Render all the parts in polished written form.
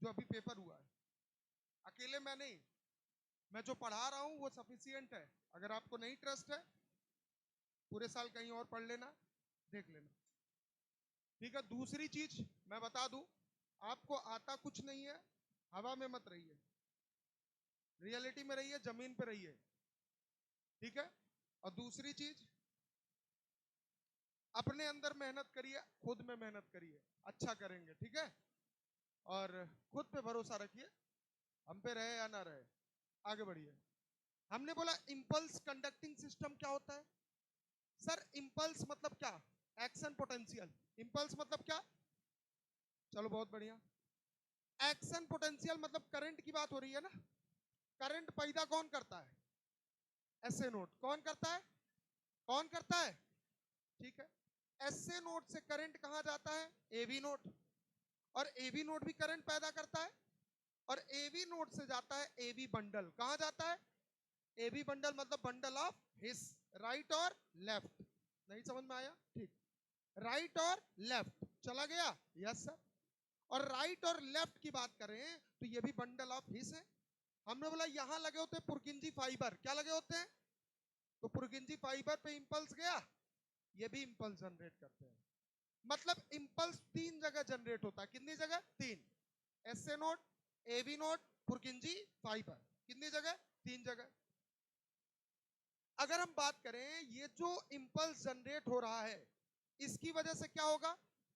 जो अभी पेपर हुआ है, अकेले मैं नहीं, मैं जो पढ़ा रहा हूं वो सफिशियंट है। अगर आपको नहीं ट्रस्ट है, पूरे साल कहीं और पढ़ लेना, देख लेना। ठीक है। दूसरी चीज मैं बता दूं, आपको आता कुछ नहीं है, हवा में मत रहिए, रियलिटी में रहिए, जमीन पे रहिए। ठीक है। और दूसरी चीज, अपने अंदर मेहनत करिए, खुद में मेहनत करिए, अच्छा करेंगे। ठीक है। और खुद पे भरोसा रखिए, हम पे रहे या ना रहे, आगे बढ़िए। हमने बोला इंपल्स कंडक्टिंग सिस्टम क्या होता है? सर इंपल्स मतलब क्या? Action potential. इंपल्स मतलब क्या? चलो बहुत बढ़िया। एक्शन पोटेंशियल मतलब करंट की बात हो रही है ना। करंट पैदा कौन करता है? SA node. कौन करता है? कौन करता है? ठीक है। एसए नोड से करंट कहां जाता है? AV node. और एवी नोड भी करंट पैदा करता है, और एवी नोड से जाता है एवी बंडल। कहां जाता है? एवी बंडल मतलब बंडल ऑफ हिस, राइट और लेफ्ट। नहीं समझ में आया? ठीक। राइट और लेफ्ट चला गया? Yes sir. और राइट और लेफ्ट की बात करें तो ये भी बंडल ऑफ हिस है। हमने बोला यहां लगे होते हैं पुरकिंजी फाइबर। क्या लगे होते हैं? तो पुरकिंजी फाइबर पे इंपल्स गया, ये भी इंपल्स जनरेट करते हैं। मतलब इंपल्स तीन जगह जनरेट होता है। कितनी जगह? तीन। SA node, AV node, Purkinje fibre. कितनी जगह? तीन जगह। अगर हम बात करें ये जो इंपल्स जनरेट हो रहा है, इसकी वजह से क्या होगा?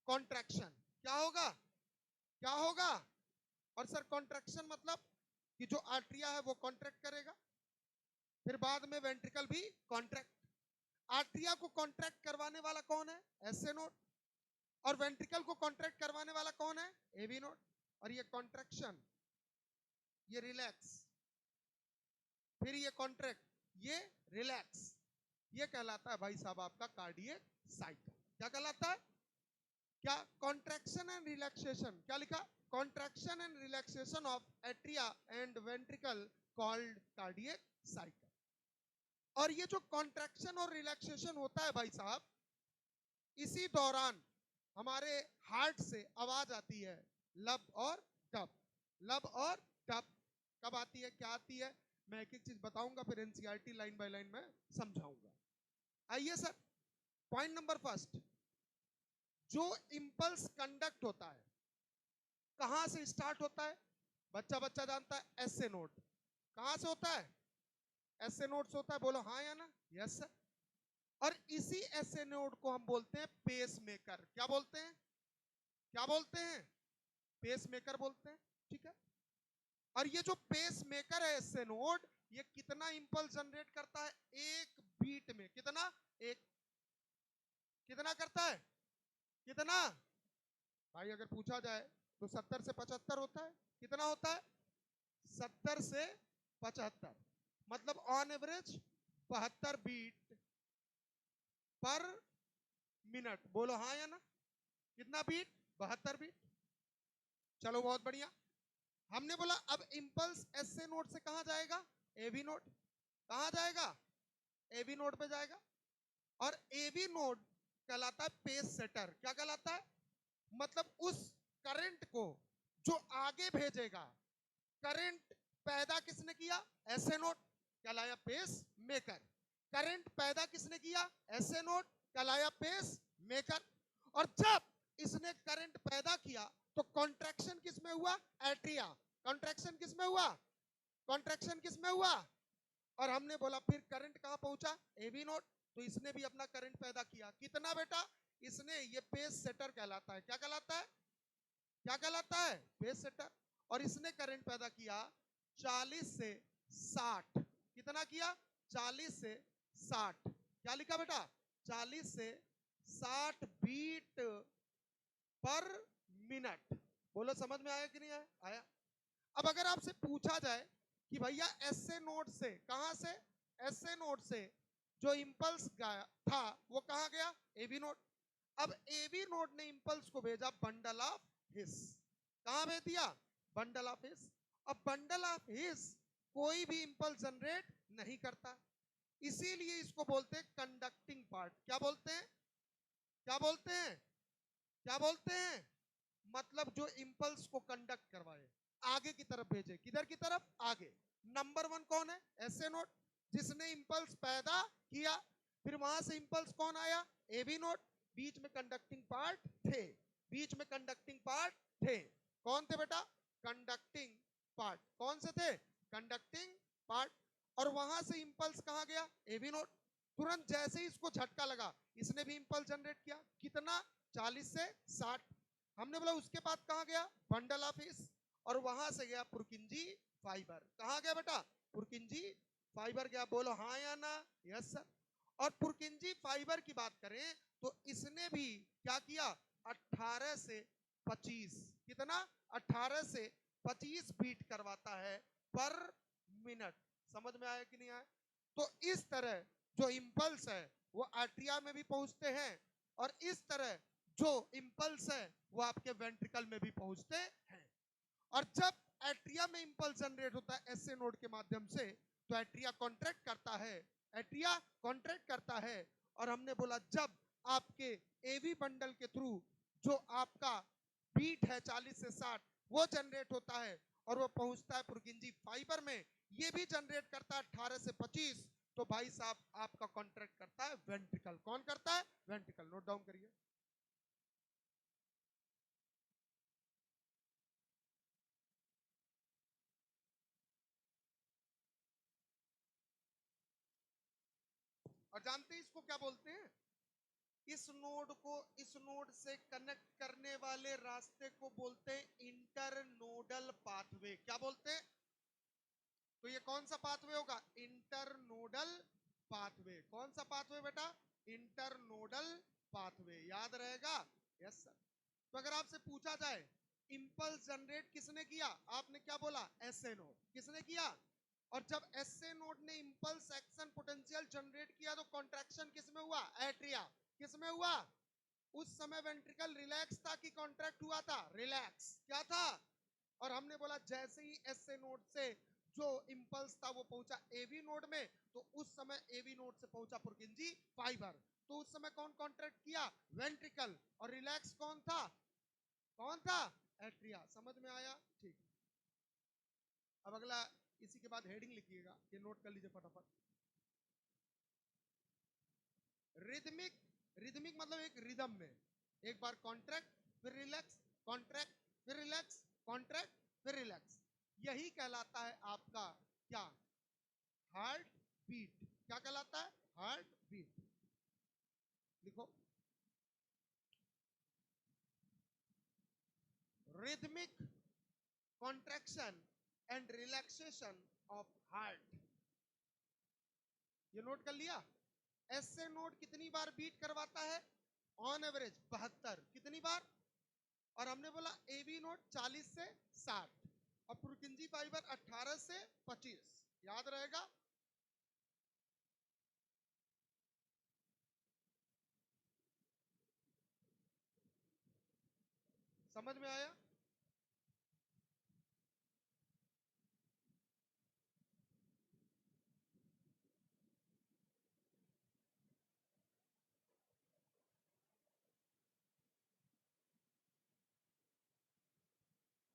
कॉन्ट्रैक्शन। क्या होगा? क्या होगा? और सर कॉन्ट्रैक्शन मतलब कि जो आर्टरिया है वो कॉन्ट्रैक्ट करेगा, फिर बाद में वेंट्रिकल भी कॉन्ट्रैक्ट। आर्टरिया को कॉन्ट्रैक्ट करवाने वाला कौन है? SA node. और वेंट्रिकल को कॉन्ट्रैक्ट करवाने वाला कौन है? AV node. और ये कॉन्ट्रैक्शन, ये रिलैक्स, फिर ये कॉन्ट्रैक्ट, ये रिलैक्स, ये कहलाता है भाई साहब आपका कार्डियक साइकिल। क्या कहलाता है? क्या? Contraction and relaxation. क्या लिखा? Contraction and relaxation of atria and ventricle called cardiac cycle. और ये जो कॉन्ट्रैक्शन और रिलैक्सेशन होता है भाई साहब, इसी दौरान हमारे हार्ट से आवाज आती है, लब और डब। लब और डब कब आती है, क्या आती है? मैं एक एक चीज बताऊंगा, फिर एनसीईआरटी लाइन बाय लाइन में समझाऊंगा। आइए सर, पॉइंट नंबर फर्स्ट, जो इंपल्स कंडक्ट होता है कहां से स्टार्ट होता है? बच्चा बच्चा जानता है, एस से नोट। कहां से होता है? एस से नोट से होता है। बोलो हाँ या ना? Yes sir. और इसी एस ए नोड को हम बोलते हैं पेस मेकर। क्या बोलते हैं? क्या बोलते हैं? पेस मेकर बोलते हैं। ठीक है। और ये जो पेस मेकर है एस ए नोड, ये कितना इंपल्स जनरेट करता है एक बीट में? कितना? एक। कितना करता है? कितना? भाई अगर पूछा जाए तो 70 से 75 होता है। कितना होता है? 70 से 75। मतलब on average 72 beat per minute. बोलो हाँ या ना? कितना बीट? 72 बीट। चलो बहुत बढ़िया। हमने बोला अब इंपल्स एसए नोड से कहां जाएगा? AV node. कहां जाएगा? एवी नोड पे जाएगा। और एवी नोड कहलाता है पेस सेटर। क्या कहलाता है? मतलब उस करंट को जो आगे भेजेगा, करंट पैदा किसने किया? एसए नोड, कहलाया पेस मेकर। करंट पैदा किसने किया? एसए नोड, कहलाया पेस मेकर। और जब इसने करंट पैदा किया तो कॉन्ट्रैक्शन किसमें हुआ? एट्रिया। कॉन्ट्रैक्शन किसमें हुआ? कॉन्ट्रैक्शन किसमें हुआ? और हमने बोला फिर करंट कहां पहुंचा? AV node. तो इसने भी अपना करंट पैदा किया। कितना बेटा? इसने, ये पेस सेटर कहलाता है। क्या कहलाता है? क्या कहलाता है? Pace setter. और इसने करंट पैदा किया 40 से 60। कितना किया? 40 से 60। क्या लिखा बेटा? 40 से 60 बीट पर मिनट। बोलो समझ में आया कि नहीं आया? आया। अब अगर आपसे पूछा जाए कि भैया एसए नोड से, कहां से? एसए नोड से जो इंपल्स गया था वो कहां गया? AV node. अब एवी नोड ने इंपल्स को भेजा बंडल ऑफ हिस। कहां भेज दिया? Bundle of his. अब बंडल ऑफ हिस कोई भी इंपल्स जनरेट नहीं करता, इसीलिए इसको बोलते हैं कंडक्टिंग पार्ट। क्या बोलते हैं? क्या बोलते हैं? क्या बोलते हैं? मतलब जो इंपल्स को कंडक्ट करवाए। आगे की तरफ भेजे। किधर की तरफ? आगे। नंबर 1 कौन है? एसए नोड, जिसने इंपल्स पैदा किया। फिर वहां से इंपल्स कौन आया? AB node. बीच में कंडक्टिंग पार्ट थे, बीच में कंडक्टिंग पार्ट थे। कौन थे बेटा? Conducting part. कौन से थे? Conducting part. और वहां से इंपल्स कहां गया? AV node. तुरंत जैसे ही इसको झटका लगा, इसने भी इंपल्स जनरेट किया। कितना? 40 से 60। हमने बोला उसके बाद कहां गया? Bundle of His. और वहां से गया पुरकिंजी फाइबर। कहां गया बेटा? पुरकिंजी फाइबर गया। बोलो हाँ या ना? Yes sir. और पुरकिंजी फाइबर की बात करें तो इसने भी क्या किया? 18 से 25। कितना? 18 से 25 बीट करवाता है पर मिनट। समझ में आया कि नहीं आया? तो इस तरह जो इंपल्स है वो आर्टरिया में भी पहुंचते हैं, और इस तरह जो इंपल्स है वो आपके वेंट्रिकल में भी पहुंचते हैं। और जब एट्रिया में इंपल्स जनरेट होता है एसए नोड के माध्यम से, तो एट्रिया कॉन्ट्रैक्ट करता है, एट्रिया कॉन्ट्रैक्ट करता है। और हमने बोला जब आपके एवी बंडल के थ्रू जो आपका बीट है 40 से 60 वो जनरेट होता है और वो पहुंचता है पुरकिंजी फाइबर में, ये भी जनरेट करता है 18 से 25। तो भाई साहब आपका कॉन्ट्रैक्ट करता है वेंट्रिकल। कौन करता है? वेंट्रिकल। नोट डाउन करिए। और जानते हैं इसको क्या बोलते हैं? इस नोड को इस नोड से कनेक्ट करने वाले रास्ते को बोलते हैं इंटरनोडल पाथवे। क्या बोलते हैं? तो ये कौन सा पाथवे होगा? Internodal pathway. कौन सा पाथवे बेटा? Internodal pathway. याद रहेगा? Yes sir. तो अगर आपसे पूछा जाए इंपल्स जनरेट किसने किया, आपने क्या बोला? SA node. किसने किया? और जब एसए नोड ने इंपल्स एक्शन पोटेंशियल जनरेट किया तो कॉन्ट्रैक्शन किसमें हुआ? एट्रिया। किसमें हुआ? उस समय वेंट्रिकल रिलैक्स था कि कॉन्ट्रैक्ट हुआ था? रिलैक्स। क्या था? और हमने बोला जैसे ही एसए नोड से जो इंपल्स था वो पहुंचा एवी नोड में, तो उस समय एवी नोड से पहुंचा पुरकिंजी फाइबर। तो उस समय कौन कॉन्ट्रैक्ट किया? वेंट्रिकल। और रिलैक्स कौन था? कौन था? एट्रिया। समझ में आया? ठीक। अब अगला इसी के बाद हेडिंग लिखिएगा, ये नोट कर लीजिए फटाफट। रिदमिक। रिदमिक मतलब एक रिदम में, एक बार कॉन्ट्रैक्ट फिर रिलैक्स, कॉन्ट्रैक्ट फिर रिलैक्स, कॉन्ट्रैक्ट फिर रिलैक्स। यही कहलाता है आपका क्या? Heart beat. क्या कहलाता है? Heart beat. लिखो, rhythmic contraction and relaxation of heart. ये नोट कर लिया? एसए नोड कितनी बार बीट करवाता है? On average 72। कितनी बार? और हमने बोला एबी नोड 40 से 60 और पुरकिंजी फाइबर 18 से 25। याद रहेगा? समझ में आया?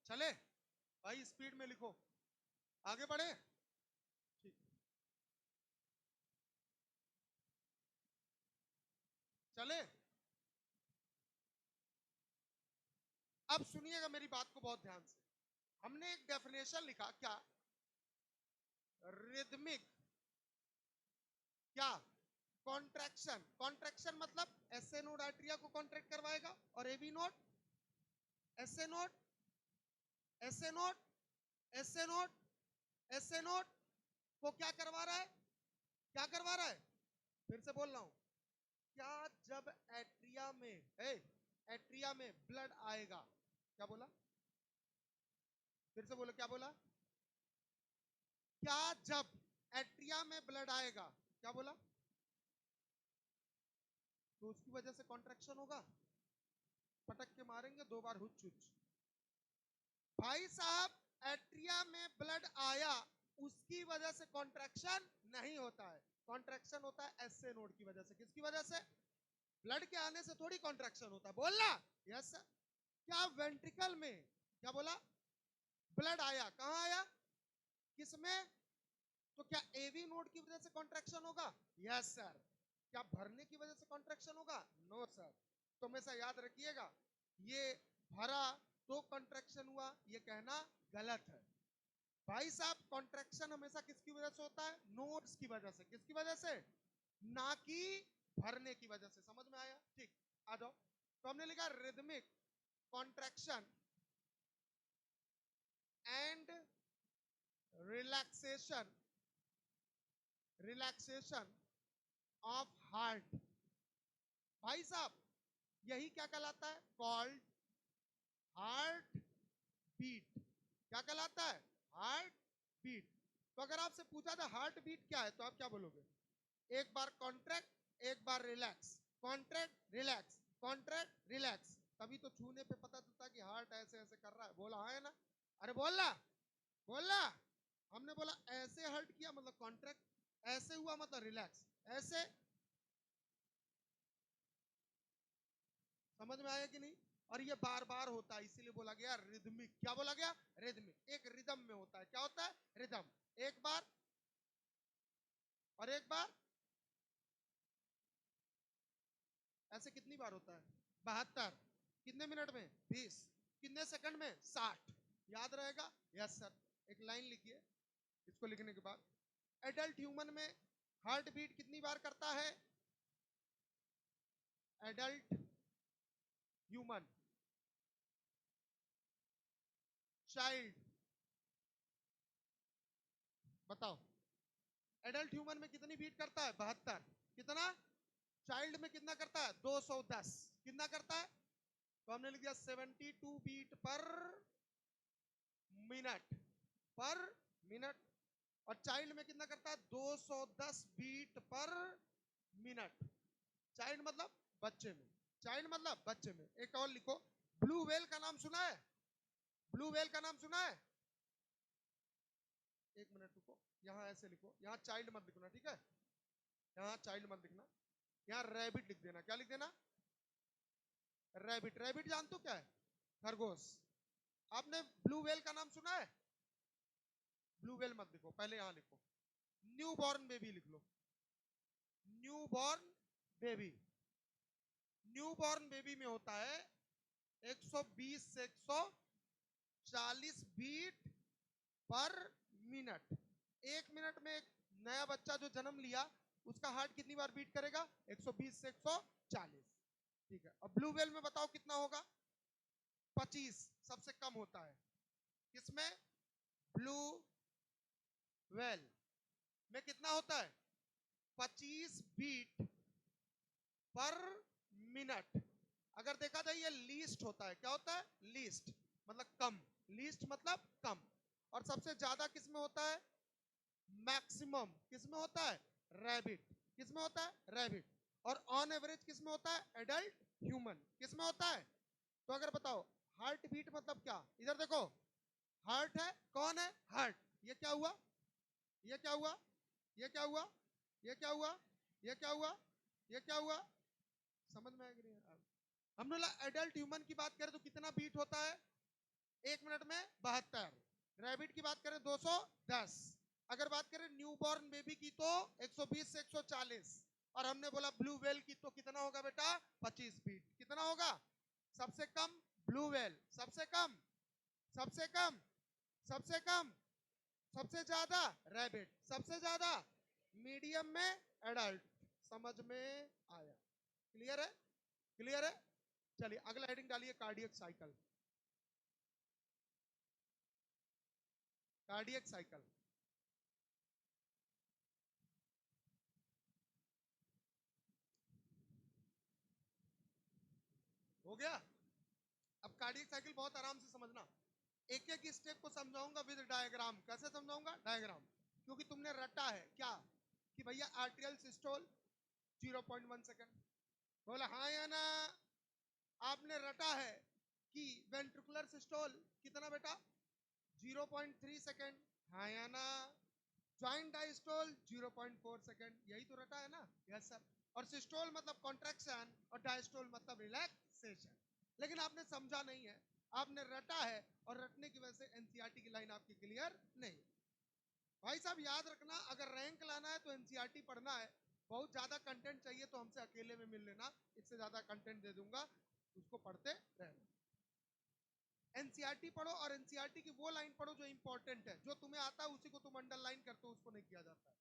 चले भाई, स्पीड में लिखो, आगे बढ़े। ठीक। चले, अब सुनिएगा मेरी बात को बहुत ध्यान से। हमने एक डेफिनेशन लिखा, क्या? रिदमिक क्या? कॉन्ट्रैक्शन। कॉन्ट्रैक्शन मतलब एसए नोड आर्टरिया को कॉन्ट्रैक्ट करवाएगा और AV node, SA node, SA node, SA node, SA node को क्या करवा रहा है? क्या करवा रहा है? फिर से बोल रहा हूं, क्या जब एट्रिया में एट्रिया में ब्लड आएगा, क्या बोला? फिर से बोलो, क्या बोला? क्या जब एट्रिया में ब्लड आएगा, क्या बोला? तो उसकी वजह से कॉन्ट्रैक्शन होगा। पटक के मारेंगे 2 बार हुच हुच। भाई साहब, एट्रिया में ब्लड आया उसकी वजह से कॉन्ट्रैक्शन नहीं होता है। कॉन्ट्रैक्शन होता है एसए नोड की वजह से। किसकी वजह से? ब्लड के आने से थोड़ी कॉन्ट्रैक्शन होता है। बोलना। Yes sir. क्या वेंट्रिकल में, क्या बोला? ब्लड आया, कहां आया, किसमें, तो क्या एवी नोड की वजह से कॉन्ट्रैक्शन होगा? Yes sir. क्या भरने की वजह से कॉन्ट्रैक्शन होगा? No sir. तो हमेशा याद रखिएगा, ये भरा तो कॉन्ट्रैक्शन हुआ, ये कहना गलत है। भाई साहब कॉन्ट्रैक्शन हमेशा किसकी वजह से होता है? नोड्स की वजह से। किसकी वजह से? ना कि भरने की वजह से। समझ में आया? ठीक, आ जाओ। तो हमने लिखा rhythmic contraction and relaxation, relaxation of heart. भाई साहब यही क्या कहलाता है? Called heart beat. क्या कहलाता है? Heart beat. तो अगर आपसे पूछा था हार्ट बीट क्या है, तो आप क्या बोलोगे? एक बार कॉन्ट्रैक्ट, एक बार relax, contract relax, contract relax. तभी तो छूने पे पता चलता है कि हार्ट ऐसे ऐसे कर रहा है। बोला हाँ है ना? अरे बोलना, बोलना। हमने बोला ऐसे हर्ट किया मतलब कॉन्ट्रैक्ट, ऐसे हुआ मतलब रिलैक्स, ऐसे। समझ में आया कि नहीं? और ये बार बार होता है, इसीलिए बोला गया रिदमिक। क्या बोला गया? रिदमिक। एक रिदम में होता है। क्या होता है? रिदम। एक बार और एक बार, ऐसे कितनी बार होता है? 72। कितने मिनट में? 20। कितने सेकंड में? 60। याद रहेगा? Yes sir. एक लाइन लिखिए इसको लिखने के बाद, एडल्ट ह्यूमन में हार्ट बीट कितनी बार करता है? एडल्ट ह्यूमन, चाइल्ड, बताओ एडल्ट ह्यूमन में कितनी बीट करता है? 72। कितना? चाइल्ड में कितना करता है? 210। कितना करता है? तो हमने लिख दिया 72 बीट पर मिनट, पर मिनट। और चाइल्ड में कितना करता है? 210 बीट पर मिनट। चाइल्ड मतलब बच्चे में, चाइल्ड मतलब बच्चे में। एक और लिखो, ब्लू व्हेल का नाम सुना है? ब्लू व्हेल का नाम सुना है? एक मिनट रुको, यहां ऐसे लिखो, यहां चाइल्ड मत लिखना, ठीक है? यहां चाइल्ड मत लिखना, यहां रैबिट लिख देना। क्या लिख देना? रैबिट। रैबिट जानते हो क्या है? खरगोश। आपने ब्लू व्हेल का नाम सुना है? ब्लू व्हेल मत लिखो, पहले यहां लिखो न्यू बॉर्न बेबी लिख लो। New born baby. New born baby में होता है 120 से 140 बीट पर मिनट। एक मिनट में एक नया बच्चा जो जन्म लिया उसका हार्ट कितनी बार बीट करेगा? 120 से 140। ठीक है, अब ब्लू व्हेल में बताओ कितना होगा? 25 सबसे कम होता है। किसमें? ब्लू व्हेल में कितना होता है? 25 बीट पर मिनट। अगर देखा जाए ये लीस्ट होता है। क्या होता है? लीस्ट मतलब कम। लीस्ट मतलब कम। और सबसे ज्यादा किसमें होता है? मैक्सिमम किसमें होता है? रैबिट। किसमें होता है? रैबिट। और ऑन एवरेज किसमें होता है? Adult human. किसमें होता है? तो अगर बताओ हार्ट बीट मतलब क्या? इधर देखो, हार्ट है, कौन है? हार्ट। ये क्या हुआ? ये क्या हुआ? ये क्या हुआ? ये क्या हुआ? ये क्या हुआ? ये क्या हुआ? समझ में आ गई यार? हम लोग एडल्ट ह्यूमन की बात करें तो कितना बीट होता है? एक मिनट में 72। रैबिट की बात करें 210। अगर बात करें न्यूबॉर्न बेबी की तो 120 से 140। और हमने बोला ब्लू व्हेल की तो कितना होगा बेटा? 25 बीट। कितना होगा? सबसे कम ब्लू व्हेल, सबसे कम, सबसे कम, सबसे कम, सबसे ज्यादा रैबिट, सबसे ज्यादा मीडियम में एडल्ट। समझ में आया? क्लियर है? क्लियर है? चलिए अगला हेडिंग डालिए, कार्डियक साइकिल। कार्डियक साइकिल हो गया। अब कार्डियक साइकिल बहुत आराम से समझना, एक एक स्टेप को समझाऊंगा विद डायग्राम। कैसे समझाऊंगा? डायग्राम। क्योंकि तुमने रटा है क्या कि भैया आर्टियल सिस्टोल 0.1 सेकंड। बोला हाँ या ना? आपने रटा है कि वेंट्रिकुलर सिस्टोल कितना बेटा? 0.3 सेकंड। हाँ या ना? Joint diastole 0.4 second. यही तो रटा है ना? Yes sir. और सिस्टोल मतलब कॉन्ट्रैक्शन और डायस्टोल मतलब रिलैक्सेशन। लेकिन आपने समझा नहीं है, आपने रटा है और रटने की वजह से एनसीईआरटी की क्लियर नहीं। भाई साहब याद रखना, अगर रैंक लाना है तो एनसीईआरटी पढ़ना है। बहुत ज्यादा कंटेंट चाहिए तो हमसे अकेले में मिल लेना, इससे ज्यादा कंटेंट दे दूंगा, उसको पढ़ते रहना। एनसीईआरटी पढ़ो और एनसीईआरटी की वो लाइन पढ़ो जो इंपॉर्टेंट है। जो तुम्हें आता है उसी को तुम अंडरलाइन करते हो, उसको नहीं किया जाता है।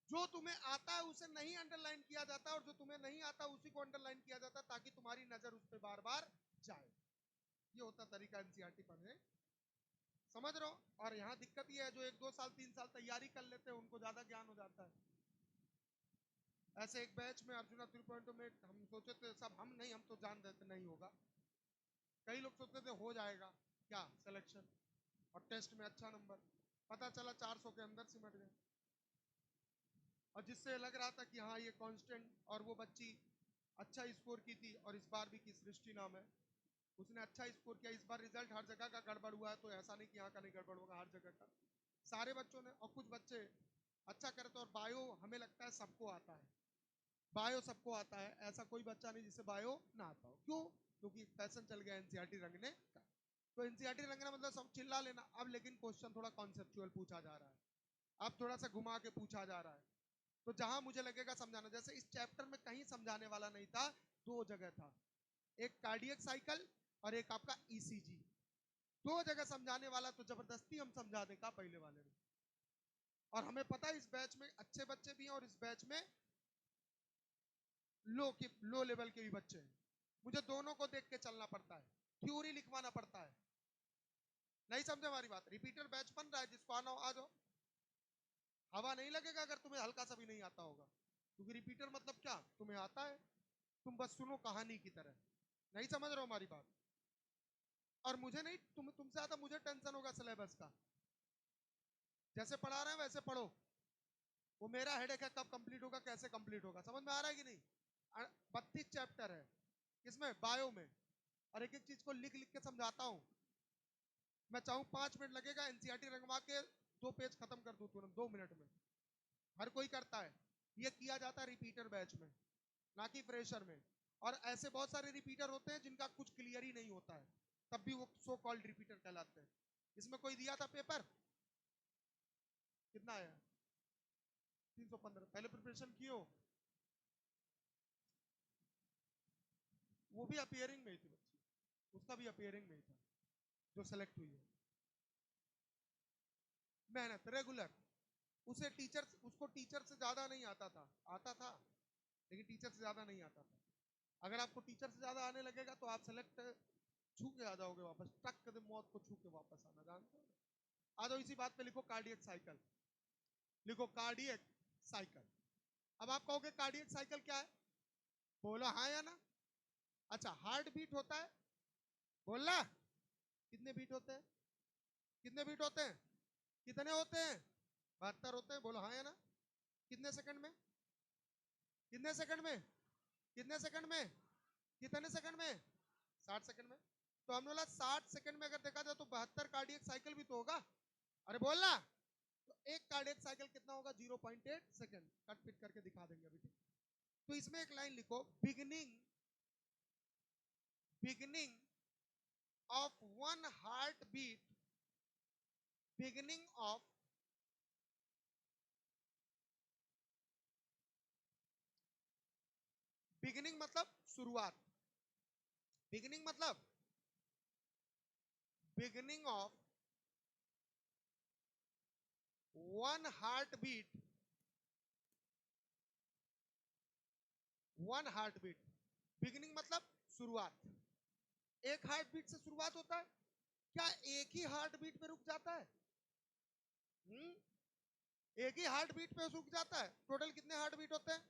जो तुम्हें आता है उसे नहीं अंडरलाइन किया जाता, और जो तुम्हें नहीं आता उसी को अंडरलाइन किया जाता, ताकि तुम्हारी नजर उस पर बार बार जाए। ये होता तरीका एनसीईआरटी पढ़ने, समझ रहे हो। और यहाँ दिक्कत ये है, जो 1-2 साल 3 साल तैयारी कर लेते हैं उनको ज्यादा ज्ञान हो जाता है। ऐसे एक बैच में अर्जुना 3.0 में हम सोचे थे सब, हम नहीं, हम तो जान देते नहीं होगा। कई लोग सोचते थे हो जाएगा क्या सिलेक्शन, और टेस्ट में अच्छा नंबर, पता चला 400 के अंदर सिमट गए। और जिससे लग रहा था कि हाँ ये कांस्टेंट, और वो बच्ची अच्छा स्कोर की थी, और इस बार भी की, सृष्टि नाम है, उसने अच्छा स्कोर किया। इस बार रिजल्ट हर जगह का गड़बड़ हुआ है, तो ऐसा नहीं कि यहाँ का नहीं गड़बड़ होगा, हर जगह का सारे बच्चों ने। और कुछ बच्चे अच्छा करते, और बायो हमें लगता है सबको आता है, बायो सबको आता है, ऐसा कोई बच्चा नहीं जिसे बायो ना आता हो। क्यों? क्योंकि पैशन चल गया एनसीईआरटी रंगने का। तो एनसीईआरटी रंगना मतलब सब चिल्ला लेना। अब लेकिन क्वेश्चन थोड़ा कॉन्सेप्चुअल पूछा जा रहा है, अब थोड़ा सा घुमा के पूछा जा रहा है। तो जहां मुझे लगेगा समझाना, जैसे इस चैप्टर में कहीं समझाने वाला नहीं था, 2 जगह था, एक कार्डियक साइकिल और एक आपका ईसीजी। 2 जगह समझाने वाला, तो जबरदस्ती हम समझा देगा पहले वाले में। और हमें पता है इस बैच में अच्छे बच्चे भी हैं, और इस बैच में लो लेवल के भी बच्चे हैं। मुझे दोनों को देख के चलना पड़ता है, थ्योरी लिखवाना पड़ता है। नहीं समझे हमारी बात? रिपीटर बैच बन रहा है, जिसको आना हो आ जाओ। हवा नहीं लगेगा अगर तुम्हें हल्का सा भी नहीं आता होगा, क्योंकि रिपीटर मतलब क्या, तुम्हें आता है, तुम बस सुनो कहानी की तरह। नहीं समझ रहे हो हमारी बात? और मुझे नहीं, तुमसे ज्यादा मुझे टेंशन होगा सिलेबस का। जैसे पढ़ा रहे हैं वैसे पढ़ो, वो मेरा हेडेक है, कब कंप्लीट होगा, कैसे कंप्लीट होगा। समझ में आ रहा है कि नहीं? 32 चैप्टर है किसमें, बायो में, और एक एक चीज को लिख लिख के समझाता हूं। मैं चाहूं 5 मिनट लगेगा, एनसीईआरटी रंगवा के 2 पेज खत्म कर दूं तुरंत 2 मिनट में। हर कोई करता है, ये किया जाता है रिपीटर बैच में, ना कि फ्रेशर में। और ऐसे बहुत सारे रिपीटर होते हैं जिनका कुछ क्लियर ही नहीं होता है, तब भी वो सो कॉल्ड रिपीटर कहलाते हैं। इसमें कोई दिया था पेपर, कितना आया? 315। पहले प्रिपरेशन किए हो? वो भी अपियरिंग में ही थी बच्ची, उसका भी अपियरिंग में ही था जो सेलेक्ट हुई है। मेहनत रेगुलर, उसे टीचर, उसको टीचर से ज्यादा नहीं आता था, आता था लेकिन टीचर से ज्यादा नहीं आता था। अगर आपको टीचर से ज्यादा आने लगेगा तो आप सेलेक्ट छू के आ जाओगे वापस, टक कर मौत को छू के वापस आना, जानते हो? आ जाओ इसी बात पे लिखो कार्डियक साइकिल, लिखो कार्डियक साइकिल। अब आप कहोगे कार्डियक साइकिल क्या है, बोलो हाँ या ना। अच्छा, हार्ट बीट होता है, बोलना कितने बीट होते हैं, कितने बीट होते हैं, कितने होते हैं? 72 होते हैं, बोलो हाँ या ना। कितने सेकंड में, कितने सेकंड में, कितने सेकंड में, कितने सेकंड में? 60 सेकंड में। तो हमने बोला 60 सेकंड में अगर देखा जाए तो 72 कार्डियक साइकिल भी तो होगा। अरे बोलना, तो एक कार्डियक साइकिल कितना होगा? 0.8 सेकंड। कट पिट करके दिखा देंगे अभी, ठीक। तो इसमें एक लाइन लिखो, beginning, beginning of one heart beat, beginning of, beginning मतलब शुरुआत, बिगिनिंग मतलब beginning of one heart beat, one heart beat, beginning मतलब शुरुआत। एक हार्ट बीट से शुरुआत होता है क्या? एक ही हार्ट बीट पे रुक जाता है? एक ही हार्ट बीट पे रुक जाता है? टोटल कितने हार्ट बीट होते हैं?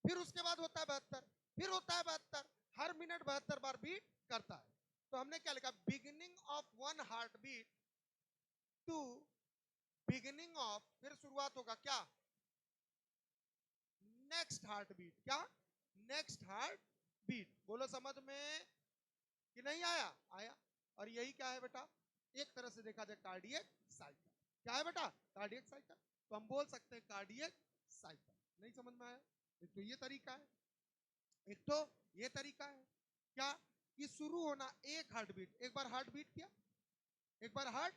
फिर उसके बाद होता है 72, फिर होता है 72, हर मिनट 72 बार बीट करता है। तो हमने क्या लिखा, beginning of one heart beat to beginning of, फिर शुरुआत होगा क्या, नेक्स्ट हार्ट बीट। क्या? Next heart beat. बोलो समझ में कि नहीं आया? आया। और यही क्या है बेटा, एक तरह से देखा जाए कार्डियक साइकिल। क्या है बेटा? Cardiac cycle. तो हम बोल सकते हैं कार्डियक साइकिल। नहीं समझ में आया? एक तो ये तरीका है, एक तो ये तरीका है। क्या? कि शुरू होना एक हार्ट बीट, एक बार हार्ट बीट किया, एक बार हार्ट,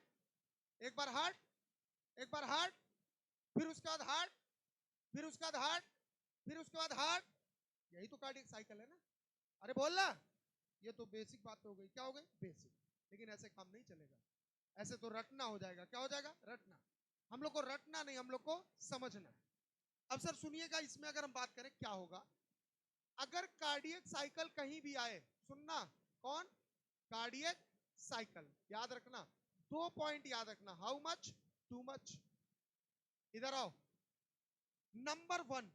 एक बार हार्ट, एक बार हार्ट, फिर उसके बाद हार्ट, फिर उसके बाद हार्ट, फिर उसके बाद हार्ट। यही तो कार्डियक साइकिल है ना। अरे बोल ना, ये तो बेसिक बात हो गई। क्या हो गई? बेसिक। लेकिन ऐसे काम नहीं चलेगा, ऐसे तो रटना हो जाएगा। क्या हो जाएगा? रटना। हम लोग को रटना नहीं, हम लोग को समझना। अब सर सुनिएगा, इसमें अगर हम बात करें क्या होगा अगर कार्डियक साइकिल कहीं भी आए। सुनना, कौन? Cardiac cycle. याद रखना, 2 पॉइंट याद रखना। How much? Too much. इधर आओ। नंबर 1,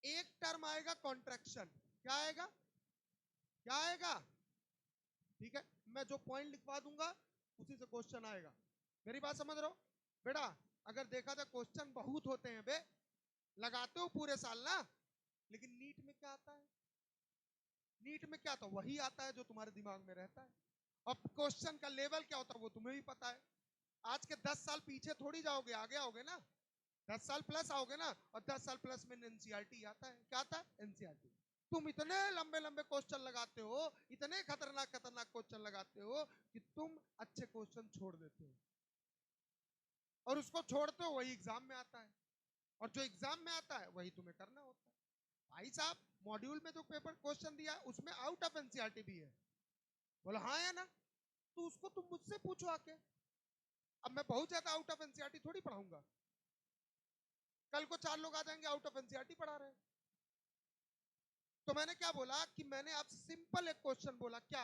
एक टर्म आएगा कॉन्ट्रैक्शन। क्या आएगा? क्या आएगा? ठीक है, मैं जो पॉइंट लिखवा दूंगा उसी से क्वेश्चन आएगा। मेरी बात समझ रहे हो बेटा? अगर देखा जाए क्वेश्चन बहुत होते हैं बे, लगाते हो पूरे साल ना, लेकिन नीट में क्या आता है? नीट में क्या आता है? वही आता है जो तुम्हारे दिमाग में रहता है। अब क्वेश्चन का लेवल क्या होता है वो तुम्हें भी पता है। आज के 10 साल पीछे थोड़ी जाओगे, आगे आओगे ना। 10 साल प्लस आओगे ना, और 10 साल प्लस में एनसीईआरटी आता है। क्या आता है? एनसीईआरटी। तुम इतने लंबे लंबे क्वेश्चन लगाते हो, इतने खतरनाक खतरनाक क्वेश्चन लगाते हो कि तुम अच्छे क्वेश्चन छोड़ देते हो, और उसको छोड़ते हो वही एग्जाम में आता है, और जो एग्जाम में आता है वही तुम्हें करना होता है। भाई साहब, मॉड्यूल में जो पेपर क्वेश्चन दिया है उसमें आउट ऑफ एनसीईआरटी भी है। बोला हाँ या ना? तो उसको तुम मुझसे पूछो आके। अब मैं बहुत ज्यादा आउट ऑफ एनसीईआरटी थोड़ी पढ़ाऊंगा। कल को 4 लोग आ जाएंगे आउट ऑफ एनसीईआरटी पढ़ा रहे हैं। तो मैंने क्या बोला कि मैंने आप सिंपल एक क्वेश्चन बोला, क्या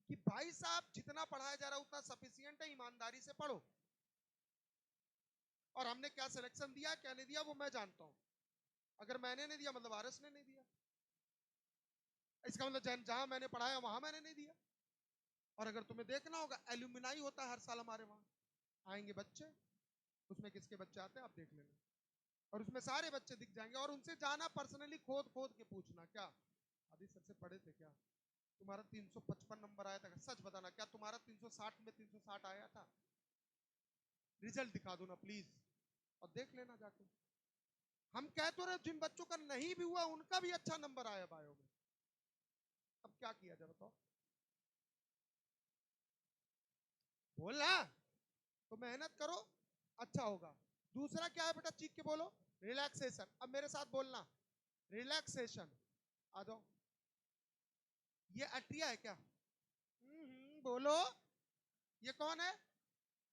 कि भाई साहब जितना पढ़ाया जा रहा है उतना सफिशिएंट है, ईमानदारी से पढ़ो। और हमने क्या सिलेक्शन दिया क्या नहीं दिया वो मैं जानता हूं। अगर मैंने नहीं दिया मतलब आरएस ने नहीं दिया, इसका मतलब जहां मैंने पढ़ाया वहां मैंने नहीं दिया। और अगर तुम्हें देखना होगा, एल्यूमिनाई होता है हर साल हमारे वहां, आएंगे बच्चे, उसमें किसके बच्चे आते हैं आप देख लेना, और उसमें सारे बच्चे दिख जाएंगे, और उनसे जाना पर्सनली खोद खोद के पूछना, क्या आदि सर से पढ़े थे क्या? तुम्हारा 355 नंबर आया था? सच बताना, क्या तुम्हारा 360 में 360 आया था? रिजल्ट दिखा दो ना प्लीज, और देख लेना जाके। हम कह तो रहे जिन बच्चों का नहीं भी हुआ उनका भी अच्छा नंबर आया बायो में। अब क्या किया जाए बताओ? बोलना, तो मेहनत करो, अच्छा होगा। दूसरा क्या है बेटा? चीख के बोलो, रिलैक्सेशन। अब मेरे साथ बोलना, रिलैक्सेशन। आ जाओ। ये अट्रिया है क्या? बोलो। ये कौन है?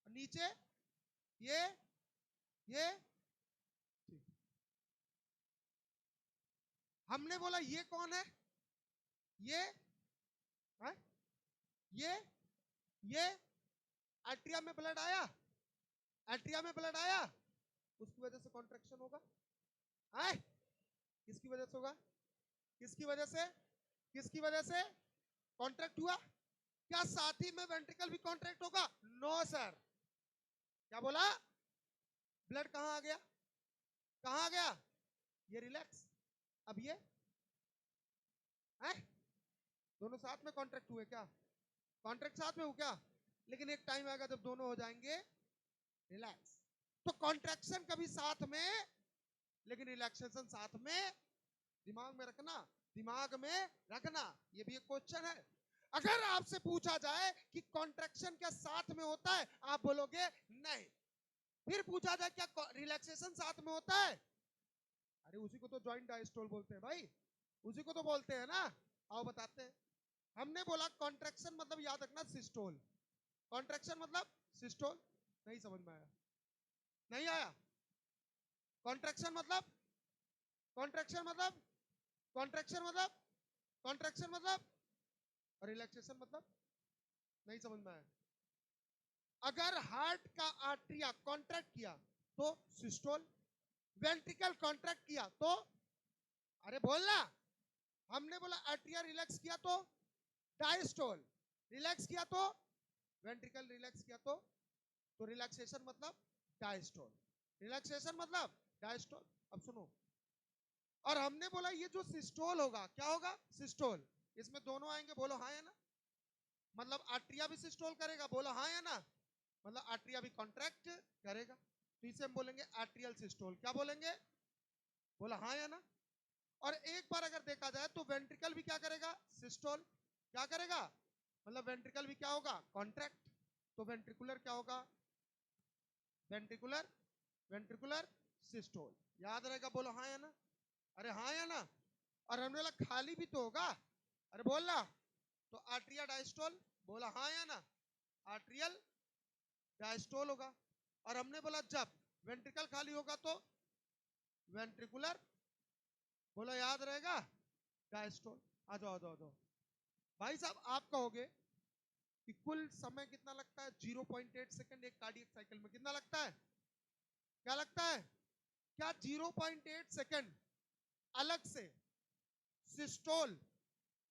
नीचे ये ठीक। हमने बोला ये कौन है? ये है? ये एट्रिया में ब्लड आया, एट्रिया में ब्लड आया, उसकी वजह से कॉन्ट्रैक्शन होगा। है? किसकी वजह से होगा? किसकी वजह से? किसकी वजह से कॉन्ट्रैक्ट हुआ? क्या साथ ही में वेंट्रिकल भी कॉन्ट्रैक्ट होगा? No sir. क्या बोला? ब्लड कहां आ गया? कहां आ गया? ये रिलैक्स। अब ये है? दोनों साथ में कॉन्ट्रैक्ट हुए क्या? कॉन्ट्रैक्ट साथ में हो क्या? लेकिन एक टाइम आएगा जब दोनों हो जाएंगे रिलैक्स। तो कॉन्ट्रैक्शन कभी साथ में, लेकिन रिलैक्सेशन साथ में। दिमाग में रखना, दिमाग में रखना। ये भी एक क्वेश्चन है। अगर आपसे पूछा जाए कि कॉन्ट्रैक्शन क्या साथ में होता है, आप बोलोगे नहीं। फिर पूछा जाए क्या रिलैक्सेशन साथ में होता है? अरे उसी को तो जॉइंट डायस्टोल बोलते हैं भाई, उसी को तो बोलते हैं ना। आओ बताते हैं। हमने बोला कॉन्ट्रैक्शन मतलब याद रखना सिस्टोल। कॉन्ट्रैक्शन मतलब सिस्टोल। नहीं समझ में आया? नहीं आया? कॉन्ट्रैक्शन मतलब, कॉन्ट्रैक्शन मतलब, कॉन्ट्रैक्शन मतलब, कॉन्ट्रैक्शन मतलब, रिलैक्सेशन मतलब। नहीं समझ में आया? अगर हार्ट का आर्टरिया कॉन्ट्रैक्ट किया तो सिस्टोल, वेंट्रिकल कॉन्ट्रैक्ट किया तो, अरे बोलना, हमने बोला आर्टरिया रिलैक्स किया तो डायस्टोल, रिलैक्स किया तो वेंट्रिकल, रिलैक्स किया तो रिलैक्सेशन मतलब डायस्टोल, रिलैक्सेशन मतलब डायस्टोल। अब सुनो, और हमने बोला ये जो सिस्टोल होगा क्या होगा? सिस्टोल। इसमें दोनों आएंगे, बोलो हाँ या ना। मतलब आर्टरिया भी सिस्टोल करेगा, बोलो हाँ या ना। मतलब आर्टरिया भी कॉन्ट्रैक्ट करेगा, तो इसे हम बोलेंगे आर्टरियल सिस्टोल। क्या बोलेंगे? बोला हाँ या ना। और एक बार अगर देखा जाए तो वेंट्रिकल भी क्या करेगा? सिस्टोल। क्या करेगा? मतलब वेंट्रिकल भी क्या होगा? कॉन्ट्रैक्ट। तो वेंट्रिकुलर क्या होगा? Ventricular ventricular systole. याद रहेगा, बोलो हाँ या ना। अरे हाँ या ना। और हमने बोला खाली भी तो होगा, अरे बोलना। तो आर्ट्रिया डायस्टोल, बोला हाँ या ना, आर्ट्रियल डायस्टोल होगा। और हमने बोला जब वेंट्रिकल खाली होगा तो वेंट्रिकुलर, बोला याद रहेगा, डायस्टोल। आ जाओ आ जाओ आ जाओ। भाई साहब आप कहोगे कि कुल समय कितना लगता है? 0.8 सेकंड एक कार्डियक साइकिल में। कितना लगता है? क्या लगता है? क्या 0.8 सेकंड अलग से सिस्टोल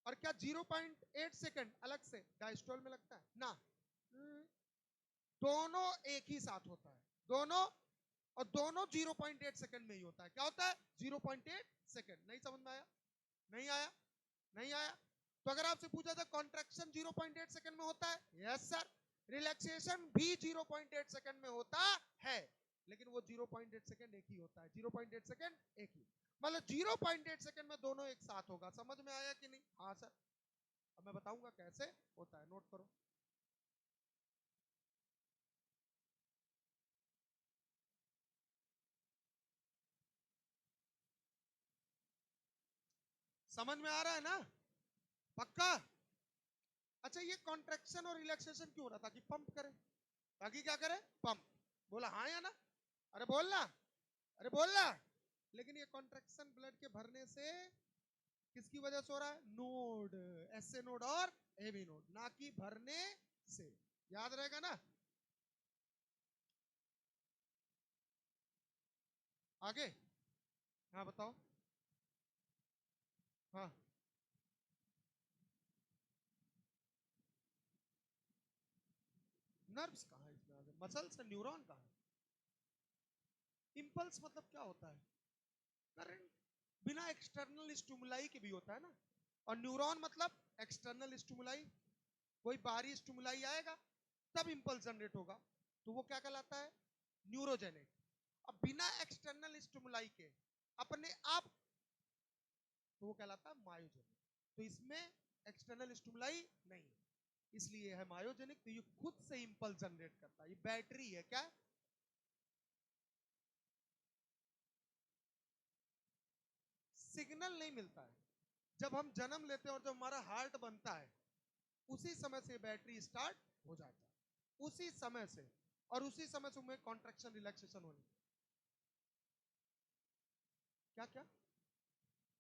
और क्या 0.8 सेकंड अलग से डायस्टोल में लगता है? ना, दोनों एक ही साथ होता है, दोनों। और दोनों 0.8 सेकंड में ही होता है। क्या होता है? 0.8 सेकंड। नहीं समझ में आया? नहीं आया? नहीं आया? तो अगर आपसे पूछा था कॉन्ट्रैक्शन 0.8 सेकंड में होता है, यस सर। रिलैक्सेशन भी 0.8 सेकंड में होता है, लेकिन वो 0.8 सेकंड एक ही होता है। 0.8 सेकंड एक ही, मतलब 0.8 सेकंड में दोनों एक साथ होगा। समझ में आया कि नहीं? हाँ सर। अब मैं बताऊंगा कैसे होता है, नोट करो। समझ में आ रहा है ना? पक्का? अच्छा, ये कॉन्ट्रैक्शन और रिलैक्सेशन क्यों हो रहा था? ताकि पंप करे। ताकि क्या करे? पंप। बोला हाँ या ना? अरे बोलना, अरे बोलना। लेकिन ये कॉन्ट्रैक्शन ब्लड के भरने से किसकी वजह से हो रहा है? नोड, एसए नोड और एबी नोड, ना कि भरने से। याद रहेगा ना? आगे, हाँ बताओ। हाँ, नर्व्स कहाँ है इसमें? आगे मसल्स है, न्यूरॉन कहाँ है? इंपल्स मतलब क्या होता है? करंट बिना एक्सटर्नल स्टिमुलाई के भी होता है ना। और न्यूरॉन मतलब एक्सटर्नल स्टिमुलाई, कोई बाहरी स्टिमुलाई आएगा तब इंपल्स जनरेट होगा, तो वो क्या कहलाता है? न्यूरोजेनिक। अब बिना एक्सटर्नल स्टिमुलाई के अपने आप, तो वो कहलाता है मायोजेनिक। तो इसमें एक्सटर्नल स्टिमुलाई नहीं है, इसलिए है मायोजेनिक। तो ये खुद से इंपल्स जनरेट करता है, ये बैटरी है। क्या? सिग्नल नहीं मिलता है। जब हम जन्म लेते हैं और जब हमारा हार्ट बनता है, उसी समय से बैटरी स्टार्ट हो जाता है, उसी समय से। और उसी समय से हमें कॉन्ट्रैक्शन रिलैक्सेशन होनी। क्या क्या?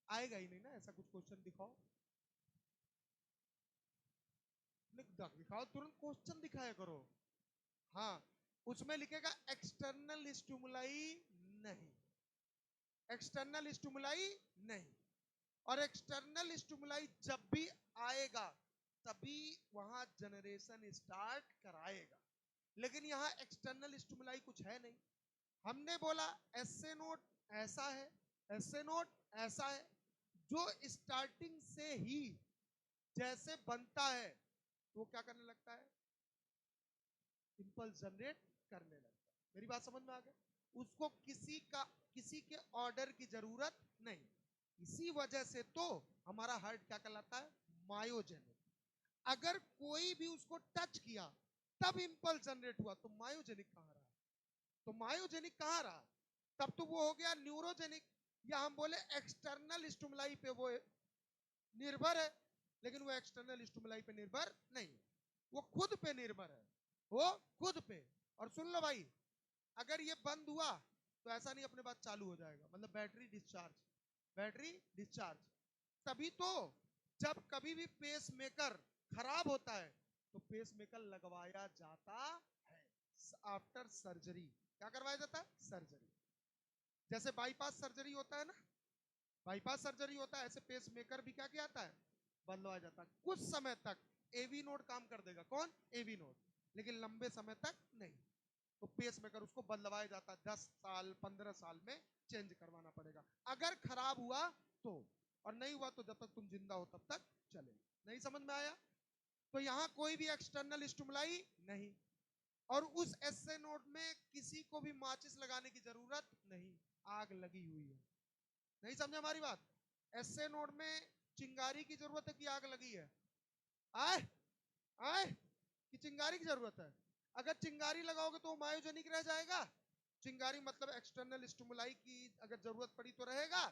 आएगा ही नहीं ना, ऐसा कुछ क्वेश्चन दिखाओ। दिखाओ, तुरंत क्वेश्चन दिखाया करो। हाँ, उसमें लिखेगा एक्सटर्नल स्टिमुलाई नहीं, एक्सटर्नल स्टिमुलाई नहीं। और एक्सटर्नल स्टिमुलाई जब भी आएगा तभी वहां जनरेशन स्टार्ट कराएगा। लेकिन यहां एक्सटर्नल स्टिमुलाई कुछ है नहीं। हमने बोला एसए नोट ऐसा है, एसए नोट ऐसा है, जो स्टार्टिंग से ही जैसे बनता है तो वो क्या करने लगता है? इंपल्स जनरेट करने लगता है। मेरी बात समझ में आ गई? उसको किसी के ऑर्डर की जरूरत नहीं। इसी वजह से तो हमारा हार्ट क्या कहलाता है? मायोजेनिक। अगर कोई भी उसको टच किया तब इंपल्स जनरेट हुआ, तो मायोजेनिक कहां रहा? तो मायोजेनिक कहां रहा? तब तो वो हो गया न्यूरोजेनिक। या हम बोले एक्सटर्नल स्टिमुलाई पे वो निर्भर है, लेकिन वो एक्सटर्नल स्टिमुलाई पे निर्भर नहीं, वो खुद पे निर्भर है, वो खुद पे। और सुन लो भाई, अगर ये बंद हुआ तो ऐसा नहीं अपने बात चालू हो जाएगा, मतलब बैटरी डिस्चार्ज, बैटरी डिस्चार्ज। तभी तो जब कभी भी पेस मेकर खराब होता है तो पेस मेकर लगवाया जाता है आफ्टर सर्जरी। क्या करवाया जाता है? सर्जरी। जैसे बाईपास सर्जरी होता है ना, बाईपास सर्जरी होता है, ऐसे पेस मेकर भी क्या किया जाता है? बदलवाया जाता है। कुछ समय तक एवी नोड काम कर देगा। कौन? AV node. लेकिन लंबे समय तक नहीं। तो पेस मेकर उसको बदलवाया जाता है, 10 साल 15 साल में चेंज करवाना पड़ेगा अगर खराब हुआ तो। और नहीं हुआ तो जब तक तुम जिंदा हो तब तक चलेगा। नहीं समझ में आया? तो यहां कोई भी एक्सटर्नल स्टिमुलाई नहीं, और उस एसए नोड में किसी को भी माचिस लगाने की जरूरत नहीं, आग लगी हुई है। नहीं समझे हमारी बात? एसए नोड में चिंगारी की जरूरत है कि आग लगी है? आए, आए, कि चिंगारी की जरूरत है? अगर चिंगारी लगाओगे तो मायोजेनिक रह जाएगा। चिंगारी मतलब एक्सटर्नल स्टिमुलाई की अगर जरूरत पड़ी तो रहेगा।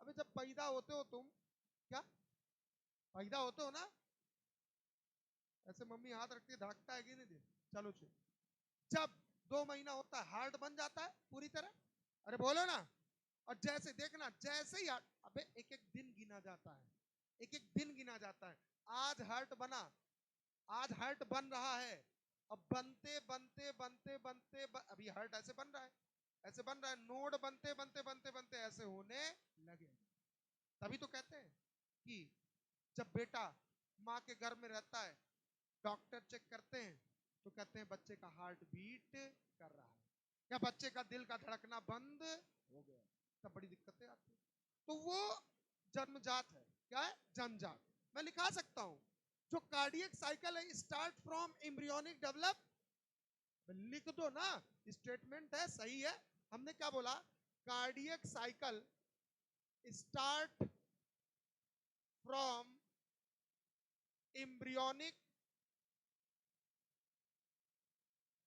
अबे जब पैदा होते हो तुम, क्या पैदा होते हो ना, ऐसे मम्मी हाथ रखती है, धड़कता है कि नहीं? चलो चलो, जब 2 महीना होता है हार्ट बन जाता है पूरी तरह। अरे बोलो ना। और जैसे देखना, जैसे ही अबे एक एक दिन गिना जाता है, एक एक दिन गिना जाता है। आज हार्ट बना, आज हार्ट बन रहा है। अब बनते बनते बनते बनते अभी हार्ट ऐसे बन रहा है, ऐसे बन रहा है, नोड बनते बनते बनते बनते ऐसे होने लगे। तभी तो कहते हैं कि जब बेटा माँ के गर्भ में रहता है, डॉक्टर चेक करते हैं तो कहते हैं बच्चे का हार्ट बीट कर रहा है या बच्चे का दिल का धड़कना बंद हो गया, तब बड़ी दिक्कतें आती हैं। तो वो जन्मजात है। क्या है? जन्मजात। मैं लिखा सकता हूं, जो कार्डियक साइकिल है स्टार्ट फ्रॉम एम्ब्रियोनिक डेवलप। लिख दो ना, स्टेटमेंट है, सही है। हमने क्या बोला? Cardiac cycle start from embryonic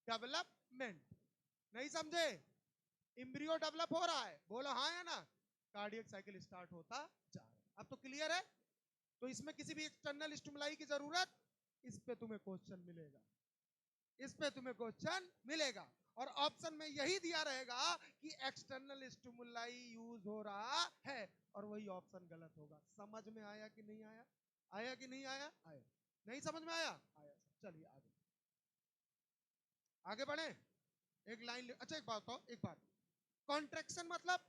development. नहीं समझे? एम्ब्रियो डेवलप हो रहा है, बोलो हाँ या ना। कार्डियक साइकिल स्टार्ट होता जा रहा है। अब तो क्लियर है। तो इसमें किसी भी एक्सटर्नल स्टिमुलाई की जरूरत, इस पे तुम्हें क्वेश्चन मिलेगा, इस पे तुम्हें क्वेश्चन मिलेगा। और ऑप्शन में यही दिया रहेगा कि एक्सटर्नल स्टिमुलाई यूज हो रहा है, और वही ऑप्शन गलत होगा। समझ में आया कि नहीं आया? आया कि नहीं आया? आया। नहीं समझ में आया? आया। चलिए आगे, आगे बढ़े। एक लाइन, अच्छा एक बात बताओ, एक बात, कॉन्ट्रैक्शन मतलब,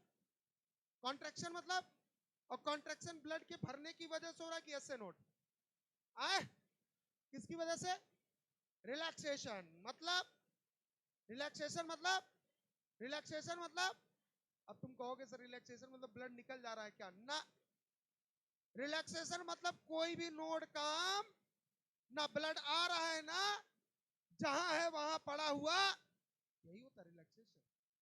कॉन्ट्रैक्शन मतलब, और कॉन्ट्रैक्शन ब्लड के भरने की वजह से हो रहा है कि ऐसे नोट आए? किसकी वजह से? रिलैक्सेशन मतलब, रिलैक्सेशन मतलब, रिलैक्सेशन मतलब, अब तुम कहोगे सर रिलैक्सेशन मतलब ब्लड निकल जा रहा है क्या? ना, रिलैक्सेशन मतलब कोई भी नोड काम, ना ब्लड आ रहा है ना जहां है वहां पड़ा हुआ, यही होता रिलैक्सेशन।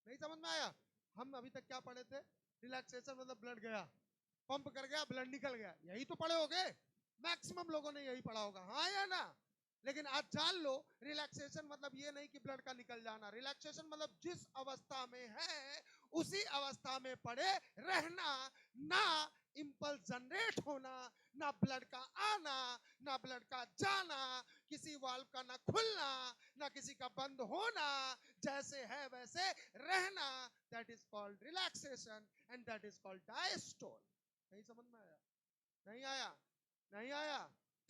नहीं समझ में आया? हम अभी तक क्या पढ़े थे? रिलैक्सेशन मतलब ब्लड गया, पंप कर गया, ब्लड निकल गया, यही तो पढ़े होगे। मैक्सिमम लोगों ने यही पढ़ा होगा, हाँ या ना? लेकिन आज जान लो, रिलैक्सेशन मतलब ये नहीं कि ब्लड का निकल जाना। रिलैक्सेशन मतलब जिस अवस्था में है उसी अवस्था में पड़े रहना, ना इंपल्स जनरेट होना, ना ब्लड का आना, ना ब्लड का जाना, किसी वाल्व का ना खुलना, ना किसी का बंद होना, जैसे है वैसे रहना। That is called relaxation and that is called diastole. नहीं समझ में आया? नहीं आया? नहीं आया?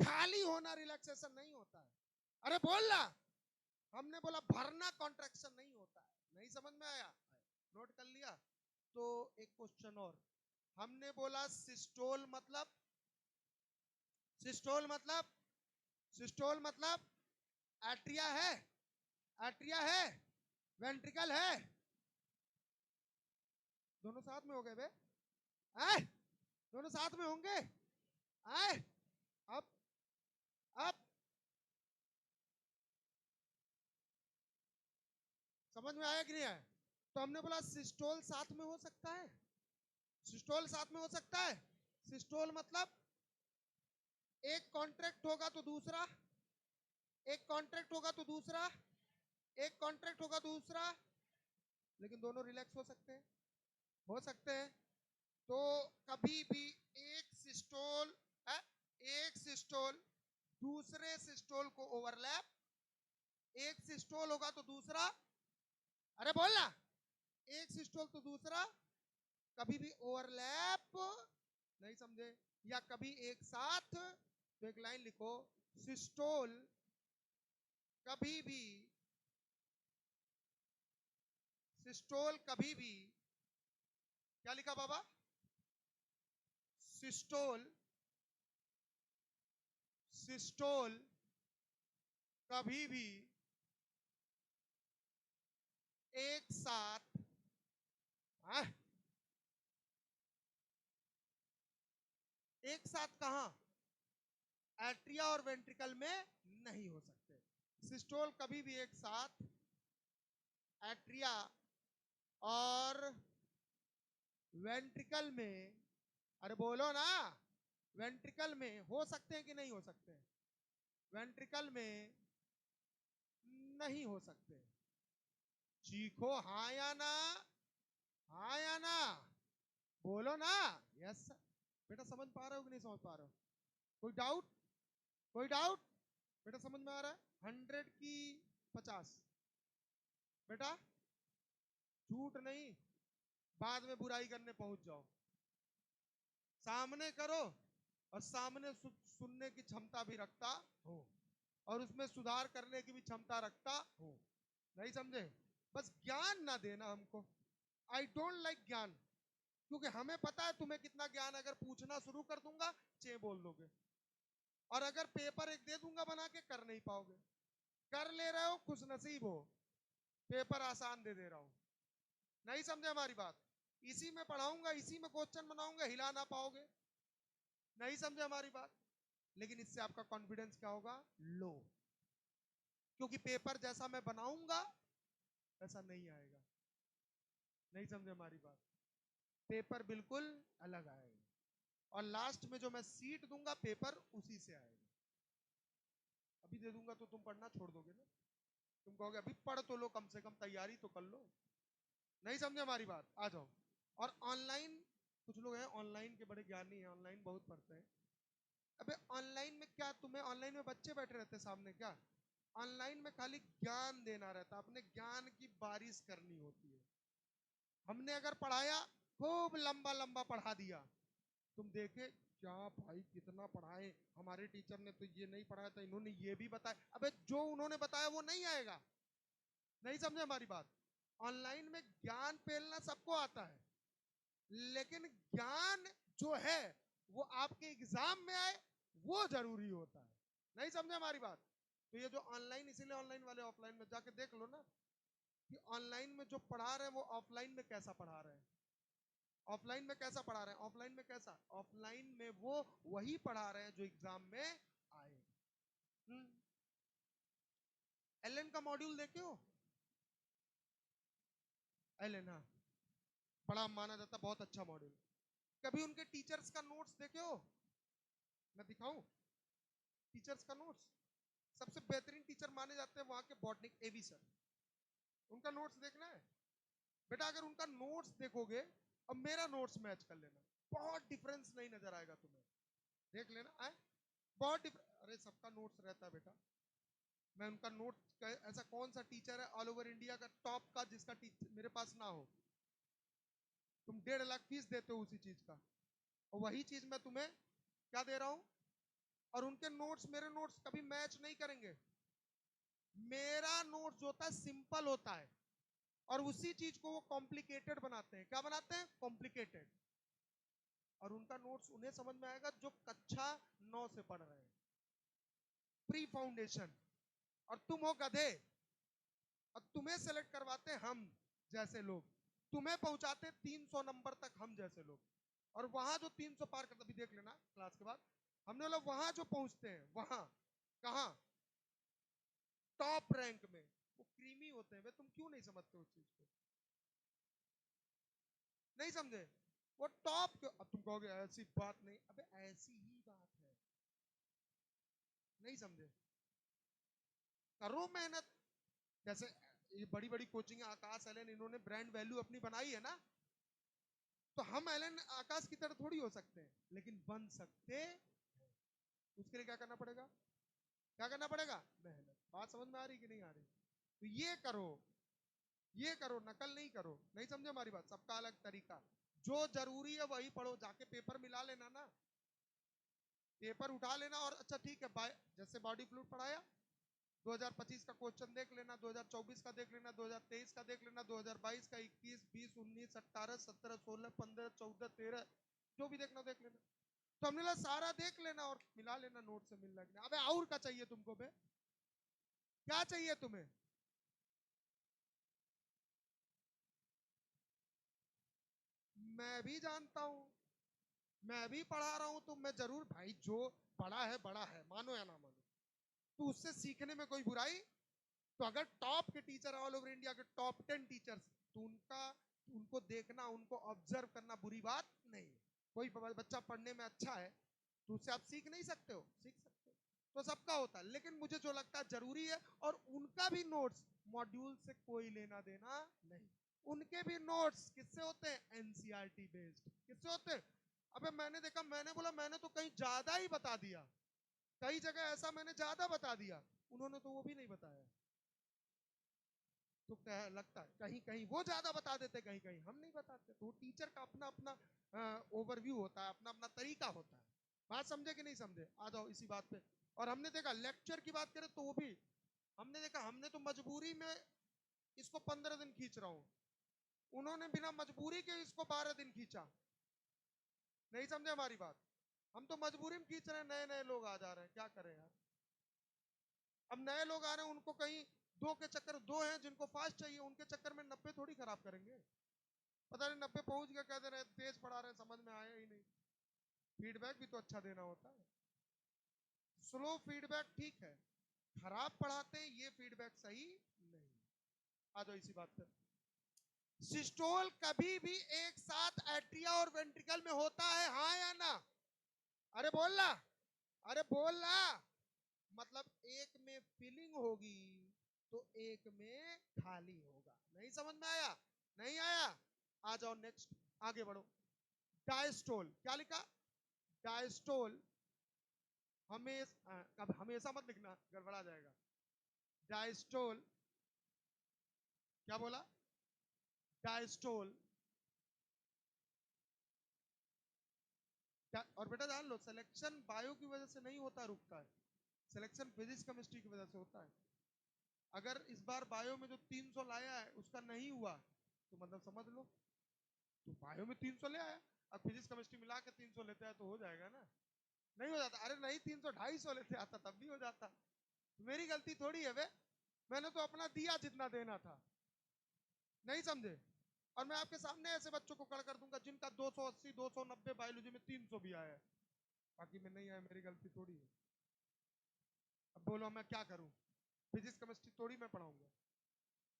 खाली होना रिलैक्सेशन नहीं होता है। अरे बोल ना, हमने बोला भरना कॉन्ट्रैक्शन नहीं होता है। नहीं समझ में आया? नोट कर लिया? तो एक क्वेश्चन और, हमने बोला सिस्टोल मतलब, सिस्टोल मतलब, सिस्टोल मतलब एट्रिया है, एट्रिया है, वेंट्रिकल है। दोनों साथ में हो गए बे? आए? दोनों साथ में होंगे? आए? अब समझ में आया कि नहीं आया? तो हमने बोला सिस्टोल साथ में हो सकता है, सिस्टोल साथ में हो सकता है। सिस्टोल मतलब एक कॉन्ट्रैक्ट होगा तो दूसरा, एक कॉन्ट्रैक्ट होगा तो दूसरा, एक कॉन्ट्रैक्ट होगा तो दूसरा, लेकिन दोनों रिलैक्स हो सकते हैं, हो सकते हैं। तो कभी भी एक सिस्टोल है, एक सिस्टोल दूसरे सिस्टोल को ओवरलैप, एक सिस्टोल होगा तो दूसरा, अरे बोलना, एक सिस्टोल तो दूसरा कभी भी ओवरलैप नहीं समझे, या कभी एक साथ। तो एक लाइन लिखो, सिस्टोल कभी भी, सिस्टोल कभी भी, क्या लिखा बाबा? सिस्टोल, सिस्टोल कभी भी एक साथ, हाँ? एक साथ कहां? एट्रिया और वेंट्रिकल में नहीं हो सकते। सिस्टोल कभी भी एक साथ एट्रिया और वेंट्रिकल में, अरे बोलो ना, वेंट्रिकल में हो सकते हैं कि नहीं हो सकते हैं? वेंट्रिकल में नहीं हो सकते। चीखो हाँ या ना, हाँ या ना, बोलो ना। Yes sir. बेटा समझ पा रहे हो कि नहीं समझ पा रहे हो? कोई डाउट? कोई डाउट? बेटा समझ में आ रहा है? 100 की 50। बेटा झूठ नहीं, बाद में बुराई करने पहुंच जाओ। सामने करो, और सामने सुनने की क्षमता भी रखता हो, और उसमें सुधार करने की भी क्षमता रखता हो। नहीं समझे? बस ज्ञान ना देना हमको। आई डोंट लाइक ज्ञान, क्योंकि हमें पता है तुम्हें कितना ज्ञान। अगर पूछना शुरू कर दूंगा चे बोल दोगे, और अगर पेपर एक दे दूंगा बना के, कर नहीं पाओगे। कर ले रहे हो, खुश नसीब हो, पेपर आसान दे रहा हूं। नहीं समझे हमारी बात? इसी में पढ़ाऊंगा, इसी में क्वेश्चन बनाऊंगा, हिला ना पाओगे। नहीं समझे हमारी बात? लेकिन इससे आपका कॉन्फिडेंस क्या होगा? लो। क्योंकि पेपर जैसा मैं बनाऊंगा वैसा नहीं आएगा। नहीं समझे हमारी बात? पेपर बिल्कुल अलग आएगा, और लास्ट में जो मैं सीट दूंगा पेपर उसी से आएगा। अभी दे दूंगा तो तुम पढ़ना छोड़ दोगे ना? तुम कहोगे अभी पढ़ तो लो, कम से कम तैयारी तो कर लो। नहीं समझे हमारी बात? आ जाओ। और ऑनलाइन, कुछ लोग हैं ऑनलाइन के बड़े ज्ञानी हैं, ऑनलाइन बहुत पढ़ते हैं। अबे ऑनलाइन में क्या, तुम्हें ऑनलाइन में बच्चे बैठे रहते हैं सामने क्या? ऑनलाइन में खाली ज्ञान देना रहता, अपने ज्ञान की बारिश करनी होती है। हमने अगर पढ़ाया, खूब लंबा लंबा पढ़ा दिया, तुम देखे क्या भाई कितना पढ़ाए, हमारे टीचर ने तो ये नहीं पढ़ाया था, इन्होंने ये भी बताया। अबे जो उन्होंने बताया वो नहीं आएगा। नहीं समझे हमारी बात? ऑनलाइन में ज्ञान फैलना सबको आता है, लेकिन ज्ञान जो है वो आपके एग्जाम में आए, वो जरूरी होता है। नहीं समझे हमारी बात? तो ये जो ऑनलाइन, इसीलिए ऑनलाइन वाले ऑफलाइन में जाके देख लो ना, कि ऑनलाइन में जो पढ़ा रहे हैं वो ऑफलाइन में कैसा पढ़ा रहे हैं, ऑफलाइन में कैसा पढ़ा रहे हैं, ऑफलाइन में कैसा, ऑफलाइन में वो वही पढ़ा रहे हैं जो एग्जाम में आए। एलन का मॉड्यूल देखे हो? एलन, हाँ, बड़ा माना जाता, बहुत अच्छा मॉड्यूल। कभी उनके टीचर्स का नोट्स देखे हो? मैं दिखाऊं टीचर्स का नोट्स? सबसे बेहतरीन टीचर माने जाते हैं वहां के बॉटनिक एवी सर। उनका नोट्स देखना है बेटा। अगर उनका नोट्स देखोगे और मेरा नोट्स मैच कर लेना, बहुत डिफरेंस नहीं नजर आएगा तुम्हें। देख लेना आए, बहुत डिफरेंस। अरे सबका नोट्स रहता है बेटा। मैं उनका नोट्स, ऐसा कौन सा टीचर है ऑल ओवर इंडिया का टॉप का जिसका टीचर मेरे पास ना हो? तुम 1.5 लाख फीस देते हो उसी चीज का, और वही चीज मैं तुम्हें क्या दे रहा हूं? और उनके नोट्स मेरे नोट्स कभी मैच नहीं करेंगे। मेरा नोट्स जो होता है सिंपल होता है, और उसी चीज को वो कॉम्प्लिकेटेड बनाते हैं। क्या बनाते हैं? कॉम्प्लिकेटेड। और उनका नोट्स उन्हें समझ में आएगा जो कक्षा 9 से पढ़ रहे हैं, प्री फाउंडेशन। और तुम हो गधे, और तुम्हें सेलेक्ट करवाते हम जैसे लोग, तुम्हें पहुंचाते 300 नंबर तक हम जैसे लोग। और वहां जो 300 पार करते, अभी देख लेना क्लास के बाद, हमने बोला वहां जो पहुंचते हैं, वहां कहां? टॉप रैंक में। वो क्रीमी होते हैं वे, तुम क्यों नहीं समझते उस चीज को? नहीं समझे? वो टॉप क्यों? अब तुम कहोगे ऐसी बात नहीं, अबे ऐसी ही बात है। नहीं समझे? करो मेहनत। जैसे ये बड़ी बड़ी कोचिंग, आकाश, एलन, इन्होंने ब्रांड वैल्यू अपनी बनाई है ना, तो हम एलन आकाश की तरह थोड़ी हो सकते हैं, लेकिन बन सकते हैं। उसके लिए क्या करना पड़ेगा? क्या करना पड़ेगा? मेहनत। बात समझ में आ रही कि नहीं आ रही? तो ये करो, ये करो, नकल नहीं करो। नहीं समझे हमारी बात? सबका अलग तरीका, जो जरूरी है वही पढ़ो। जाके पेपर मिला लेना ना, पेपर उठा लेना। और अच्छा ठीक है, जैसे बॉडी फ्लूइड पढ़ाया, 2025 का क्वेश्चन देख लेना, 2024 का देख लेना, 2023 का देख लेना, 2022 का, 21, 20, 19, 18, 17, 16, 15, 14, 13, जो भी देखना देख लेना। तो हमने बोला सारा देख लेना और मिला लेना नोट से मिल रहा है। अबे और क्या चाहिए तुमको? बे क्या चाहिए तुम्हें? मैं भी जानता हूं, मैं भी पढ़ा रहा हूं, तो मैं जरूर भाई, जो बड़ा है बड़ा है, मानो या ना मानो, तो उससे सीखने में कोई बुराई। तो अगर टॉप के टीचर ऑल ओवर इंडिया के टॉप 10 टीचर्स, तो उनको देखना, उनको ऑब्जर्व करना बुरी बात नहीं है। कोई बच्चा पढ़ने में अच्छा है तो उससे आप सीख नहीं सकते हो? सीख सकते हो। तो सबका होता है, लेकिन मुझे जो लगता है जरूरी है, और उनका भी नोट्स मॉड्यूल से कोई लेना देना नहीं। उनके भी नोट्स किससे होते हैं? NCERT based. किससे होते हैं? अबे मैंने देखा, मैंने बोला मैंने तो कहीं ज्यादा ही बता दिया, कई जगह ऐसा मैंने ज्यादा बता दिया, उन्होंने तो वो भी नहीं बताया। तो क्या लगता है कहीं कहीं वो ज्यादा बता देते, कहीं कहीं हम नहीं बताते। तो टीचर का अपना अपना ओवरव्यू होता है, अपना अपना तरीका होता है। बात समझे कि नहीं समझे? आ जाओ इसी बात पे। और हमने देखा लेक्चर की बात करें तो वो भी हमने देखा, हमने तो मजबूरी में इसको 15 दिन खींच रहा हूं, उन्होंने बिना मजबूरी के इसको 12 दिन खींचा। नहीं समझे हमारी बात? हम तो मजबूरी में खींच रहे हैं, नए नए लोग आ जा रहे हैं, क्या करें यार। अब नए लोग आ रहे हैं, उनको कहीं दो के चक्कर, दो हैं जिनको फास्ट चाहिए, उनके चक्कर में 90 थोड़ी खराब करेंगे। पता नहीं 90 पहुंच गया, कह दे रहे तेज पढ़ा रहे हैं, समझ में आया ही नहीं। फीडबैक भी तो अच्छा देना होता है। स्लो फीडबैक ठीक है, खराब पढ़ाते हैं ये फीडबैक सही नहीं। आ जाओ इसी बात पर। सिस्टोल कभी भी एक साथ एट्रिया और वेंट्रिकल में होता है, हाँ या ना? अरे बोलना, अरे बोलना। मतलब एक में फिलिंग होगी तो एक में खाली होगा। नहीं समझ में आया? नहीं आया? आ जाओ नेक्स्ट, आगे बढ़ो। डायस्टोल क्या लिखा? डायस्टोल हमेशा, अब हमेशा मत लिखना, गड़बड़ा जाएगा। डायस्टोल क्या बोला? डायस्टोल। और बेटा जान लो, सिलेक्शन बायो की वजह से नहीं होता, रुकता है। सिलेक्शन फिजिक्स केमिस्ट्री की वजह से होता है। अगर इस बार बायो में जो 300 लाया है उसका नहीं हुआ तो मतलब समझ लो, तो बायो में 300 ले आया, अब फिजिक्स केमिस्ट्री मिला के 300 लेते हैं तो हो जाएगा ना? नहीं हो जाता? अरे नहीं, 300 250 लेते आता तब भी हो जाता। मेरी गलती थोड़ी है वे, मैंने तो अपना दिया जितना देना था। नहीं समझे? और मैं आपके सामने ऐसे बच्चों को खड़ा कर दूंगा जिनका 280 290 बायोलॉजी में 300 भी आया है, बाकी में नहीं आया, मेरी गलती थोड़ी है। अब बोलो मैं क्या करूं? फिजिक्स केमिस्ट्री थोड़ी मैं पढ़ाऊंगा,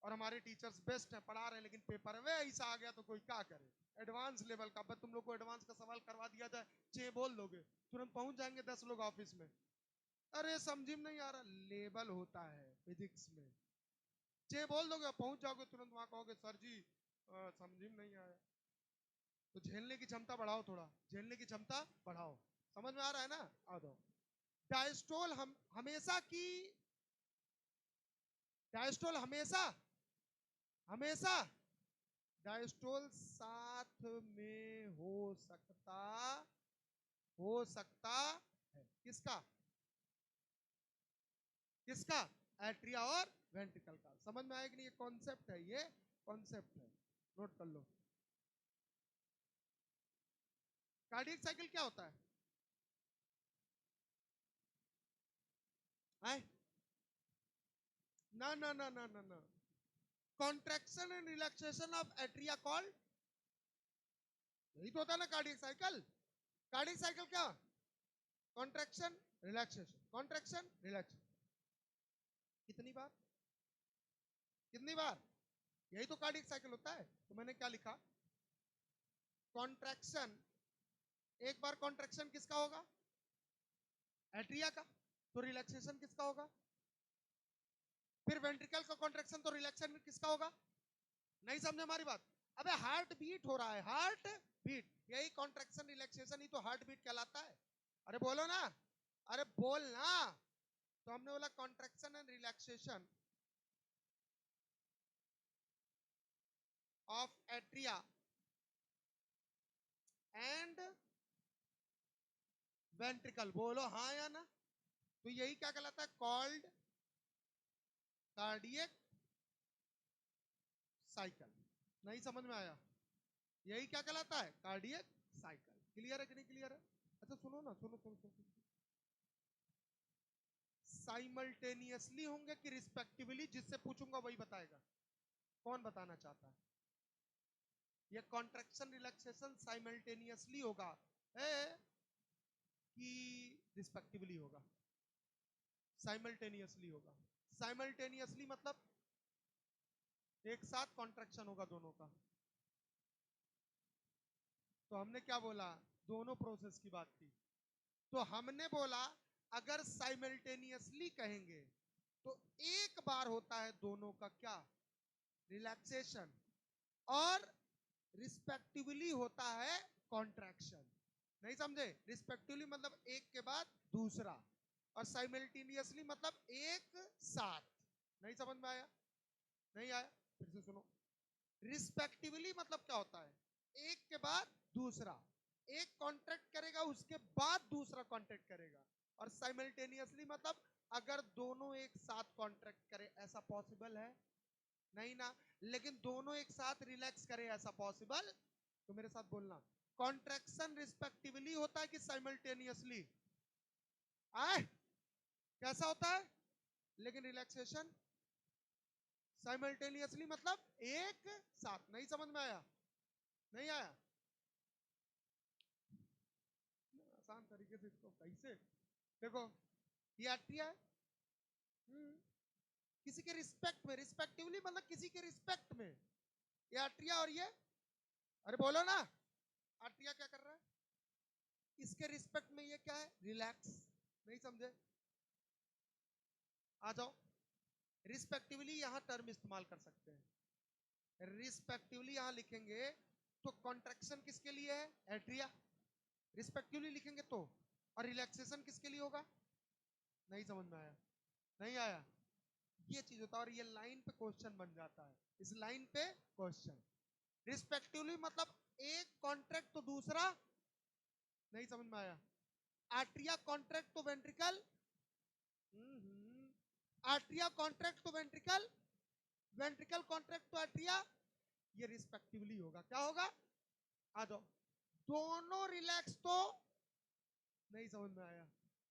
और हमारे टीचर्स बेस्ट हैं, पढ़ा रहे हैं, लेकिन पेपर में ऐसा आ गया तो कोई क्या करे। एडवांस लेवल का, तुम लोग को एडवांस का सवाल करवा दिया जाए, 6 बोल दोगे, तुरंत पहुंच जाएंगे 10 लोग ऑफिस में। अरे समझी में नहीं आ रहा, लेवल होता है फिजिक्स में, 6 बोल दोगे, पहुंच जाओगे तुरंत वहां, कहोगे सर जी समझी में नहीं आया। तो झेलने की क्षमता बढ़ाओ, थोड़ा झेलने की क्षमता बढ़ाओ। समझ में आ रहा है ना? आ जाओ। डायस्टोल हम हमेशा की, डायस्टोल हमेशा, हमेशा डायस्टोल साथ में हो सकता है। किसका? किसका? एट्रिया और वेंट्रिकल का। समझ में आया कि नहीं? ये कॉन्सेप्ट है, ये कॉन्सेप्ट है, नोट कर लो। कार्डियक साइकिल क्या होता है? आए? ना ना ना ना ना ना, contraction and relaxation of atria called, यही तो होता है ना कार्डियक साइकिल। कार्डियक साइकिल क्या? Contraction relaxation, contraction relaxation. कितनी बार? कितनी बार? यही तो कार्डियक साइकिल होता है। तो मैंने क्या लिखा? कॉन्ट्रैक्शन, एक बार कॉन्ट्रैक्शन किसका होगा? एट्रिया का। तो रिलैक्सेशन किसका होगा? फिर वेंट्रिकल का कॉन्ट्रैक्शन, तो रिलैक्सेशन किसका होगा? नहीं समझे हमारी बात? अबे हार्ट बीट हो रहा है, हार्ट बीट, यही कॉन्ट्रैक्शन रिलैक्सेशन ही तो हार्ट बीट कहलाता है। अरे बोलो ना, अरे बोल ना। तो हमने बोला contraction and relaxation of atria and ventricle, बोलो हाँ या ना? तो यही क्या कहलाता है? Called cardiac cycle. नहीं समझ में आया? यही क्या कहलाता है? Cardiac cycle. क्लियर है कि नहीं क्लियर है? अच्छा सुनो ना, सुनो सुनो सुनो, सुनो। साइमल्टेनियसली होंगे कि रिस्पेक्टिवली? जिससे पूछूंगा वही बताएगा। कौन बताना चाहता है? ये कॉन्ट्रैक्शन रिलैक्सेशन साइमल्टेनियसली होगा है कि रिस्पेक्टिवली होगा? साइमल्टेनियसली होगा। साइमल्टेनियसली मतलब एक साथ कॉन्ट्रैक्शन होगा दोनों का। तो हमने क्या बोला? दोनों प्रोसेस की बात की। तो हमने बोला अगर साइमल्टेनियसली कहेंगे तो एक बार होता है दोनों का क्या, रिलैक्सेशन, और रिस्पेक्टिवली होता है कॉन्ट्रैक्शन। नहीं समझे? रिस्पेक्टिवली मतलब एक के बाद दूसरा, और साइमल्टेनियसली मतलब एक साथ। नहीं समझ में आया? नहीं आया? फिर से सुनो। रिस्पेक्टिवली मतलब क्या होता है, एक के बाद दूसरा, एक कॉन्ट्रैक्ट करेगा उसके बाद दूसरा कॉन्ट्रैक्ट करेगा। और साइमल्टेनियसली मतलब अगर दोनों एक साथ कॉन्ट्रैक्ट करे, ऐसा पॉसिबल है? नहीं ना। लेकिन दोनों एक साथ रिलैक्स करे, ऐसा पॉसिबल? तो मेरे साथ बोलना, कॉन्ट्रैक्शन रिस्पेक्टिवली होता है कि साइमल्टेनियसली? आए, कैसा होता है? लेकिन रिलैक्सेशन साइमल्टेनियसली मतलब एक साथ। नहीं समझ में आया? नहीं आया? आसान तरीके से इसको कैसे देखो, ये आर्टिया है, किसी के रिस्पेक्ट में, रिस्पेक्टिवली मतलब किसी के रिस्पेक्ट में, ये आर्टिया, और ये, अरे बोलो ना, आर्टिया क्या कर रहा है, इसके रिस्पेक्ट में ये क्या है, रिलैक्स। नहीं समझे? आ जाओ। रिस्पेक्टिवली यहां टर्म इस्तेमाल कर सकते हैं। रिस्पेक्टिवली यहां लिखेंगे तो कॉन्ट्रैक्शन किसके लिए है, एट्रिया, रिस्पेक्टिवली लिखेंगे तो। और रिलैक्सेशन किसके लिए होगा? नहीं समझ में आया? नहीं आया? ये चीज होता है, और ये लाइन पे क्वेश्चन बन जाता है, इस लाइन पे क्वेश्चन। रिस्पेक्टिवली मतलब एक कॉन्ट्रैक्ट तो दूसरा। नहीं समझ में आया? आर्ट्रिया कॉन्ट्रैक्ट तो वेंट्रिकल, आर्ट्रिया कॉन्ट्रैक्ट तो वेंट्रिकल, वेंट्रिकल कॉन्ट्रैक्ट तो आर्ट्रिया। ये रिस्पेक्टिवली होगा, क्या होगा? आ जाओ। दोनों रिलैक्स तो नहीं समझ में आया,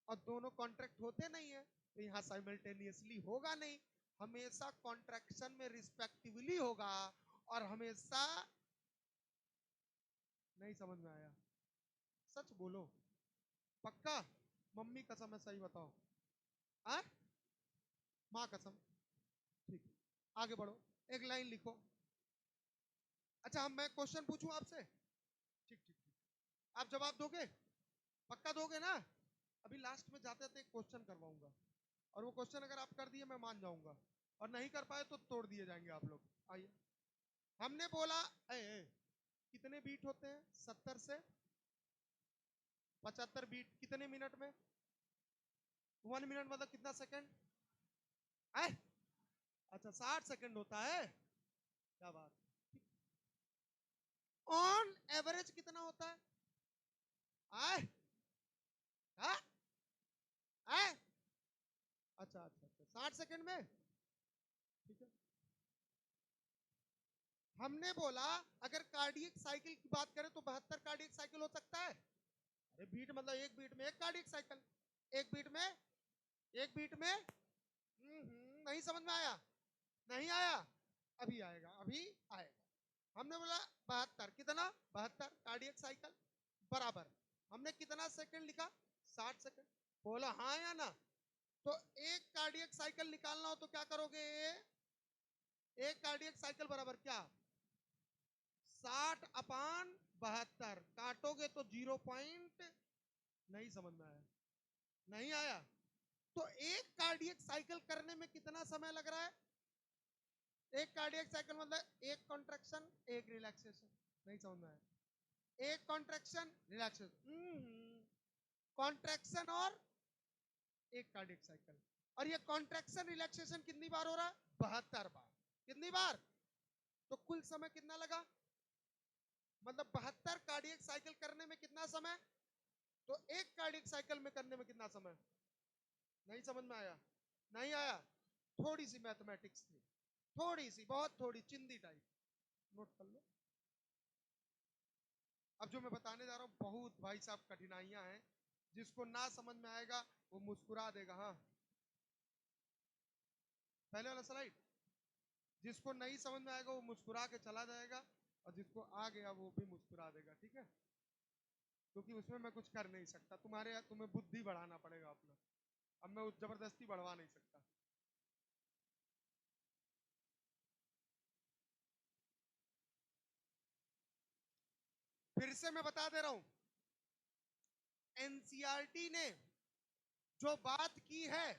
और दोनों कॉन्ट्रैक्ट होते नहीं है तो यहां साइमल्टेनियसली होगा नहीं, हमेशा कॉन्ट्रैक्शन में रिस्पेक्टिवली होगा, और हमेशा। नहीं समझ में आया? सच बोलो, पक्का? मम्मी कसम है, सही बताओ। आ? माँ कसम? ठीक है, आगे बढ़ो, एक लाइन लिखो। अच्छा, हम मैं क्वेश्चन पूछूं आपसे? ठीक ठीक ठीक, आप जवाब दोगे? पक्का दोगे ना? अभी लास्ट में जाते जाते एक क्वेश्चन करवाऊंगा, और वो क्वेश्चन अगर आप कर दिए मैं मान जाऊंगा, और नहीं कर पाए तो तोड़ दिए जाएंगे आप लोग। आइए, हमने बोला कितने बीट होते हैं, 70 से 75 बीट कितने मिनट में? 1 मिनट मतलब कितना सेकंड है? अच्छा, 60 सेकंड होता है, क्या बात। ऑन एवरेज कितना होता है? आए, हाँ? आए? अच्छा अच्छा अच्छा, 60 सेकंड में, ठीक है। हमने बोला अगर कार्डियक साइकिल की बात करें तो 72 कार्डियक साइकिल हो सकता है। अरे बीट मतलब एक बीट में एक कार्डियक साइकिल, एक बीट में, एक बीट में। नहीं समझ में आया? नहीं आया? अभी आएगा, अभी आएगा। हमने बोला 72, कितना, 72 कार्डियक साइकिल बराबर, हमने कितना सेकंड लिखा, 60 सेकंड। बोला हाँ या ना? तो एक कार्डियक साइकिल निकालना हो तो क्या करोगे, एक कार्डियक साइकिल बराबर क्या, 60/72, काटोगे तो 0 पॉइंट। नहीं समझ में आया? नहीं आया? तो एक कार्डियक साइकिल करने में कितना समय लग रहा है, एक कार्डियक साइकिल मतलब एक कॉन्ट्रैक्शन एक रिलैक्सेशन। नहीं समझ में आया? एक कॉन्ट्रैक्शन रिलैक्सेशन, कॉन्ट्रैक्शन और एक कार्डियक साइकिल। और ये कॉन्ट्रैक्शन रिलैक्सेशन कितनी बार हो रहा है, 72 बार। कितनी बार? तो कुल समय कितना लगा, मतलब 72 कार्डियक साइकिल करने में कितना समय, तो एक कार्डियक साइकिल में करने में कितना समय? नहीं समझ में आया? नहीं आया? थोड़ी सी मैथमेटिक्स थी, थोड़ी सी, बहुत थोड़ी, चिंदी टाइप, नोट कर लो। अब जो मैं बताने जा रहा हूं बहुत भाई साहब कठिनाइयां हैं, जिसको ना समझ में आएगा वो मुस्कुरा देगा। हाँ, पहले वाला स्लाइड, जिसको नहीं समझ में आएगा वो मुस्कुरा के चला जाएगा, और जिसको आ गया वो भी मुस्कुरा देगा, ठीक है? क्योंकि उसमें मैं कुछ कर नहीं सकता, तुम्हें बुद्धि बढ़ाना पड़ेगा अपना, अब मैं जबरदस्ती बढ़वा नहीं सकता। फिर से मैं बता दे रहा हूं, एनसीईआरटी ने जो बात की है,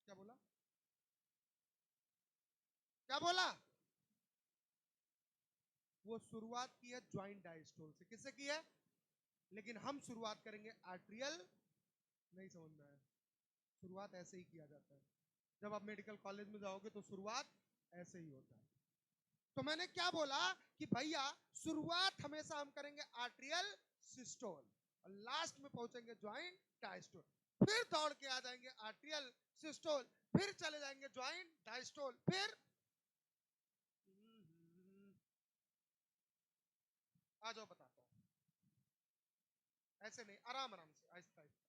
क्या बोला, क्या बोला, वो शुरुआत की है ज्वाइंट डायस्टोल से। किससे की है? लेकिन हम शुरुआत करेंगे आर्ट्रियल। नहीं समझ में आया? शुरुआत ऐसे ही किया जाता है। जब आप मेडिकल कॉलेज में जाओगे तो शुरुआत ऐसे ही होता है। तो मैंने क्या बोला कि भैया शुरुआत हमेशा हम करेंगे आर्ट्रियल सिस्टोल और लास्ट में पहुंचेंगे ज्वाइंट डायस्टोल। फिर दौड़ के आ जाएंगे आर्ट्रियल सिस्टोल, फिर चले जाएंगे ज्वाइंट डायस्टोल, फिर आ जाओ बताता हूं। ऐसे नहीं, आराम आराम से, आहिस्ता आहिस्ता।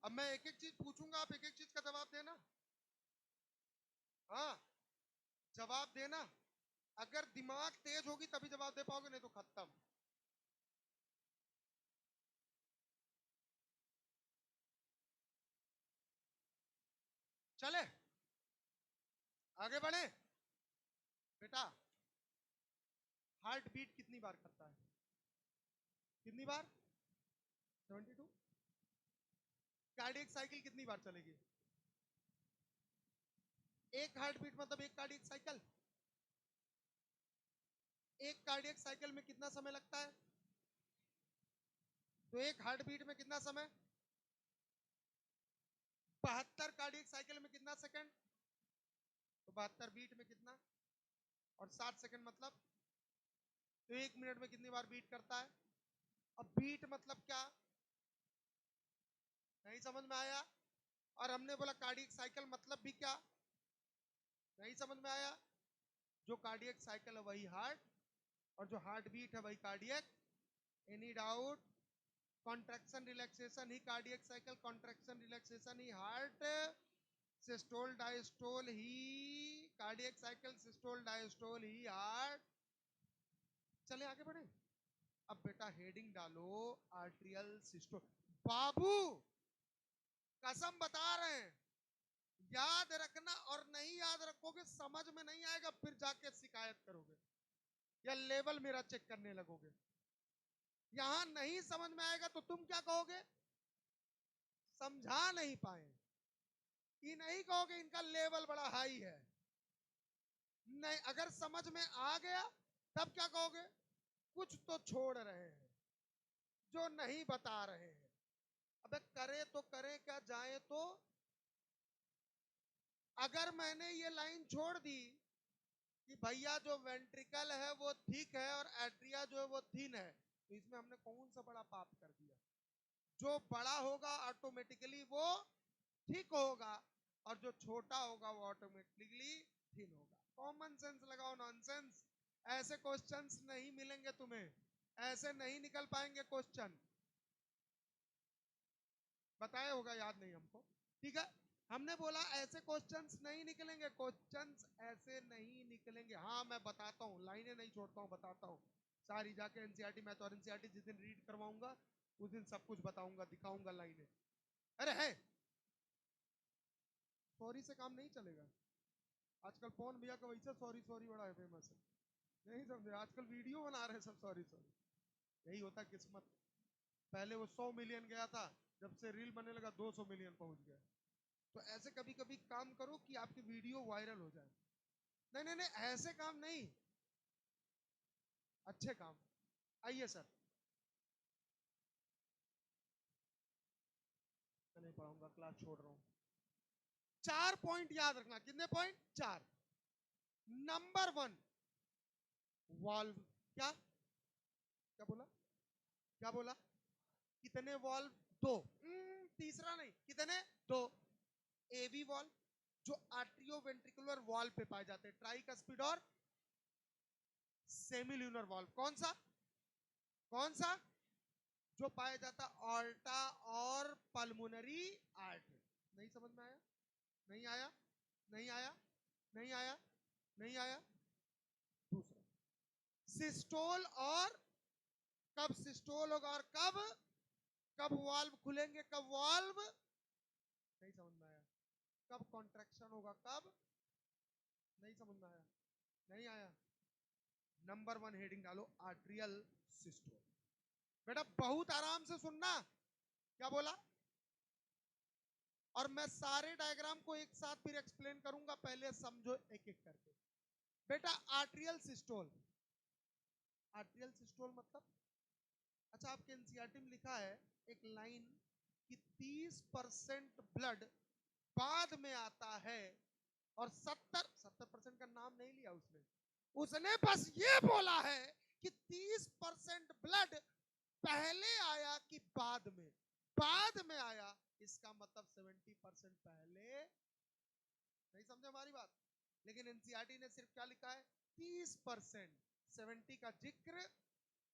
अब मैं एक एक चीज पूछूंगा, आप एक एक चीज का जवाब देना। हाँ, जवाब देना। अगर दिमाग तेज होगी तभी जवाब दे पाओगे, नहीं तो खत्म। चले आगे बढ़े। बेटा, हार्ट बीट कितनी बार करता है? कितनी बार? 72। कार्डियक साइकिल कितनी बार चलेगी? एक हार्ट बीट मतलब एक कार्डियक साइकिल। एक कार्डियक साइकिल में कितना समय लगता है? तो एक हार्ट बीट में कितना समय? 72 कार्डियक साइकिल में कितना सेकंड? तो 72 बीट में कितना? और 60 सेकंड मतलब? तो एक मिनट में कितनी बार बीट करता है? अब बीट मतलब क्या? नहीं समझ में आया? और हमने बोला कार्डियक साइकिल मतलब भी क्या? नहीं समझ में आया? जो कार्डियक साइकिल है वही हार्ट, और जो हार्ट बीट है वही cardiac. Any doubt? Contraction relaxation ही कार्डियक साइकिल, कॉन्ट्रैक्शन रिलैक्सेशन ही हार्ट, सिस्टोल डायस्टोल ही कार्डियक साइकिल, सिस्टोल डायस्टोल ही हार्ट। चले आगे बढ़े। अब बेटा हेडिंग डालो आर्ट्रियल सिस्टोल। बाबू कसम बता रहे हैं, याद रखना, और नहीं याद रखोगे समझ में नहीं आएगा, फिर जाके शिकायत करोगे या लेवल मेरा चेक करने लगोगे। यहां नहीं समझ में आएगा तो तुम क्या कहोगे? समझा नहीं पाए। ये नहीं कहोगे इनका लेवल बड़ा हाई है। नहीं, अगर समझ में आ गया तब क्या कहोगे? कुछ तो छोड़ रहे हैं, जो नहीं बता रहे हैं। अबे करे तो करे क्या, जाए तो। अगर मैंने ये लाइन छोड़ दी कि भैया जो वेंट्रिकल है वो थिक है और एट्रिया जो है वो थिन है, तो इसमें हमने कौन सा बड़ा पाप कर दिया? जो बड़ा होगा ऑटोमेटिकली वो ठीक होगा, और जो छोटा होगा वो ऑटोमेटिकली थिन होगा। कॉमन सेंस लगाओ, नॉनसेंस। ऐसे क्वेश्चंस नहीं मिलेंगे तुम्हें, ऐसे नहीं निकल पाएंगे क्वेश्चन। बताया होगा, याद नहीं हमको। ठीक है, हमने बोला ऐसे क्वेश्चंस नहीं निकलेंगे, क्वेश्चंस ऐसे नहीं निकलेंगे। हाँ मैं बताता हूँ, लाइनें नहीं छोड़ता हूँ, बताता हूँ सारी। जाके एनसीईआरटी, मैं तो एनसीईआरटी जिस दिन रीड करवाऊंगा उस दिन सब कुछ बताऊंगा, दिखाऊंगा लाइनें। अरे है, सॉरी से काम नहीं चलेगा। आजकल पवन भैया का वैसे सॉरी सॉरी बड़ा है फेमस है। नहीं समझे? आजकल वीडियो बना रहे हैं सब सॉरी सॉरी। यही होता है किस्मत। पहले वो 100 मिलियन गया था, जब से रील बनने लगा 200 मिलियन पहुंच गया। तो ऐसे कभी कभी काम करो कि आपकी वीडियो वायरल हो जाए। नहीं नहीं नहीं, ऐसे काम नहीं, अच्छे काम। आइए सर। मैं नहीं पढ़ाऊंगा, क्लास छोड़ रहा हूं। 4 पॉइंट याद रखना। कितने पॉइंट? 4। Number 1, valve. क्या क्या बोला? क्या बोला? कितने वॉल्व? 2। तीसरा नहीं, कितने? 2। एवी वॉल्व, जो आर्ट्रियो वेंट्रिकुलर वॉल्व पे पाए जाते हैं, ट्राइकस्पिड और सेमिल्यूनर वॉल्व। कौन सा? कौन सा? जो पाया जाता ऑल्टा और पल्मोनरी आर्टरी। नहीं समझ में आया? नहीं आया? नहीं आया? नहीं आया? नहीं आया? दूसरा सिस्टोल और कब सिस्टोल होगा और कब कब वाल्व खुलेंगे, कब वाल्व, नहीं समझ में आया, कब कॉन्ट्रैक्शन होगा, कब, नहीं समझ में आया, नहीं आया। नंबर 1 हेडिंग डालो आर्ट्रियल सिस्टोल। बेटा बहुत आराम से सुनना, क्या बोला, और मैं सारे डायग्राम को एक साथ फिर एक्सप्लेन करूंगा, पहले समझो एक एक करके। बेटा आर्ट्रियल सिस्टोल, आर्ट्रियल सिस्टोल मतलब, अच्छा आपके एनसीईआरटी में लिखा है एक लाइन कि 30% ब्लड बाद में आता है और 70% का नाम नहीं लिया उसने, उसने बस ये बोला है कि 30% ब्लड पहले आया कि बाद में, बाद में आया, इसका मतलब 70% पहले, नहीं समझे हमारी बात। लेकिन एनसीईआरटी ने सिर्फ क्या लिखा है, 30%, 70 का जिक्र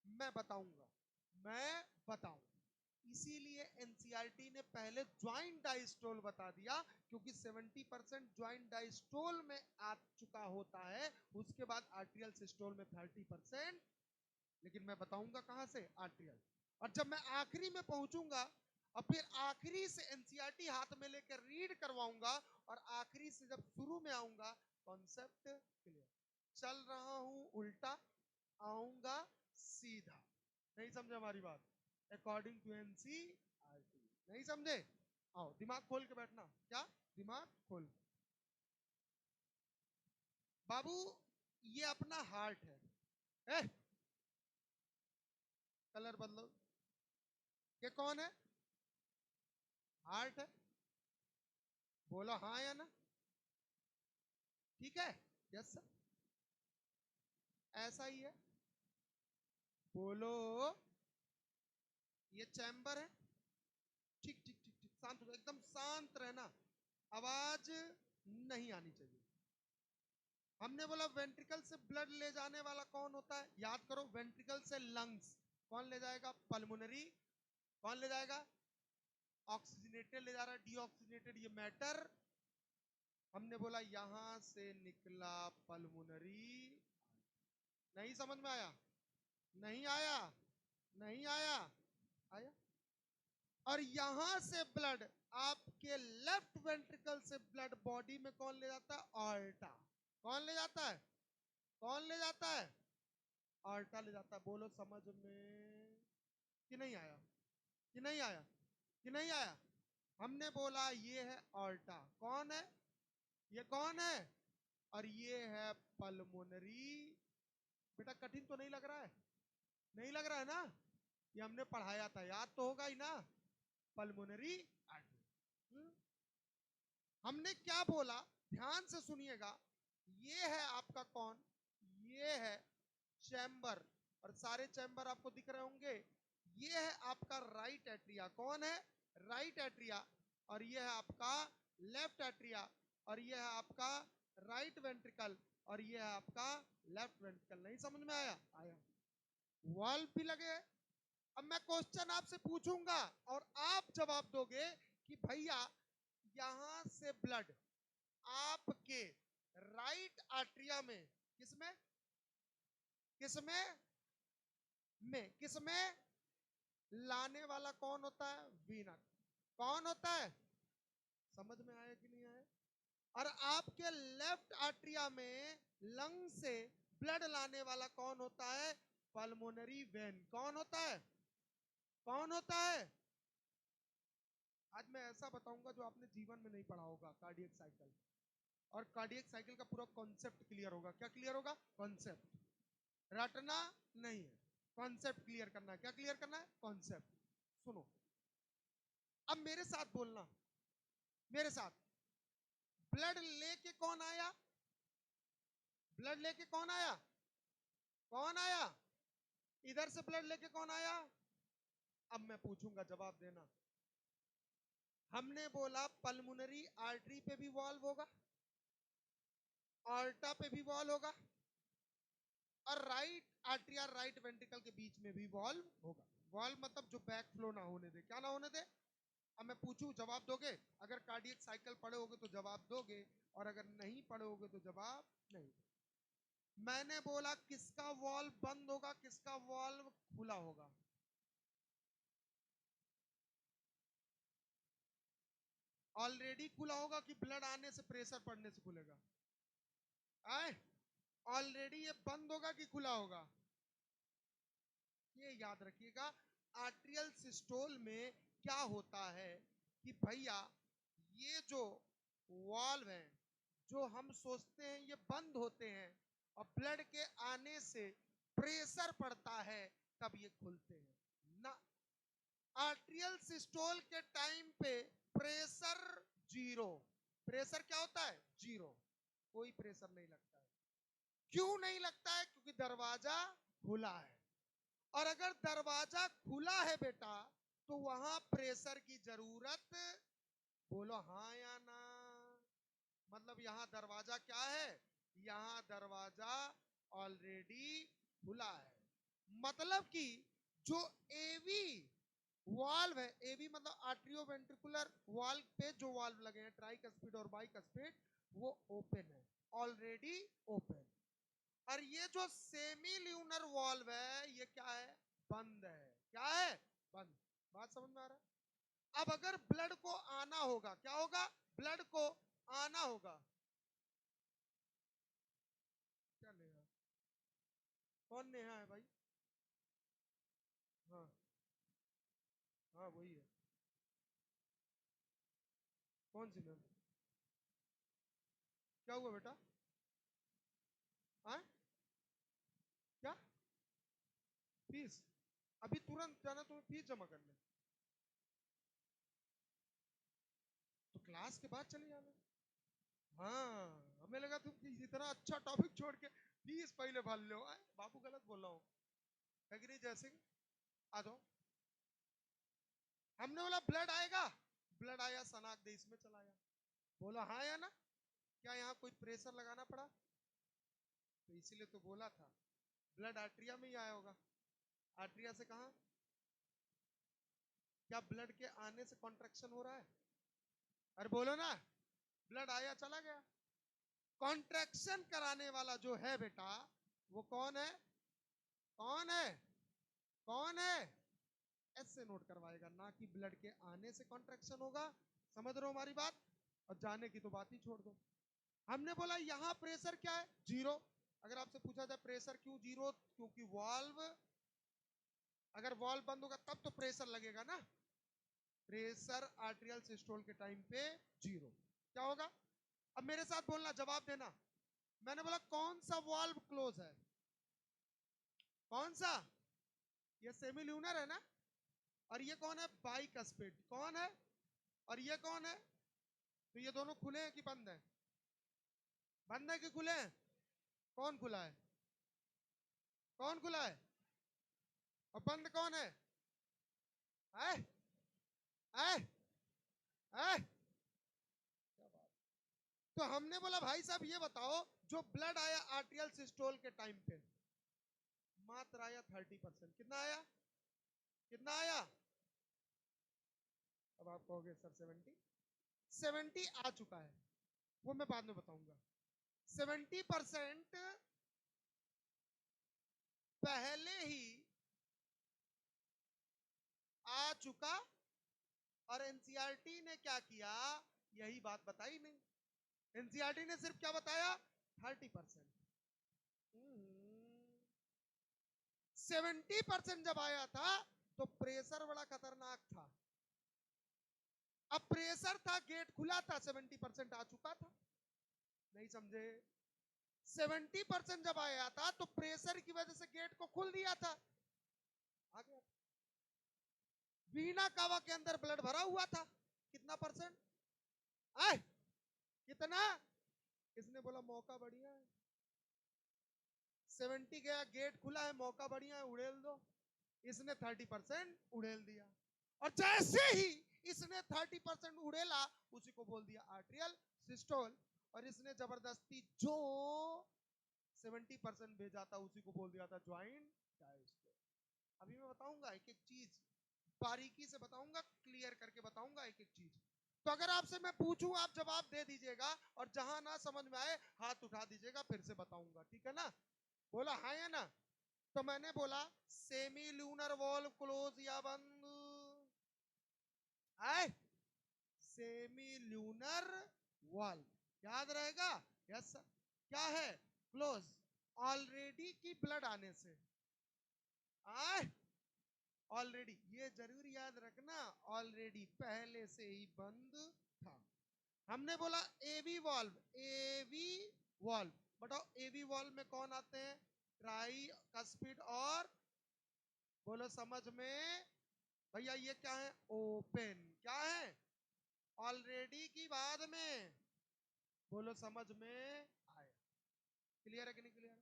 मैं बताऊंगा, मैं बताऊंगा। इसीलिए एनसीईआरटी ने पहले ज्वाइंट डायस्टोल बता दिया, क्योंकि 70% ज्वाइंट डायस्टोल में आ चुका होता है, उसके बाद आर्ट्रियल सिस्टोल में 30%, लेकिन मैं बताऊंगा कहां से, आर्ट्रियल। और जब मैं आखिरी में पहुंचूंगा और फिर आखिरी से एनसीईआरटी हाथ में लेकर रीड करवाऊंगा, और आखिरी से जब शुरू में आऊंगा, कॉन्सेप्ट क्लियर, चल रहा हूं उल्टा आऊंगा सीधा, नहीं समझे हमारी बात, अकॉर्डिंग टू एनसीईआरटी, नहीं समझे, आओ दिमाग खोल के बैठना, क्या दिमाग खोल, बाबू ये अपना हार्ट है, कलर बदलो, ये कौन है, हार्ट है, बोलो हाँ या ना, ठीक है, यस सर, ऐसा ही है, बोलो, ये चैम्बर है, ठीक ठीक ठीक ठीक, शांत हो, एकदम शांत रहना, आवाज नहीं आनी चाहिए। हमने बोला वेंट्रिकल से ब्लड ले जाने वाला कौन होता है, याद करो, वेंट्रिकल से लंग्स कौन ले जाएगा, पल्मोनरी, कौन ले जाएगा, ऑक्सीजनेटेड ले जा रहा है, डीऑक्सीजनेटेड ये मैटर, हमने बोला यहां से निकला पल्मोनरी, नहीं समझ में आया, नहीं आया, नहीं आया, आया, और यहां से ब्लड आपके लेफ्ट वेंट्रिकल से ब्लड बॉडी में कौन ले जाता है, ऑल्टा, कौन ले जाता है, कौन ले जाता है, ऑल्टा ले जाता है, बोलो समझ में कि नहीं आया, कि नहीं आया, कि नहीं आया। हमने बोला ये है ऑल्टा, कौन है, ये कौन है, और ये है पल्मोनरी। बेटा कठिन तो नहीं लग रहा है, नहीं लग रहा है ना, ये हमने पढ़ाया था, याद तो होगा ही ना, पल्मोनरी आर्टरी। हमने क्या बोला, ध्यान से सुनिएगा, ये है आपका कौन, ये है चैम्बर, और सारे चैम्बर आपको दिख रहे होंगे, ये है आपका राइट एट्रिया, कौन है, राइट एट्रिया, और ये है आपका लेफ्ट एट्रिया, और ये है आपका राइट वेंट्रिकल, और ये है आपका लेफ्ट वेंट्रिकल, नहीं समझ में आया, आया, वाल्व भी लगे। अब मैं क्वेश्चन आपसे पूछूंगा और आप जवाब दोगे कि भैया यहां से ब्लड आपके राइट आर्टरिया में, किसमें, किसमें में, किसमें लाने वाला कौन होता है, वीना, कौन होता है, समझ में आया कि नहीं आया, और आपके लेफ्ट आर्टरिया में लंग से ब्लड लाने वाला कौन होता है, पल्मोनरी वेन, कौन होता है, कौन होता है। आज मैं ऐसा बताऊंगा जो आपने जीवन में नहीं पढ़ा होगा, कार्डियक साइकिल, और कार्डियक साइकिल का पूरा कॉन्सेप्ट क्लियर होगा, क्या क्लियर होगा, कॉन्सेप्ट, रटना नहीं है, कॉन्सेप्ट क्लियर करना है, क्या क्लियर करना है, कॉन्सेप्ट। सुनो, अब मेरे साथ बोलना, मेरे साथ, ब्लड लेके कौन आया, ब्लड लेके कौन आया, कौन आया, इधर से ब्लड लेके कौन आया, अब मैं पूछूंगा जवाब देना। हमने बोला पल्मोनरी आर्टरी पे भी वॉल्व होगा, ऑल्टा पे भी वॉल्व होगा, और राइट आर्टरिया राइट वेंट्रिकल के बीच में भी वॉल्व होगा। वॉल्व मतलब जो बैक फ्लो ना होने दे, क्या ना होने दे। अब मैं पूछूं, जवाब दोगे, अगर कार्डियक साइकिल पढ़े होगे तो जवाब दोगे, और अगर नहीं पढ़े होगे तो जवाब नहीं। मैंने बोला किसका वॉल्व बंद होगा, किसका वॉल्व खुला होगा? ऑलरेडी खुला होगा कि ब्लड आने से, प्रेशर पड़ने से खुलेगा? आए, ऑलरेडी ये बंद होगा कि खुला होगा? ये याद रखिएगा। आर्ट्रियल सिस्टोल में क्या होता है कि भैया ये जो वाल्व हैं, जो हम सोचते हैं ये बंद होते हैं और ब्लड के आने से प्रेशर पड़ता है, तब ये खुलते हैं ना। आर्ट्रियल सिस्टोल के टाइम पे प्रेशर जीरो। प्रेशर क्या होता है? जीरो। कोई प्रेशर नहीं लगता है। क्यों नहीं लगता है? क्योंकि दरवाजा खुला है। और अगर दरवाजा खुला है बेटा, तो वहां प्रेशर की जरूरत, बोलो हाँ या ना। मतलब यहां दरवाजा क्या है? यहां दरवाजा ऑलरेडी खुला है। मतलब कि जो एवी वाल्व है, एवी मतलब आर्ट्रियोवेंट्रिकुलर वाल्व पे जो वाल्व लगे हैं, ट्राइकस्पिड और बाइकस्पिड, वो ओपन है, ऑलरेडी ओपन। और ये जो सेमी ल्यूनर वाल्व है, ये क्या है? बंद है। क्या है? बंद। बात समझ में आ रहा है? अब अगर ब्लड को आना होगा, क्या होगा? ब्लड को आना होगा। क्या नेहा? कौन नेहा है भाई? हाँ हाँ वही है। कौन सी मैम? क्या हुआ बेटा? हाँ, क्या फीस? अभी तुरंत जाना तुम्हें फीस जमा करने? तो क्लास के बाद चले जाना। हाँ, हमें लगा तुम इतना अच्छा टॉपिक छोड़ के फीस पहले भर लो। बाबू गलत बोल रहा हूँ, है कि नहीं? जैसे आ जाओ। हमने बोला ब्लड आएगा, ब्लड आया, सनाक दे इसमें चला गया। बोला हाँ या ना? क्या यहाँ कोई प्रेशर लगाना पड़ा? तो इसीलिए तो बोला था ब्लड आर्ट्रिया में ही आया होगा। आर्ट्रिया से कहा? क्या ब्लड के आने से कॉन्ट्रैक्शन हो रहा है? अरे बोलो ना, ब्लड आया चला गया। कॉन्ट्रैक्शन कराने वाला जो है बेटा, वो कौन है? कौन है? कौन है? एस से नोट करवाएगा, ना कि ब्लड के आने से कॉन्ट्रैक्शन होगा। समझ रहे हो हमारी बात? और जाने की तो बात ही छोड़ दो। हमने बोला यहां प्रेशर क्या है? जीरो। अगर आपसे पूछा जाए प्रेशर क्यों जीरो, क्योंकि वाल्व, अगर वाल्व बंद होगा तब तो प्रेशर लगेगा ना। प्रेशर आर्ट्रियल सिस्टोल के टाइम पे जीरो। क्या होगा? अब मेरे साथ बोलना, जवाब देना। मैंने बोला कौन सा वाल्व क्लोज है? कौन सा? ये सेमी ल्यूनर है ना। और ये कौन है? बाइकस्पिड। कौन है? और ये कौन है? तो ये दोनों खुले हैं कि बंद है? बंद है कि खुले हैं? कौन खुला है? कौन खुला है? और बंद कौन है? है? है? है? क्या बात। तो हमने बोला भाई साहब ये बताओ, जो ब्लड आया आर्ट्रियल सिस्टोल के टाइम पे, मात्र आया 30%। कितना आया? कितना आया? अब आप कहोगे सर 70 आ चुका है, वो मैं बाद में बताऊंगा। 70% पहले ही आ चुका। और एनसीईआरटी ने क्या किया? यही बात बताई नहीं। एनसीईआरटी ने सिर्फ क्या बताया? 30%। 70% जब आया था तो प्रेशर बड़ा खतरनाक था। अब प्रेशर था, गेट खुला था, 70% आ चुका था। नहीं समझे? 70% जब आया था तो प्रेशर की वजह से गेट को खोल दिया था, आ गया। वीना कावा के अंदर ब्लड भरा हुआ था, कितना परसेंट? आए, कितना? इसने बोला मौका बढ़िया है, 70 गया, गेट खुला है, मौका बढ़िया है, उड़ेल दो। इसने 30% उड़ेल दिया। और जैसे ही इसने 30% उड़ेला, उसी को बोल दिया आर्ट्रियल सिस्टोल। और इसने जबरदस्ती जो 70% भेजा था, उसी को बोल दिया था ज्वाइंट डायस्टोल। अभी मैं बताऊंगा एक एक चीज, बारीकी से बताऊंगा, क्लियर करके बताऊंगा एक एक चीज। तो अगर आपसे मैं पूछूं आप जवाब दे दीजिएगा, और जहां ना समझ में आए हाथ उठा दीजिएगा, फिर से बताऊंगा, ठीक है ना? बोला हाँ या ना? तो मैंने बोला सेमी लूनर वॉल्व क्लोज या बंद, आए सेमी लूनर वॉल्व याद रहेगा? Yes sir. क्या है? क्लोज। ऑलरेडी की ब्लड आने से, आए ऑलरेडी, ये जरूर याद रखना, ऑलरेडी पहले से ही बंद था। हमने बोला एवी वॉल्व, एवी वॉल्व, बताओ एवी वॉल्व में कौन आते हैं? ट्राई कस्पिड और, बोलो समझ में भैया ये क्या है? ओपन। क्या है? ऑलरेडी की बाद में, बोलो समझ में आया? क्लियर है कि नहीं क्लियर?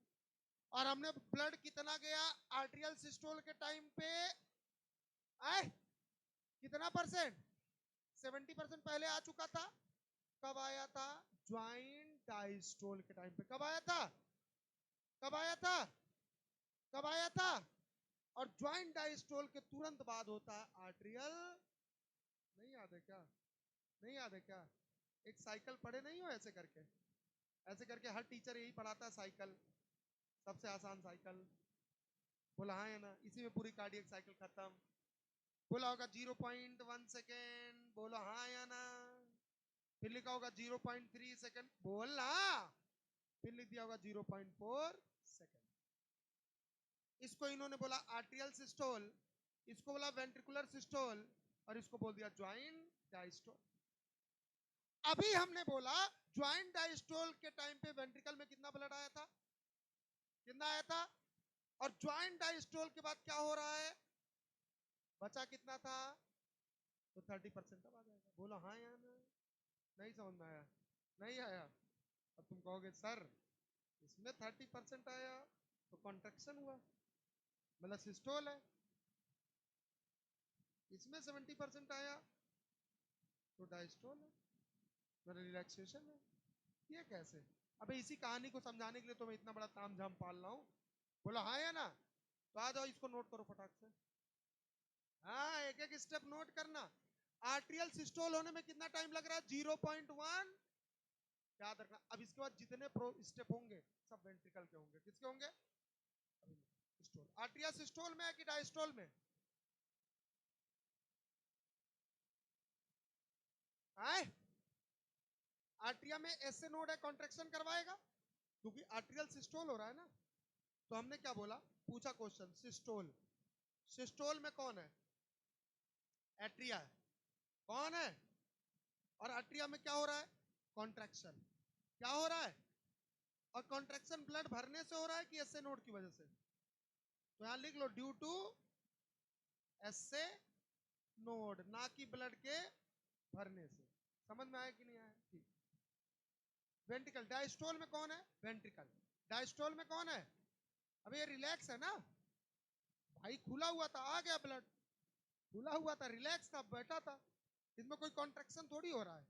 और हमने ब्लड कितना गया आर्टेरियल सिस्टोल के टाइम पे? आए कितना परसेंट? 70% पहले आ चुका था। कब आया था? ज्वाइंट डायस्टोल के टाइम पे। कब आया था? कब आया था? कब आया था? और ज्वाइंट डायस्टोल के तुरंत बाद होता है आर्टेरियल। नहीं याद है क्या? नहीं याद है क्या? एक साइकिल पढ़े नहीं हो ऐसे करके? ऐसे करके हर टीचर यही पढ़ाता है, साइकिल सबसे आसान साइकिल। बोला हाँ या ना? इसी में पूरी कार्डियक साइकिल खत्म। बोला होगा 0.1 सेकेंड, बोलो हाँ या ना? फिर लिखा होगा 0.3 सेकेंड, बोलना। फिर लिख दिया होगा 0.4 सेकेंड। इसको इन्होंने बोला आर्टेरियल सिस्टोल, इसको बोला वेंट्रिकुलर सिस्टोल, और इसको बोल दिया ज्वाइंट डायस्टोल। अभी हमने बोला ज्वाइंट डायस्टोल के टाइम पे वेंट्रिकल में कितना ब्लड आया था? कितना आया था? और ज्वाइंट डायस्टोल के बाद क्या हो रहा है? बचा कितना था? तो 30% अब आ जाएगा। बोलो हाँ या ना? नहीं समझ में आया? नहीं आया? अब तुम कहोगे सर इसमें 30% आया तो कॉन्ट्रैक्शन हुआ, मतलब सिस्टोल है। इसमें 70% आया तो डायस्टोल है, मतलब रिलैक्सेशन है। ये कैसे? अबे इसी कहानी को समझाने के लिए तो मैं इतना बड़ा तामझाम पाल रहा हूँ। बोला हाँ या ना? तो आ जाओ इसको नोट करो फटाक से। हाँ एक एक स्टेप नोट करना। आर्टेरियल सिस्टोल होने में कितना टाइम लग रहा है? 0.1। याद रखना। अब इसके बाद जितने स्टेप होंगे सब वेंट्रिकल के होंगे। किसके होंगे? सिस्टोल। आर्टेरियल सिस्टोल में है कि डायस्टोल में? आए आर्टेरिया में ऐसे नोड है, कॉन्ट्रैक्शन करवाएगा क्योंकि आर्टेरियल सिस्टोल हो रहा है ना। तो हमने क्या बोला? पूछा क्वेश्चन सिस्टोल, सिस्टोल में कौन है? एट्रिया है। कौन है? और आर्टेरिया में क्या हो रहा है? कॉन्ट्रैक्शन। क्या हो रहा है? और कॉन्ट्रैक्शन ब्लड भरने से हो रहा है कि एसए नोड की वजह से? तो यहां लिख लो ड्यू टू एसए नोड, ना कि ब्लड के भरने से। समझ में आया कि नहीं आया? ठीक। वेंट्रिकल डायस्टोल में कौन है? वेंट्रिकल। डायस्टोल में कौन है? अब ये रिलैक्स है ना भाई, खुला हुआ था आ गया ब्लड, खुला हुआ था रिलैक्स था बैठा था, इसमें कोई कॉन्ट्रैक्शन थोड़ी हो रहा है।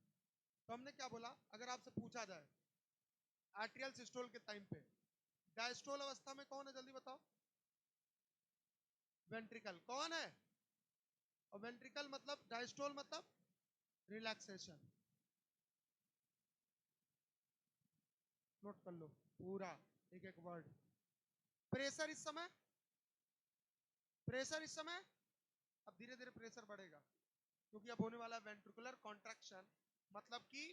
तो हमने क्या बोला? अगर आपसे पूछा जाए आर्टेरियल सिस्टोल के टाइम पे डायस्टोल अवस्था में कौन है, जल्दी बताओ? वेंट्रिकल। कौन है? और वेंट्रिकल मतलब डायस्टोल मतलब रिलैक्सेशन। नोट कर लो पूरा एक एक वर्ड। प्रेशर इस समय, प्रेशर इस समय, अब धीरे धीरे प्रेशर बढ़ेगा क्योंकि अब होने वाला वेंट्रिकुलर कॉन्ट्रैक्शन, मतलब कि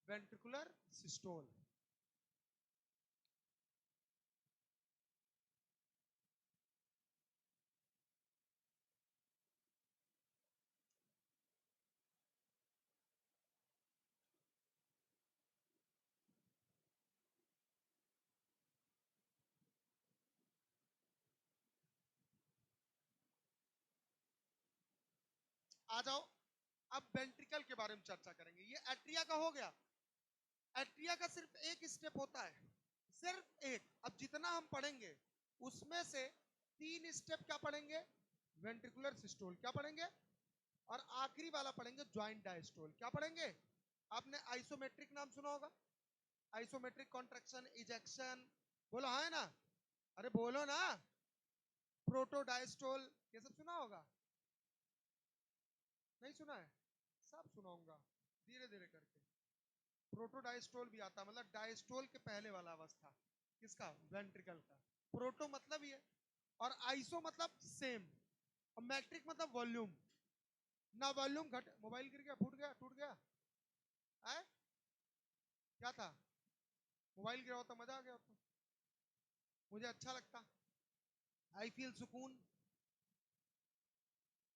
वेंट्रिकुलर सिस्टोल। आ जाओ अब वेंट्रिकल के बारे में चर्चा करेंगे। ये एट्रिया का हो गया। एट्रिया का सिर्फ एक स्टेप होता है, सिर्फ एक। अब जितना हम पढ़ेंगे उसमें से 3 स्टेप क्या पढ़ेंगे? वेंट्रिकुलर सिस्टोल क्या पढ़ेंगे, और आखिरी वाला पढ़ेंगे ज्वाइंट डायस्टोल। क्या पढ़ेंगे? आपने आइसोमेट्रिक नाम सुना होगा, आइसोमेट्रिक कॉन्ट्रैक्शन, इजेक्शन। बोलो हाँ है ना? अरे बोलो ना। प्रोटोडायस्टोल, ये सब सुना होगा? नहीं सुना है? सब सुनाऊंगा धीरे धीरे करके। प्रोटो डायस्टोल भी आता, मतलब डायस्टोल के पहले वाला अवस्था किसका, वेंट्रिकल का। प्रोटो मतलब ये, और आइसो मतलब सेम, और मैट्रिक मतलब वॉल्यूम। ना वॉल्यूम घट, मोबाइल गिर गया, फूट गया, टूट गया, आए क्या था, मोबाइल गिरा होता मजा आ गया होता, मुझे अच्छा लगता, आई फील सुकून।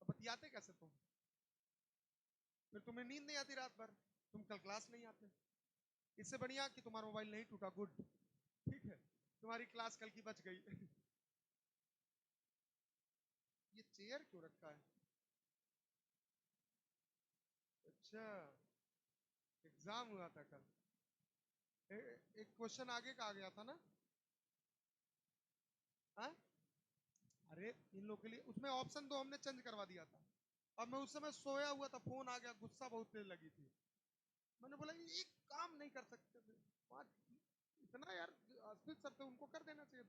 तो बतियाते कैसे तुम, फिर तुम्हें नींद नहीं आती रात भर, तुम कल क्लास नहीं आते। इससे बढ़िया कि तुम्हारा मोबाइल नहीं टूटा, गुड, ठीक है, तुम्हारी क्लास कल की बच गई। ये चेयर क्यों रखा है, अच्छा एग्जाम हुआ था कल। एक क्वेश्चन आगे का आ गया था ना, हाँ? अरे इन लोग के लिए उसमें ऑप्शन दो हमने चेंज करवा दिया था, और मैं उस समय सोया हुआ था, फोन आ गया, गुस्सा बहुत तेज लगी थी, मैंने बोला ये काम नहीं कर सकते थे, इतना यार अस्थित सर थे, उनको कर देना चाहिए।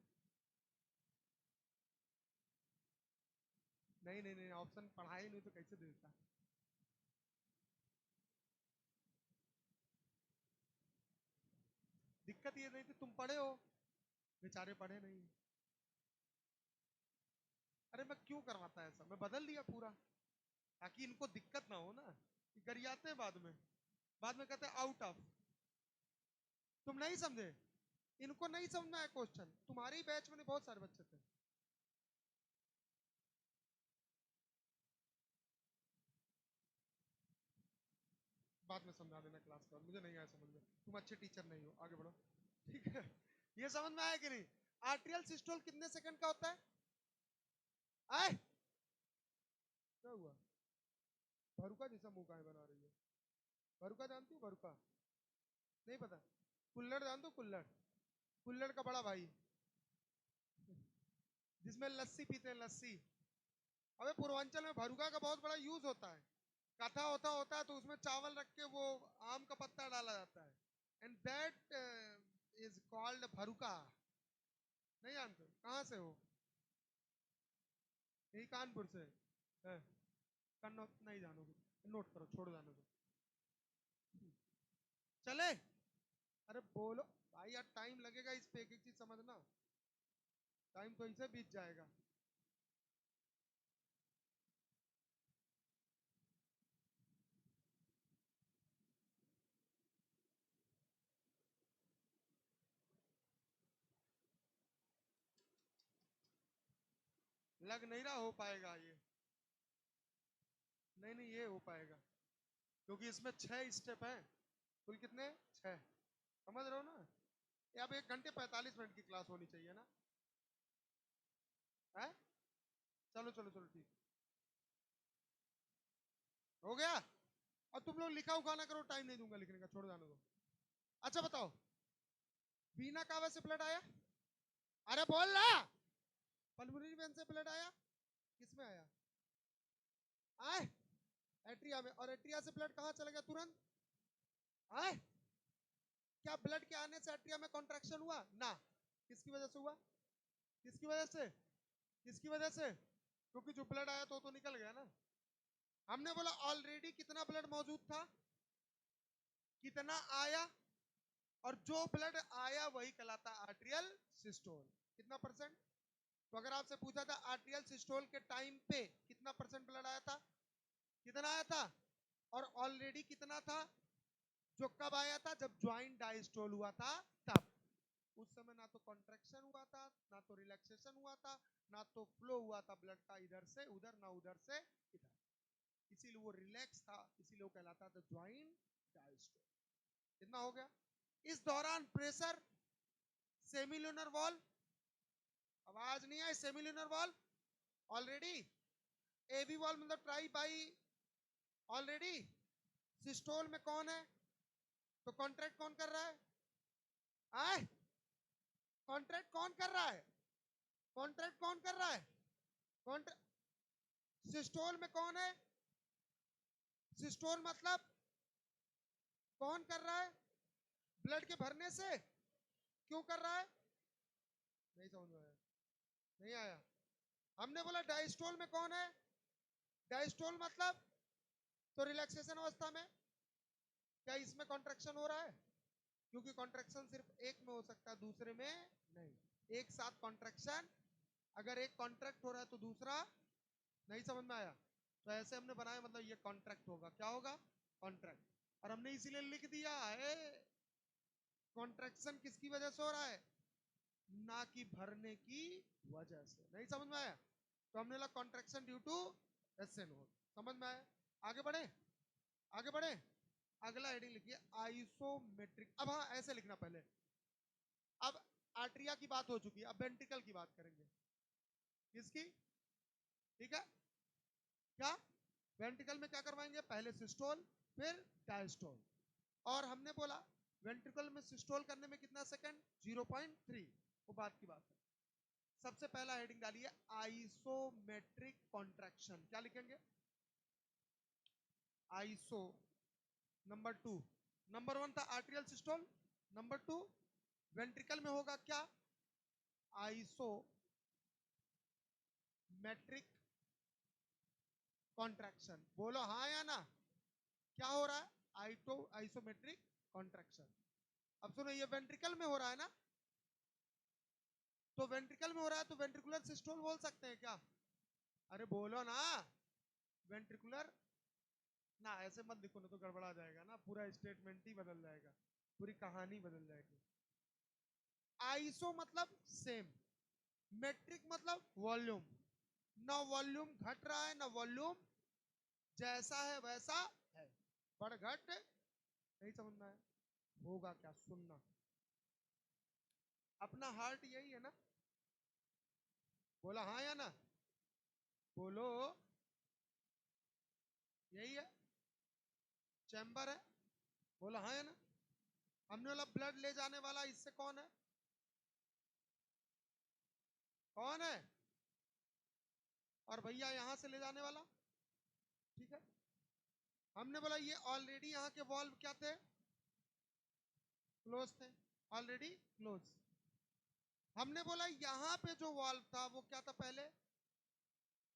नहीं नहीं नहीं, ऑप्शन पढ़ा ही नहीं तो कैसे देता। दिक्कत ये नहीं थी, तुम पढ़े हो, बेचारे पढ़े नहीं। अरे मैं क्यों करवाता ऐसा, मैं बदल दिया पूरा, ताकि इनको दिक्कत ना हो ना, कि गरियाते हैं बाद में कहते हैं आउट ऑफ। तुम नहीं समझे, इनको नहीं समझ में आया क्वेश्चन, तुम्हारे ही बैच में बहुत सारे बच्चे थे। बाद में समझा देना क्लास के बाद, मुझे नहीं आया समझ में, तुम अच्छे टीचर नहीं हो, आगे बढ़ो, ठीक है। ये समझ में आया कि नहीं, आर्ट्रियल सिस्टोल कितने सेकंड का होता है, आए क्या हुआ, भरुका जैसा मुंह काहे बना रही है, भरुका जानती हो, भरुका नहीं पता, कुल्लड़ जानते हो, कुल्लड़, कुल्लड़ का बड़ा भाई, जिसमें लस्सी पीते हैं, लस्सी। अबे पूर्वांचल में भरुका का बहुत बड़ा यूज होता है, कथा होता होता है तो उसमें चावल रख के वो आम का पत्ता डाला जाता है, एंड दैट इज कॉल्ड भरुका। नहीं जानते, कहाँ से हो, यही कानपुर से है, कन्नौज नहीं जानोगे, नोट करो, छोड़ जाने दो, चले। अरे बोलो भाई यार, टाइम लगेगा इस पे, एक एक चीज समझना, टाइम तो इनसे बीत जाएगा। लग नहीं रहा हो पाएगा ये, नहीं नहीं ये हो पाएगा, क्योंकि इसमें 6 स्टेप हैं, कुल कितने, 6, समझ रहे हो ना। ये अब 1 घंटे 45 मिनट की क्लास होनी चाहिए ना, है, चलो चलो चलो ठीक, हो गया। और तुम लोग लिखा उखा ना करो, टाइम नहीं दूंगा लिखने का, छोड़ जाने दो। अच्छा बताओ, बीना कावा से ब्लड आया, अरे बोल ना, पल्मोनरी वेन से ब्लड आया, किसमें आया, आए एट्रिया में, और एट्रिया से ब्लड कहां चला गया तुरंत, आए क्या ब्लड के आने से एट्रिया में कॉन्ट्रैक्शन हुआ ना, किसकी वजह से हुआ, किसकी वजह से, किसकी वजह से, क्योंकि जो ब्लड आया तो निकल गया ना। हमने बोला ऑलरेडी कितना ब्लड मौजूद था, कितना आया, और जो ब्लड आया वही कहलाता आर्ट्रियल सिस्टोल, कितना परसेंट। तो अगर आपसे पूछा था आर्ट्रियल सिस्टोल के टाइम पे कितना परसेंट ब्लड आया था, कितना आया था, और ऑलरेडी कितना था, जो कब आया था, जब ज्वाइंट डायस्टोल हुआ था तब। उस समय ना तो कॉन्ट्रैक्शन हुआ था, ना तो रिलैक्सेशन हुआ था, ना तो फ्लो हुआ था ब्लड का इधर से उधर, ना उधर से इधर, इसीलिए वो रिलैक्स था, इसीलिए वो कहलाता था ज्वाइंट डायस्टोल। कितना हो गया, इस दौरान प्रेशर, सेमिलुनर वॉल, आवाज नहीं आई, सेमिलुनर वॉल ऑलरेडी, एवी वॉल मतलब ट्राई बाई ऑलरेडी, सिस्टोल में कौन है, तो कॉन्ट्रैक्ट कौन कर रहा है, आए कॉन्ट्रैक्ट कौन कर रहा है, कॉन्ट्रैक्ट कौन कर रहा है, कॉन्ट्रैक्ट, सिस्टोल में कौन है, सिस्टोल मतलब कौन कर रहा है, ब्लड के भरने से, क्यों कर रहा है, नहीं समझ में आया, नहीं आया। हमने बोला डायस्टोल में कौन है, डायस्टोल मतलब तो रिलैक्सेशन अवस्था में क्या इसमें कॉन्ट्रैक्शन हो रहा है? क्योंकि कॉन्ट्रैक्शन सिर्फ एक में हो सकता है, दूसरे में नहीं। एक साथ कॉन्ट्रैक्शन, अगर एक कॉन्ट्रैक्ट हो रहा है तो दूसरा नहीं। समझ में आया? तो ऐसे हमने बनाया, मतलब ये कॉन्ट्रैक्ट होगा। क्या होगा? कॉन्ट्रैक्ट। और हमने इसीलिए लिख दिया है कॉन्ट्रैक्शन किसकी वजह से हो रहा है, ना कि भरने की वजह से। नहीं समझ में आया? तो हमने लगा कॉन्ट्रैक्शन ड्यू टू एसएन हो। समझ में आया? आगे बढ़े, आगे बढ़े। अगला हेडिंग लिखिए आइसोमेट्रिक। अब हाँ, ऐसे लिखना पहले। अब आर्टरिया की बात हो चुकी है, अब वेंट्रिकल की बात करेंगे। किसकी? ठीक है, क्या वेंट्रिकल में क्या करवाएंगे? पहले सिस्टोल, फिर डायस्टोल। और हमने बोला वेंट्रिकल में सिस्टोल करने में कितना सेकंड? 0.3। वो बात की बात है। सबसे पहला हेडिंग डालिए आइसोमेट्रिक कॉन्ट्रैक्शन। क्या लिखेंगे? आइसो। नंबर 2, नंबर 1 था आर्टेरियल सिस्टोल, नंबर 2 वेंट्रिकल में होगा क्या? Isometric contraction. बोलो हाँ या ना। क्या हो रहा है? Isometric contraction. अब सुनो, ये वेंट्रिकल में हो रहा है ना, तो वेंट्रिकल में हो रहा है तो वेंट्रिकुलर सिस्टोल बोल सकते हैं क्या? अरे बोलो ना, वेंट्रिकुलर ना। ऐसे मत लिखो ना, तो गड़बड़ा जाएगा ना, पूरा स्टेटमेंट ही बदल जाएगा, पूरी कहानी बदल जाएगी। आइसो मतलब सेम, मेट्रिक मतलब वॉल्यूम। ना वॉल्यूम घट रहा है, ना वॉल्यूम जैसा है वैसा है, बढ़ घट नहीं। समझना है? होगा क्या? सुनना। अपना हार्ट यही है ना? बोला हाँ या ना? बोलो, यही है, चैम्बर है। बोला हाँ या ना? हमने बोला ब्लड ले जाने वाला इससे कौन है? कौन है? और भैया यहां से ले जाने वाला, ठीक है। हमने बोला ये ऑलरेडी यहाँ के वॉल्व क्या थे? क्लोज थे, ऑलरेडी क्लोज। हमने बोला यहां पे जो वॉल्व था वो क्या था पहले?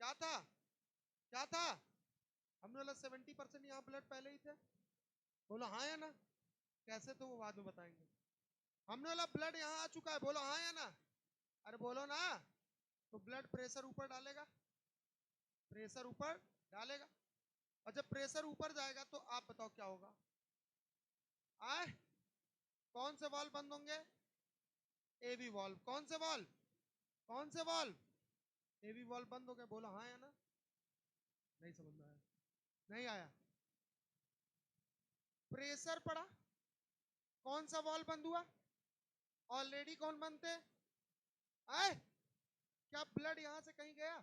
क्या था? क्या था? हमने बोला 70% यहाँ ब्लड पहले ही थे। बोलो हाँ या ना? कैसे, तो वो बाद में बताएंगे। हमने बोला ब्लड यहाँ आ चुका है। बोलो हाँ या ना? अरे बोलो ना। तो ब्लड प्रेशर ऊपर डालेगा, प्रेशर ऊपर डालेगा। और जब प्रेशर ऊपर जाएगा तो आप बताओ क्या होगा? आए, कौन से वाल्व बंद होंगे? एवी वाल्व। कौन से वाल्व? कौन से वाल्व? एवी वाल्व बंद हो गए। बोलो हाँ या ना? नहीं समझ में आया? नहीं आया? प्रेशर पड़ा, कौन सा वाल्व बंद हुआ? ऑलरेडी कौन बंद थे? आए, क्या ब्लड यहां से कहीं गया?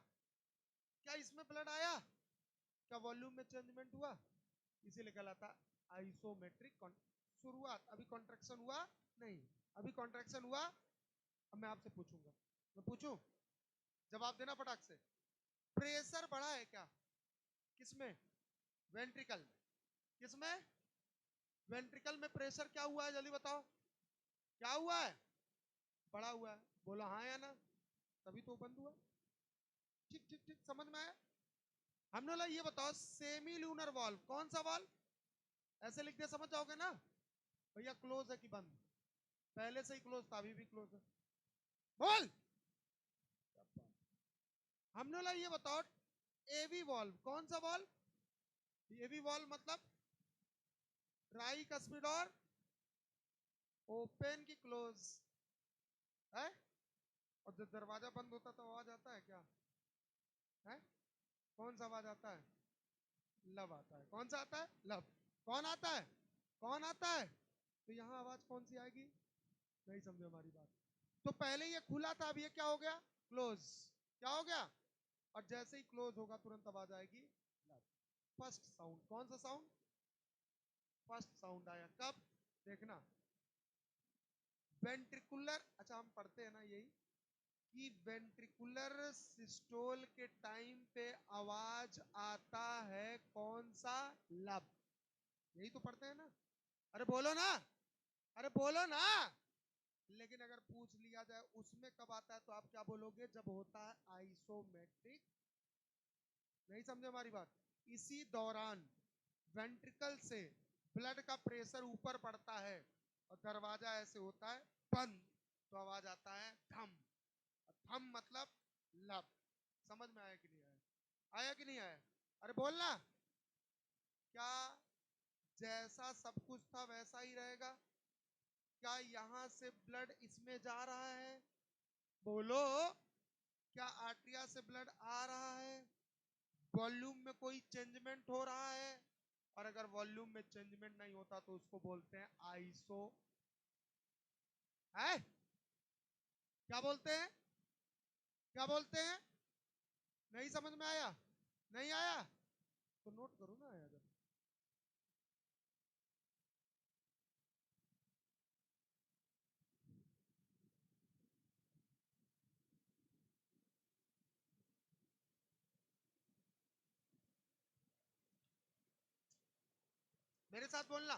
क्या इसमें ब्लड आया? क्या वॉल्यूम में चेंजमेंट हुआ? इसीलिए कहलाता आइसोमेट्रिक। शुरुआत, अभी कॉन्ट्रैक्शन हुआ नहीं, अभी कॉन्ट्रैक्शन हुआ। अब मैं आपसे पूछूंगा, मैं पूछूं, जवाब देना फटाक से। प्रेशर बढ़ा है क्या? किसमें? वेंट्रिकल में। किसमें? वेंट्रिकल में प्रेशर क्या हुआ है? जल्दी बताओ, क्या हुआ है? बढ़ा हुआ है। बोला हाँ या ना? तभी तो बंद हुआ। ठीक ठीक ठीक, समझ में आया? हमने बोला ये बताओ सेमी ल्यूनर वॉल्व, कौन सा वॉल्व? ऐसे लिख दे, समझ जाओगे ना भैया क्लोज है कि बंद? पहले से ही क्लोज था, अभी भी क्लोज है। बोल। हमने बोला ये बताओ एवी वॉल्व, कौन सा वॉल्व? एवी वॉल्व मतलब ट्राइकस्पिड और ओपन की क्लोज है। और जब दरवाजा बंद होता तो आवाज आता है क्या? है? कौन सा आवाज आता है? लब आता है। कौन सा आता है? लब। कौन आता है? कौन आता है? तो यहां आवाज कौन सी आएगी? नहीं समझे हमारी बात? तो पहले ये खुला था, अब ये क्या हो गया? क्लोज। क्या हो गया? और जैसे ही क्लोज होगा तुरंत आवाज आएगी लब। फर्स्ट साउंड, कौन सा साउंड? फर्स्ट साउंड आया कब? देखना, वेंट्रिकुलर, अच्छा हम पढ़ते हैं ना यही कि वेंट्रिकुलर सिस्टोल के टाइम पे आवाज आता है कौन सा? लब। यही तो पढ़ते हैं ना? अरे बोलो ना, अरे बोलो ना। लेकिन अगर पूछ लिया जाए उसमें कब आता है तो आप क्या बोलोगे? जब होता है आइसोमेट्रिक। नहीं समझे हमारी बात? इसी दौरान वेंट्रिकल से ब्लड का प्रेशर ऊपर पड़ता है और दरवाजा ऐसे होता है बंद, तो आवाज आता है थम। थम मतलब लब। समझ में आया कि नहीं आया? आया कि नहीं आया? अरे बोलना। क्या जैसा सब कुछ था वैसा ही रहेगा? क्या यहां से ब्लड इसमें जा रहा है? बोलो। क्या आर्टरिया से ब्लड आ रहा है? वॉल्यूम में कोई चेंजमेंट हो रहा है? और अगर वॉल्यूम में चेंजमेंट नहीं होता तो उसको बोलते हैं आइसो। है? क्या बोलते हैं? क्या बोलते हैं? नहीं समझ में आया? नहीं आया तो नोट करो ना यार। मेरे साथ बोलना।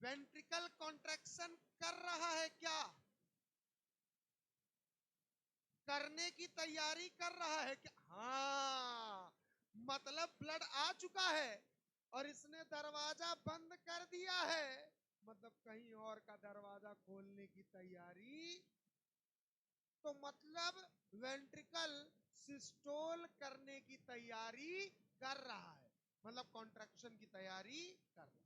वेंट्रिकल कॉन्ट्रैक्शन कर रहा है क्या? करने की तैयारी कर रहा है क्या? हाँ, मतलब ब्लड आ चुका है और इसने दरवाजा बंद कर दिया है, मतलब कहीं और का दरवाजा खोलने की तैयारी। तो मतलब वेंट्रिकल सिस्टोल करने की तैयारी कर रहा है, मतलब कॉन्ट्रैक्शन की तैयारी कर रहा है।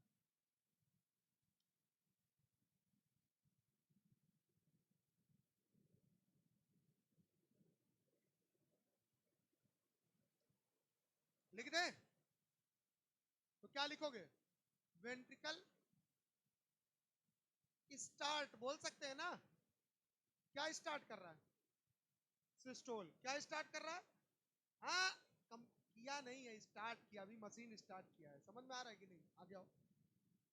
लिख दे तो क्या लिखोगे? वेंट्रिकल स्टार्ट बोल सकते हैं ना? क्या स्टार्ट कर रहा है? सिस्टोल। क्या स्टार्ट कर रहा है? हाँ, कम किया नहीं है, स्टार्ट किया, अभी मशीन स्टार्ट किया है। समझ में आ रहा है कि नहीं? आ जाओ।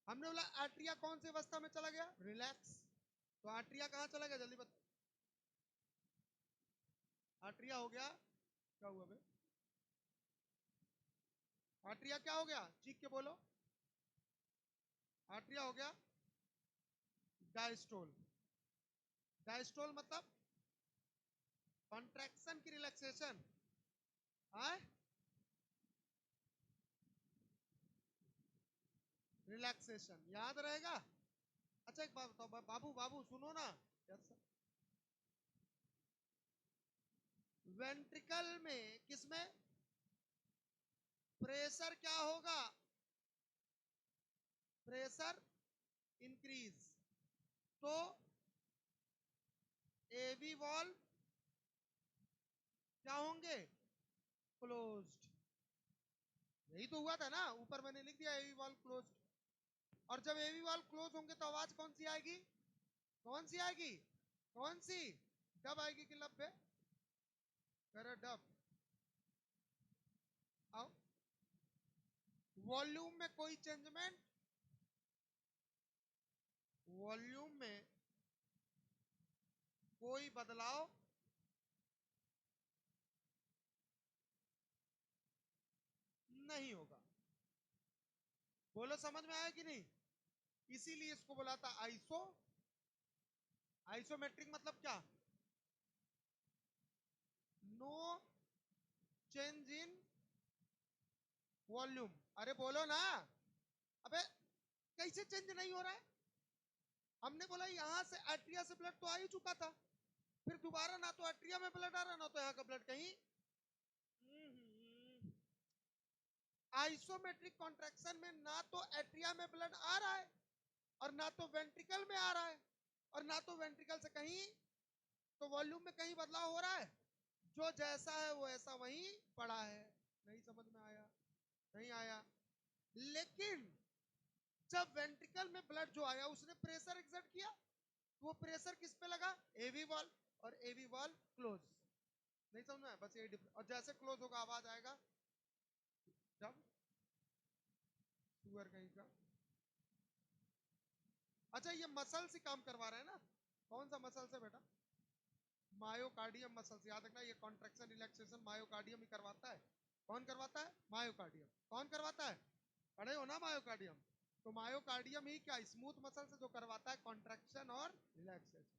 हमने बोला आर्ट्रिया कौन सी अवस्था में चला गया? रिलैक्स। तो आर्ट्रिया कहां चला गया? जल्दी बता। आर्ट्रिया हो गया, क्या हुआ बे? आर्ट्रिया क्या हो गया? चीख के बोलो। आर्ट्रिया हो गया डायस्टोल। डायस्टोल मतलब कॉन्ट्रैक्शन की रिलैक्सेशन। हाँ, रिलैक्सेशन याद रहेगा। अच्छा एक बात बताओ बाबू, बाबू सुनो ना। Yes sir. वेंट्रिकल में किसमें प्रेशर क्या होगा? प्रेशर इंक्रीज, तो एवी वॉल्व क्या होंगे? क्लोज्ड। यही तो हुआ था ना, ऊपर मैंने लिख दिया एवी वॉल्व क्लोज्ड। और जब एवी वॉल्व क्लोज होंगे तो आवाज कौन सी आएगी? कौन सी आएगी? कौन सी? डब आएगी कि लब पे? करे डब। आओ। वॉल्यूम में कोई चेंजमेंट? वॉल्यूम में कोई बदलाव नहीं होगा। बोलो समझ में आया कि नहीं? इसीलिए इसको बोला था आइसो। आइसोमेट्रिक मतलब क्या? No change in volume. अरे बोलो ना। अबे कैसे चेंज नहीं हो रहा है? हमने बोला यहां से आर्टरिया से ब्लड तो आ ही चुका था, फिर दोबारा ना तो आर्टरिया में ब्लड आ रहा ना तो यहाँ का ब्लड कहीं। आइसोमेट्रिक कॉन्ट्रैक्शन में ना तो एट्रिया में ब्लड आ रहा है और ना तो वेंट्रिकल में आ रहा है और ना तो वेंट्रिकल से कहीं, तो वॉल्यूम में कहीं बदलाव हो रहा है? जो जैसा है वो ऐसा वहीं पड़ा है। नहीं समझ में आया? नहीं आया? लेकिन जब वेंट्रिकल में ब्लड जो आया उसने प्रेशर एक्सर्ट किया, तो वो प्रेशर किस पे लगा? एवी वॉल्व, और एवी वॉल्व क्लोज। नहीं समझ में आया? बस ये डिफरेंस। और जैसे क्लोज होगा आवाज आएगा जब सुअर कहीं का। अच्छा ये मसल से काम करवा रहे हैं ना? कौन सा मसल से बेटा? मायोकार्डियम मसल से। याद रखना ये कॉन्ट्रैक्शन रिलैक्सेशन मायोकार्डियम ही करवाता है। कौन करवाता है? मायोकार्डियम। कौन करवाता है? पढ़े हो ना मायोकार्डियम? तो मायोकार्डियम ही क्या स्मूथ मसल से जो करवाता है कॉन्ट्रैक्शन और रिलैक्सेशन।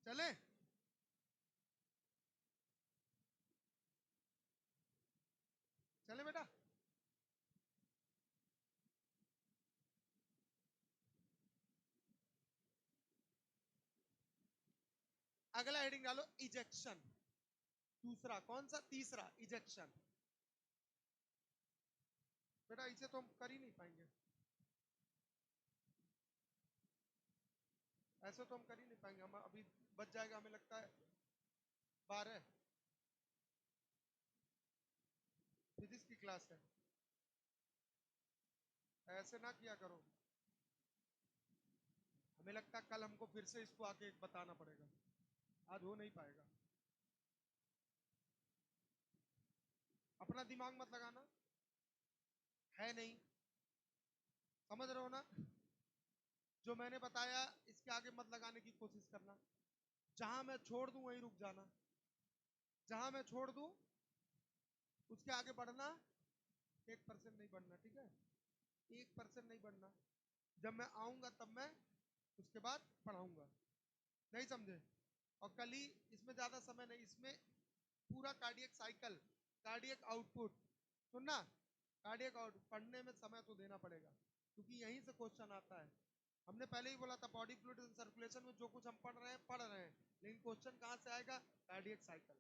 चले? अगला हेडिंग डालो इजेक्शन। दूसरा कौन सा? तीसरा इजेक्शन। बेटा इसे तो हम कर ही नहीं पाएंगे, ऐसे तो हम कर ही नहीं पाएंगे। हम अभी बच जाएगा हमें लगता है 12, फिजिक्स की क्लास है। ऐसे ना किया करो, हमें लगता है कल हमको फिर से इसको आके बताना पड़ेगा, आज हो नहीं पाएगा। अपना दिमाग मत लगाना, है नहीं, समझ रहे हो ना? जो मैंने बताया इसके आगे मत लगाने की कोशिश करना। जहां मैं छोड़ दूं वहीं रुक जाना, जहां मैं छोड़ दूं उसके आगे बढ़ना 1% नहीं बढ़ना, ठीक है? 1% नहीं बढ़ना। जब मैं आऊंगा तब मैं उसके बाद पढ़ाऊंगा, नहीं समझे? और कल ही, इसमें ज्यादा समय नहीं, इसमें पूरा कार्डियक साइकिल, कार्डियक आउटपुट सुनना। कार्डियक आउटपुट पढ़ने में समय तो देना पड़ेगा, क्योंकि यहीं से क्वेश्चन आता है। हमने पहले ही बोला था बॉडी फ्लूइड एंड सर्कुलेशन में जो कुछ हम पढ़ रहे हैं, लेकिन क्वेश्चन कहां से आएगा? Cardiac cycle.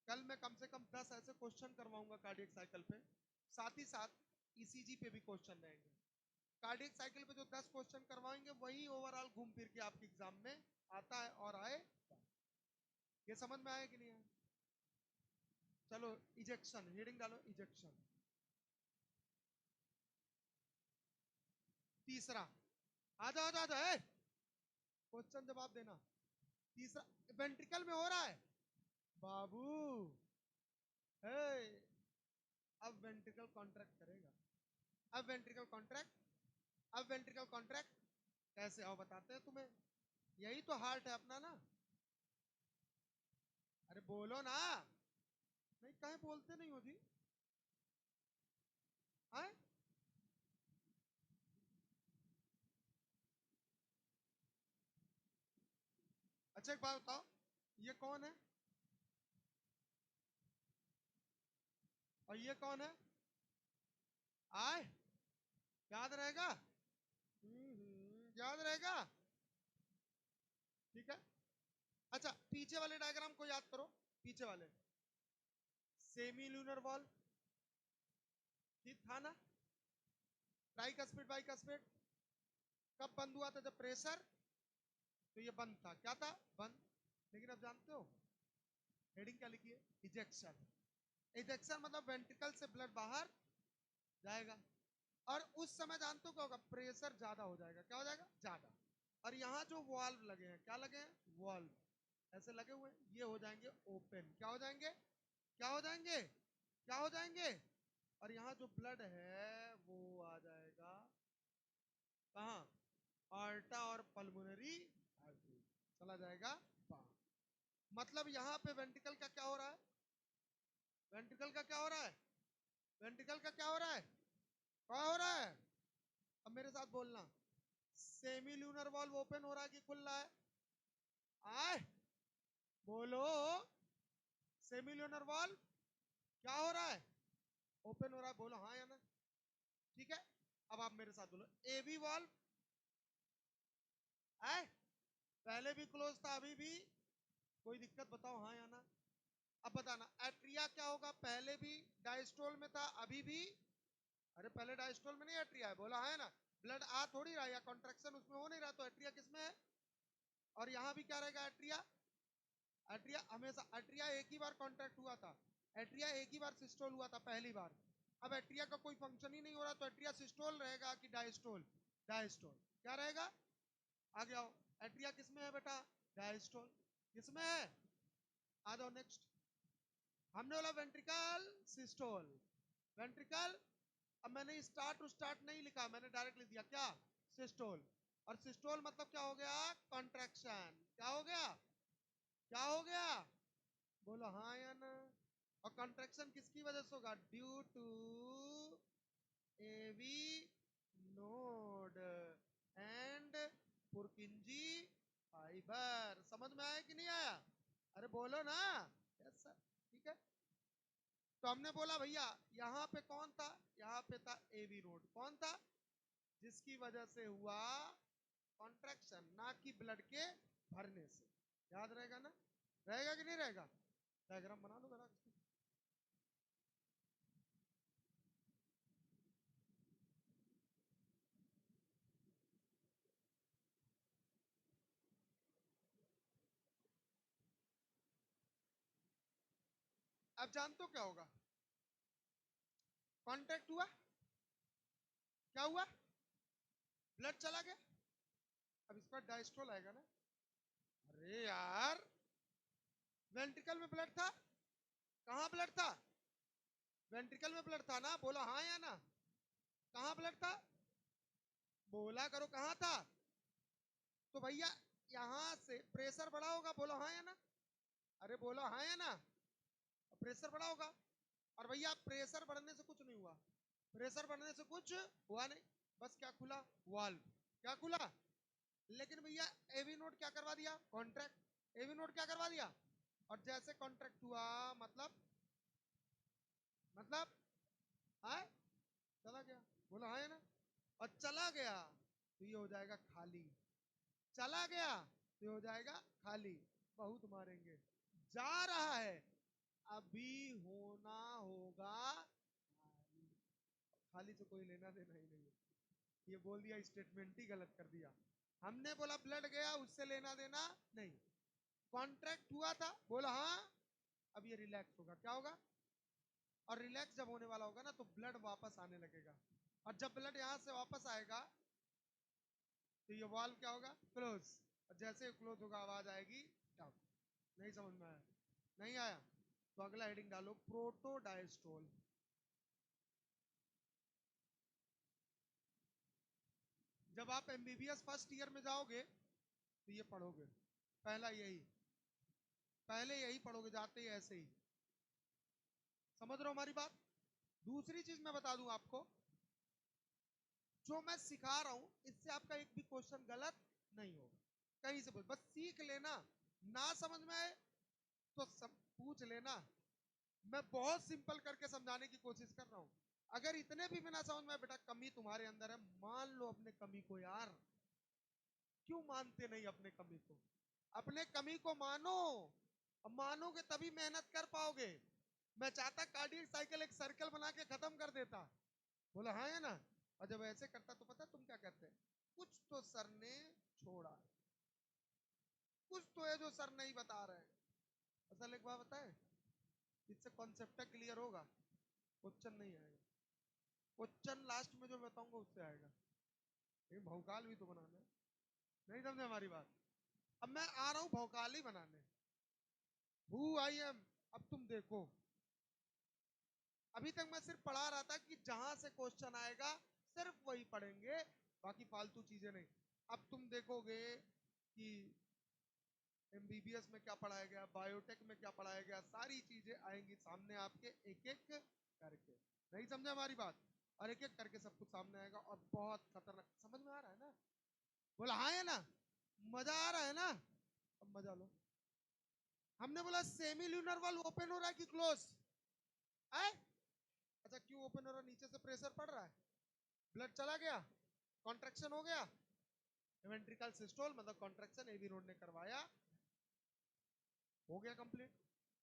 कल मैं कम से कम 10 ऐसे क्वेश्चन करवाऊंगा कार्डियक साइकिल पे, साथ ही साथ ईसीजी पे भी क्वेश्चन रहेंगे। कार्डियक साइकिल पे जो 10 क्वेश्चन करवाएंगे वही ओवरऑल घूम फिर के आपके एग्जाम में आता है और आए। ये समझ में आया कि नहीं आया? चलो इजेक्शन, हेडिंग डालो इजेक्शन। तीसरा, आ जाओ आ जाओ, क्वेश्चन जवाब देना। तीसरा, वेंट्रिकल में हो रहा है बाबू, है अब वेंट्रिकल कॉन्ट्रैक्ट करेगा। अब वेंट्रिकल कॉन्ट्रैक्ट, अब वेंट्रिकल कॉन्ट्रैक्ट कैसे आओ बताते हैं तुम्हें। यही तो हार्ट है अपना ना। अरे बोलो ना, नहीं कहे बोलते नहीं हो जी? है? अच्छा एक बात बताओ, ये कौन है और ये कौन है? आए, याद रहेगा? याद रहेगा, ठीक है। अच्छा पीछे वाले डायग्राम को याद करो, पीछे वाले सेमी ल्यूनर वॉल, ठीक था ना? ट्राइकस्पिड बाइकस्पिड कब बंद हुआ था? जब प्रेशर, तो ये बंद था, क्या था? बंद। लेकिन अब जानते हो हेडिंग क्या लिखी है? इजेक्शन। इजेक्शन मतलब वेंट्रिकल से ब्लड बाहर जाएगा, और उस समय जानते हो क्या होगा? प्रेशर ज्यादा हो जाएगा। क्या हो जाएगा? ज्यादा। और यहाँ जो वॉल्व लगे हैं, क्या लगे हैं? वॉल्व ऐसे लगे हुए हैं, ये हो जाएंगे ओपन। क्या हो जाएंगे? क्या हो जाएंगे? क्या हो जाएंगे? और यहाँ जो ब्लड है वो आ जाएगा कहाँ? आर्टा और पल्मोनरी आर्टरी चला जाएगा बाहर। मतलब यहाँ पे वेंट्रिकल का क्या हो रहा है? वेंट्रिकल का क्या हो रहा है? वेंट्रिकल का क्या हो रहा है? क्या हो रहा है? अब मेरे साथ बोलना, सेमी ल्यूनर वॉल्व ओपन हो रहा है कि खुल रहा है? आए बोलो, सेमी ल्यूनर वॉल्व क्या हो रहा है? ओपन हो रहा है, बोलो हाँ या ना। ठीक है, अब आप मेरे साथ बोलो एवी वॉल्व, आए पहले भी क्लोज था अभी भी, कोई दिक्कत बताओ हाँ या ना। अब बताना एट्रिया क्या होगा? पहले भी डायस्टोल में था अभी भी, अरे पहले डायस्टोल में नहीं एट्रिया है, बोला है ना? ब्लड आ थोड़ी रहा है, या कॉन्ट्रेक्शन उसमें हो नहीं रहा, तो एट्रिया किसमें है? और यहां भी क्या रहेगा? एट्रिया। एट्रिया हमेशा, एट्रिया एक ही बार कॉन्ट्रैक्ट हुआ था, एट्रिया एक ही बार सिस्टोल हुआ था पहली बार। अब एट्रिया का कोई फंक्शन ही नहीं हो रहा, तो एट्रिया सिस्टोल रहेगा कि डायस्टोल? डायस्टोल। क्या रहेगा? आगे आओ, एट्रिया किसमें है बेटा? डायस्टोल। किसमें है? आ जाओ नेक्स्ट। हमने बोला वेंट्रिकल सिस्टोल, वेंट्रिकल। अब मैंने स्टार्ट टू स्टार्ट नहीं लिखा, मैंने डायरेक्ट लिख दिया क्या? सिस्टोल। और सिस्टोल मतलब क्या हो गया? कॉन्ट्रैक्शन। क्या हो गया? क्या हो गया? बोलो हाँ या ना। और कॉन्ट्रैक्शन किसकी वजह से होगा? Due to AV node and Purkinje fibre. समझ में आया कि नहीं आया? अरे बोलो ना। यस सर, ठीक है। तो हमने बोला भैया यहां पे कौन था? यहां पे था एवी नोड। कौन था? जिसकी वजह से हुआ कॉन्ट्रैक्शन, ना कि ब्लड के भरने से। याद रहेगा ना? रहेगा कि नहीं रहेगा? डायग्राम बना लो जरा। अब जानते हो क्या होगा? कॉन्ट्रैक्ट हुआ, क्या हुआ? ब्लड चला गया। अब इसका डायस्ट्रोल आएगा ना। अरे यार, वेंट्रिकल में ब्लड था, कहां ब्लड था? वेंट्रिकल में ब्लड था ना, बोला हाँ या ना? कहां ब्लड था? बोला करो कहां था? तो भैया यहां से प्रेशर बढ़ा होगा, बोला हाँ या ना? अरे बोला हाँ या ना? प्रेशर बढ़ा होगा। और भैया प्रेशर बढ़ने से कुछ नहीं हुआ, प्रेशर बढ़ने से कुछ हुआ नहीं, बस क्या खुला? वाल्व। क्या खुला? लेकिन भैया एवी नोड क्या करवा दिया? कॉन्ट्रैक्ट। एवी नोड क्या करवा दिया? और जैसे कॉन्ट्रैक्ट हुआ मतलब हाँ, चला गया। बोला हाँ है ना? और चला गया तो ये हो जाएगा खाली। चला गया तो ये हो जाएगा खाली। बहुत मारेंगे। जा रहा है, अभी होना होगा खाली। खाली से कोई लेना देना ही नहीं है। ये बोल दिया, स्टेटमेंट ही गलत कर दिया। हमने बोला ब्लड गया, उससे लेना देना नहीं। कॉन्ट्रैक्ट हुआ था, बोला हाँ, अब ये रिलैक्स होगा। क्या होगा? और रिलैक्स जब होने वाला होगा ना तो ब्लड वापस आने लगेगा। और जब ब्लड यहां से वापस आएगा तो ये वाल्व क्या होगा? क्लोज। और जैसे क्लोज होगा आवाज आएगी स्टॉप। नहीं समझ में आया? नहीं आया तो अगला हेडिंग डालो, प्रोटो डायस्ट्रोल। जब आप एमबीबीएस फर्स्ट ईयर में जाओगे तो ये पढ़ोगे, पहला यही, पहले यही पढ़ोगे जाते ही ऐसे ही। समझ रहे हो हमारी बात? दूसरी चीज मैं बता दूं आपको, जो मैं सिखा रहा हूं इससे आपका एक भी क्वेश्चन गलत नहीं होगा। कहीं से बस सीख लेना। ना समझ में आए तो सब पूछ लेना। मैं बहुत सिंपल करके समझाने की कोशिश कर रहा हूं। अगर इतने भी बिना समझ में, बेटा कमी तुम्हारे अंदर है, मान लो अपने कमी को यार। क्यों मानते नहीं अपने कमी को? अपने कमी को मानो। अब मानोगे तभी मेहनत कर पाओगे। मैं चाहता कार्डियक साइकिल एक सर्कल बना के खत्म कर देता, बोला हाँ है ना? और जब ऐसे करता तो पता तुम क्या कहते हैं? कुछ तो सर ने छोड़ा, कुछ तो है जो सर नहीं बता रहे हैं। असल एक बात बताए, इससे कॉन्सेप्ट क्लियर होगा, क्वेश्चन नहीं आएगा। क्वेश्चन लास्ट में जो बताऊंगा उससे आएगा। लेकिन भौकाल भी तो बनाना है। नहीं समझे हमारी बात? अब मैं आ रहा हूं भौकाल ही बनाने। Who I am. अब तुम देखो, अभी तक मैं सिर्फ पढ़ा रहा था कि जहां से क्वेश्चन आएगा सिर्फ वही पढ़ेंगे, बाकी फालतू चीजें नहीं। अब तुम देखोगे कि एमबीबीएस में क्या पढ़ाया गया, बायोटेक में क्या पढ़ाया गया, सारी चीजें आएंगी सामने आपके एक एक करके। नहीं समझे हमारी बात? और एक एक करके सब कुछ सामने आएगा और बहुत खतरनाक। समझ में आ रहा है ना? बोला हाँ है ना? मजा आ रहा है ना? अब मजा लो। हमने बोला सेमी ल्यूनर वाल ओपन हो रहा है कि क्लोज है? अच्छा क्यों ओपन हो रहा है? नीचे से प्रेशर पड़ रहा है, ब्लड चला गया, कॉन्ट्रैक्शन हो गया, वेंट्रिकल सिस्टोल मतलब कॉन्ट्रैक्शन एवी नोड ने करवाया, हो गया कंप्लीट।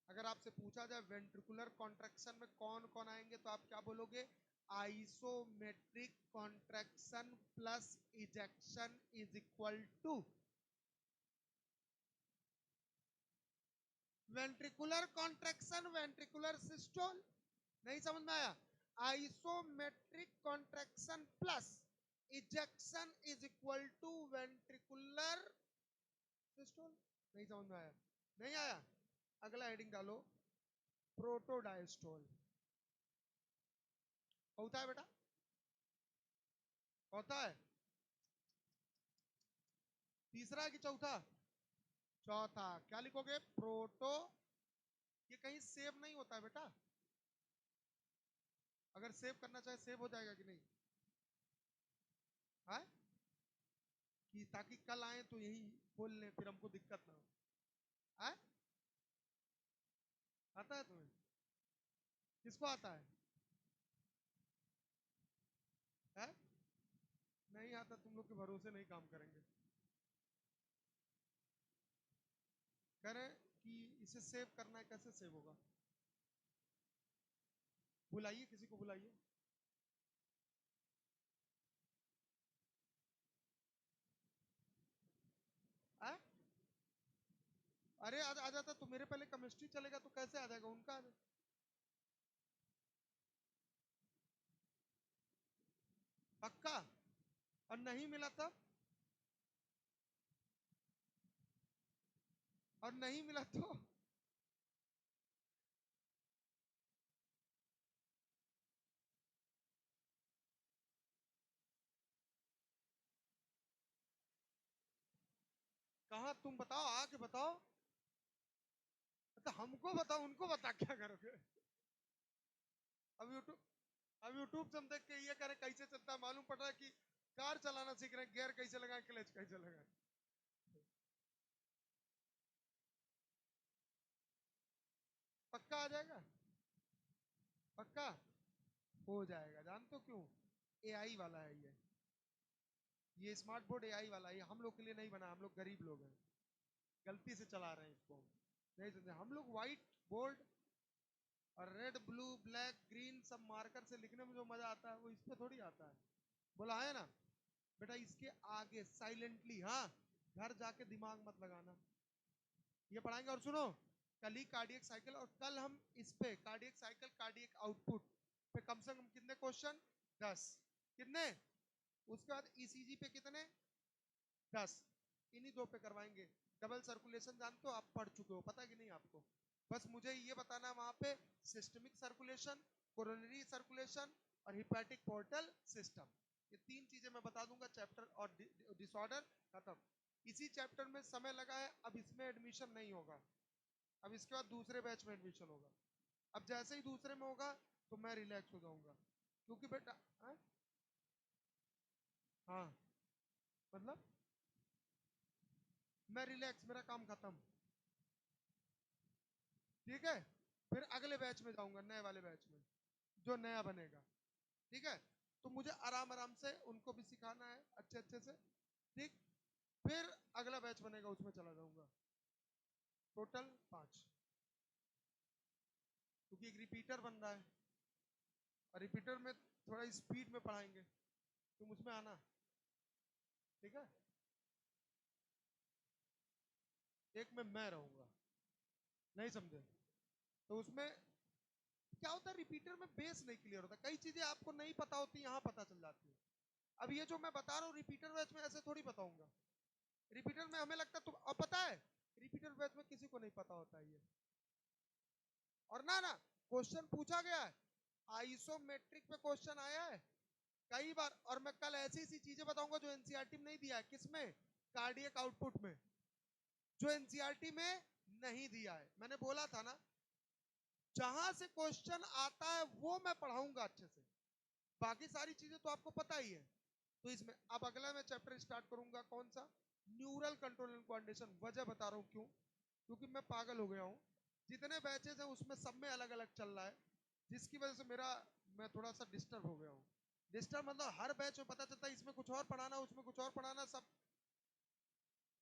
अगर आपसे पूछा जाए वेंट्रिकुलर कॉन्ट्रैक्शन में कौन कौन आएंगे तो आप क्या बोलोगे? Isometric contraction plus ejection is equal to ventricular contraction ventricular systole. नहीं समझ में आया? Isometric contraction plus ejection is equal to ventricular systole. नहीं समझ में आया? नहीं आया? अगला हेडिंग डालो, प्रोटोडायस्टोल। होता है बेटा, होता है। तीसरा कि चौथा? चौथा। क्या लिखोगे? प्रोटो। ये कहीं सेव नहीं होता है बेटा। अगर सेव करना चाहे सेव हो जाएगा कि नहीं? है कि ताकि कल आए तो यही खोल लें, फिर हमको दिक्कत ना हो। है? आता है तुम्हें? किसको आता है? है? नहीं आता? तुम लोग के भरोसे नहीं काम करेंगे। कह रहे कि इसे सेव करना है, कैसे सेव होगा? बुलाइए, किसी को बुलाइए। अरे आ जाता तो मेरे पहले केमिस्ट्री चलेगा तो कैसे आ जाएगा? उनका आ जाएगा। पक्का? और नहीं मिला तब? और नहीं मिला तो? कहा? तुम बताओ, आके बताओ। तो हमको बताओ, उनको बता क्या करोगे? अब यूट्यूब अब यूट्यूब से हम देख के ये करें कैसे चलता है, मालूम पड़ रहा है कि कार चलाना सीख रहे हैं, गियर कैसे लगाए, क्लच कैसे लगाए। पक्का आ जाएगा? पक्का हो जाएगा। जानते हो क्यों? एआई वाला है ये स्मार्ट बोर्ड एआई वाला है। ये हम लोग के लिए नहीं बना, हम लोग गरीब लोग हैं, गलती से चला रहे हैं इसको। नहीं समझे? हम लोग व्हाइट बोर्ड और रेड ब्लू ब्लैक ग्रीन सब मार्कर से लिखने में जो मजा आता है वो इस पे थोड़ी आता है। बोला है ना बेटा, इसके आगे साइलेंटली, हाँ, घर जाके दिमाग मत लगाना। ये पढ़ाएंगे। और सुनो, कल ही कार्डियक साइकिल, और कल हम इस पे कार्डियक साइकिल कार्डियक आउटपुट पे कम से कम कितने क्वेश्चन? 10। कितने? उसके बाद ईसीजी पे कितने? 10। इन्हीं दो पे करवाएंगे। डबल सर्कुलेशन जानते हो? आप पढ़ चुके हो, पता है कि नहीं आपको? बस मुझे ये बताना वहां पे सिस्टमिक सर्कुलेशन, कोरोनरी सर्कुलेशन और हिपैटिक पोर्टल सिस्टम, ये तीन चीजें मैं बता दूंगा। चैप्टर और डिसऑर्डर खत्म। इसी चैप्टर में समय लगा है, अब इसमें एडमिशन नहीं होगा। अब इसके बाद दूसरे बैच में एडमिशन होगा। अब जैसे ही दूसरे में होगा तो मैं रिलैक्स हो जाऊंगा, क्योंकि बेटा हाँ, मतलब मैं रिलैक्स, मेरा काम खत्म। ठीक है? फिर अगले बैच में जाऊंगा, नए वाले बैच में, जो नया बनेगा। ठीक है? तो मुझे आराम आराम से उनको भी सिखाना है अच्छे अच्छे से। ठीक? फिर अगला बैच बनेगा, उसमें चला जाऊंगा। टोटल 5, क्योंकि एक रिपीटर बन रहा है, और रिपीटर में थोड़ा स्पीड में पढ़ाएंगे, तुम उसमें आना। ठीक है? एक में मैं रहूंगा। नहीं समझे? तो उसमें क्या होता है, रिपीटर में बेस नहीं क्लियर होता, कई चीजें आपको नहीं पता होती, यहां पता चल जाती है। अब ये जो मैं बता रहा हूँ रिपीटर बैच में ऐसे थोड़ी बताऊंगा। रिपीटर में हमें लगता है तुम, अब पता है रिपीटर बैच में किसी को नहीं पता होता है ये। और ना ना, क्वेश्चन पूछा गया है, आइसोमेट्रिक पे क्वेश्चन आया है कई बार। और मैं कल ऐसी सी चीजें बताऊंगा जो एनसीईआरटी में नहीं दिया है। किसमें? कार्डियक आउटपुट में, जो एनसीईआरटी में नहीं दिया है। मैंने बोला था ना, जहां से क्वेश्चन आता है वो मैं पढ़ाऊंगा अच्छे से, बाकी सारी चीजें तो आपको पता ही है। तो इसमें अब अगला मैं चैप्टर स्टार्ट करूंगा, कौन सा? Neural control and coordination. वजह बता रहा हूं क्यों, क्योंकि मैं पागल हो गया हूं। जितने बैचेस हैं उसमें सब में अलग अलग चल रहा है, जिसकी वजह से मैं थोड़ा सा डिस्टर्ब हो गया हूं। डिस्टर्ब मतलब हर बैच में पता चलता है इसमें कुछ और पढ़ाना, उसमें कुछ और पढ़ाना, सब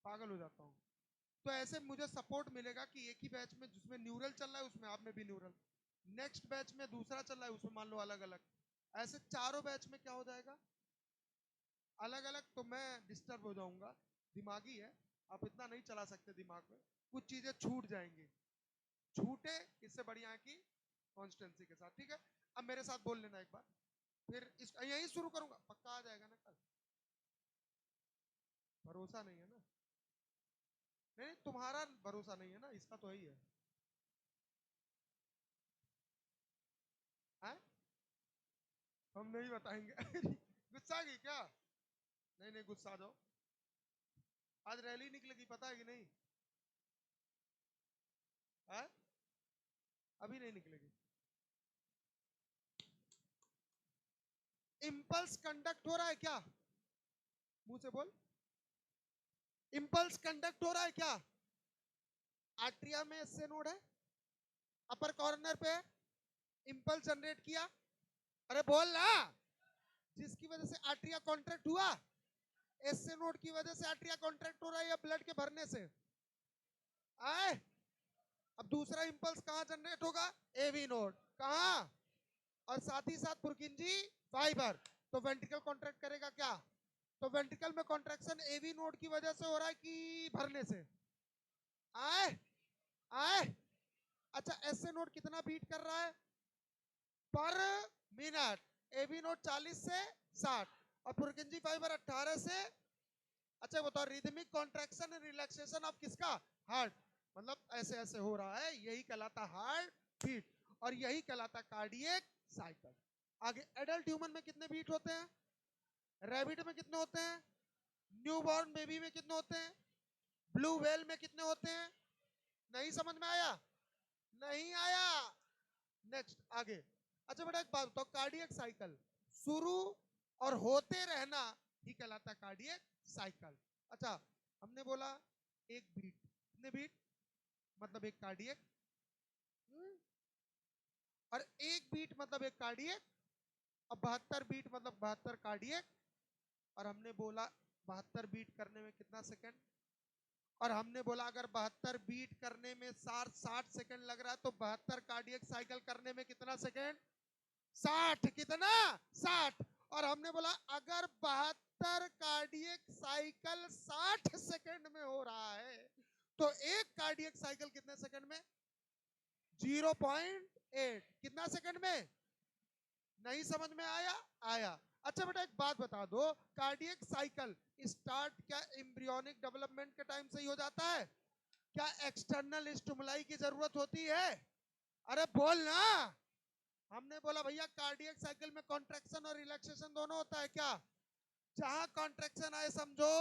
पागल हो जाता हूं। तो ऐसे मुझे सपोर्ट मिलेगा कि एक ही बैच में जिसमें न्यूरल चल रहा है उसमें आप में भी न्यूरल, नेक्स्ट बैच में दूसरा चल रहा है उसमें मान लो अलग अलग, ऐसे चारों बैच में क्या हो जाएगा? अलग अलग। तो मैं डिस्टर्ब हो जाऊंगा, दिमागी है, आप इतना नहीं चला सकते दिमाग में, कुछ चीजें छूट जाएंगी। छूटे इससे बढ़िया है कि कॉन्स्टेंसी के साथ। ठीक है? अब मेरे साथ बोल लेना एक बार, फिर इस यही शुरू करूंगा। पक्का आ जाएगा ना कल? भरोसा नहीं है ना? नहीं, तुम्हारा भरोसा नहीं है ना, इसका तो ही है। हैं? हम नहीं बताएंगे। गुस्सा आ गई क्या? नहीं नहीं, गुस्सा आ जाओ। आज रैली निकलेगी, पता है कि नहीं? है? अभी नहीं निकलेगी। इंपल्स कंडक्ट हो रहा है क्या? मुंह से बोल। इंपल्स कंडक्ट हो रहा है क्या? आर्ट्रिया में एसए नोड है, अपर कॉर्नर पे इंपल्स जनरेट किया। अरे बोल ना। जिसकी वजह से आर्ट्रिया कॉन्ट्रैक्ट हुआ, एसए नोड की वजह से आर्ट्रिया कॉन्ट्रैक्ट हो रहा है, या ब्लड के भरने से? आए अब दूसरा इंपल्स कहां जनरेट होगा? AV node. कहां? और साथ ही साथ पुरकिंजी फाइबर। तो वेंट्रिकल कॉन्ट्रैक्ट करेगा क्या? तो वेंट्रिकल में कॉन्ट्रैक्शन एवी नोड की वजह से हो रहा है कि भरने से? आए आए। अच्छा, एसए नोड कितना बीट कर रहा है पर मिनट? एवी नोड 40 से 60 और पुरकिंजी फाइबर 18 से। अच्छा बताओ, rhythmic contraction and relaxation of किसका? हार्ट। मतलब ऐसे ऐसे हो रहा है, यही कहलाता हार्ट बीट और यही कहलाता कार्डियक साइकिल। आगे, एडल्ट ह्यूमन में कितने बीट होते हैं? रैबिट में कितने होते हैं? न्यूबॉर्न बेबी में कितने होते हैं? ब्लू व्हेल में कितने होते हैं? नहीं समझ में आया? नहीं आया? नेक्स्ट आगे। अच्छा बेटा एक बात बताओ, कार्डियक साइकिल शुरू और होते रहना ही कहलाता कार्डियक साइकिल। अच्छा, हमने बोला एक बीट, कितने बीट मतलब एक कार्डियक, और एक बीट मतलब एक कार्डियक। अब 72 बीट मतलब 72 कार्डियक। और हमने बोला 72 बीट करने में कितना सेकंड? और हमने बोला अगर 72 बीट करने में 60 सेकंड लग रहा है तो 72 कार्डियक साइकिल करने में कितना सेकंड? 60। कितना? 60। और हमने बोला अगर 72 कार्डियक साइकिल 60 सेकंड में हो रहा है तो एक कार्डियक साइकिल कितने सेकंड में? 0.8। कितना सेकंड में? नहीं समझ में आया? आया। अच्छा बेटा एक बात बता दो, कार्डियक साइकिल स्टार्ट क्या एम्ब्रियोनिक डेवलपमेंट के टाइम से ही हो जाता है? क्या एक्सटर्नल स्टिमुलाई की जरूरत होती है? अरे बोल ना। हमने बोला भैया कार्डियक साइकिल में कॉन्ट्रैक्शन और रिलैक्सेशन दोनों होता है क्या? जहां कॉन्ट्रैक्शन आए समझो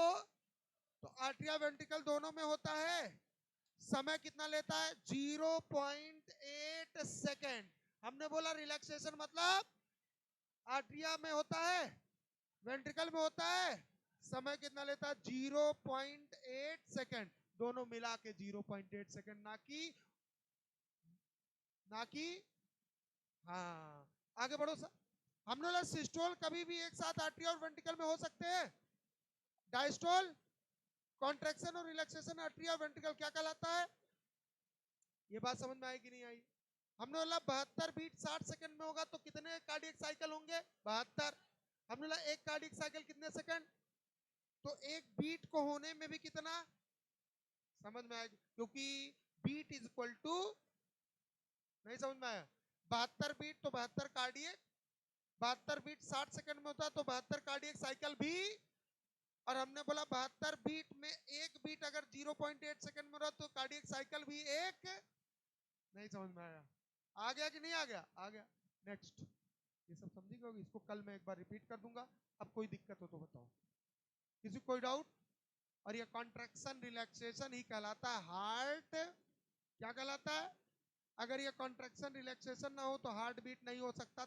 तो आर्टिया वेंट्रिकल दोनों में होता है। समय कितना लेता है? 0.8 सेकेंड। हमने बोला रिलैक्सेशन मतलब आर्टिया में होता है, वेंट्रिकल में होता है, समय कितना लेता है? 0.8 सेकेंड। दोनों मिला के 0.8 सेकेंड, ना कि हाँ। आगे बढ़ो सर। हमने बोला सिस्टोल कभी भी एक साथ आर्टिया और वेंट्रिकल में हो सकते हैं। डायस्टोल कॉन्ट्रैक्शन और रिलैक्सेशन आर्टिया और वेंट्रिकल क्या कहलाता है? ये बात समझ में आई कि नहीं आई? हमने बोला 72 बीट 60 सेकंड में होगा तो कितने कार्डियक साइकिल होंगे? 72। हमने बोला एक कार्डियक साइकिल कितने सेकंड? तो एक बीट को होने में भी कितना? समझ में आएगा? क्योंकि बीट इज इक्वल टू, नहीं समझ में आया? 72 बीट तो 72 कार्डियक, 72 बीट 60 सेकंड में होता तो 72 कार्डियक साइकिल भी। और हमने बोला 72 बीट में एक बीट अगर 0.8 सेकंड में रहा तो कार्डियक साइकिल भी एक। नहीं समझ में आया? आ गया कि नहीं आ गया? आ गया। नेक्स्ट। ये सब समझी होगी, इसको कल मैं एक बार रिपीट कर दूंगा। अब कोई दिक्कत हो तो बताओ, किसी कोई डाउट? और ये कॉन्ट्रैक्शन रिलैक्सेशन ही कहलाता है हार्ट। क्या कहलाता है? अगर ये कॉन्ट्रैक्शन रिलैक्सेशन ना हो तो हार्ट बीट नहीं हो सकता।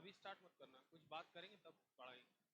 अभी स्टार्ट मत करना, कुछ बात करेंगे तब पढ़ाएंगे।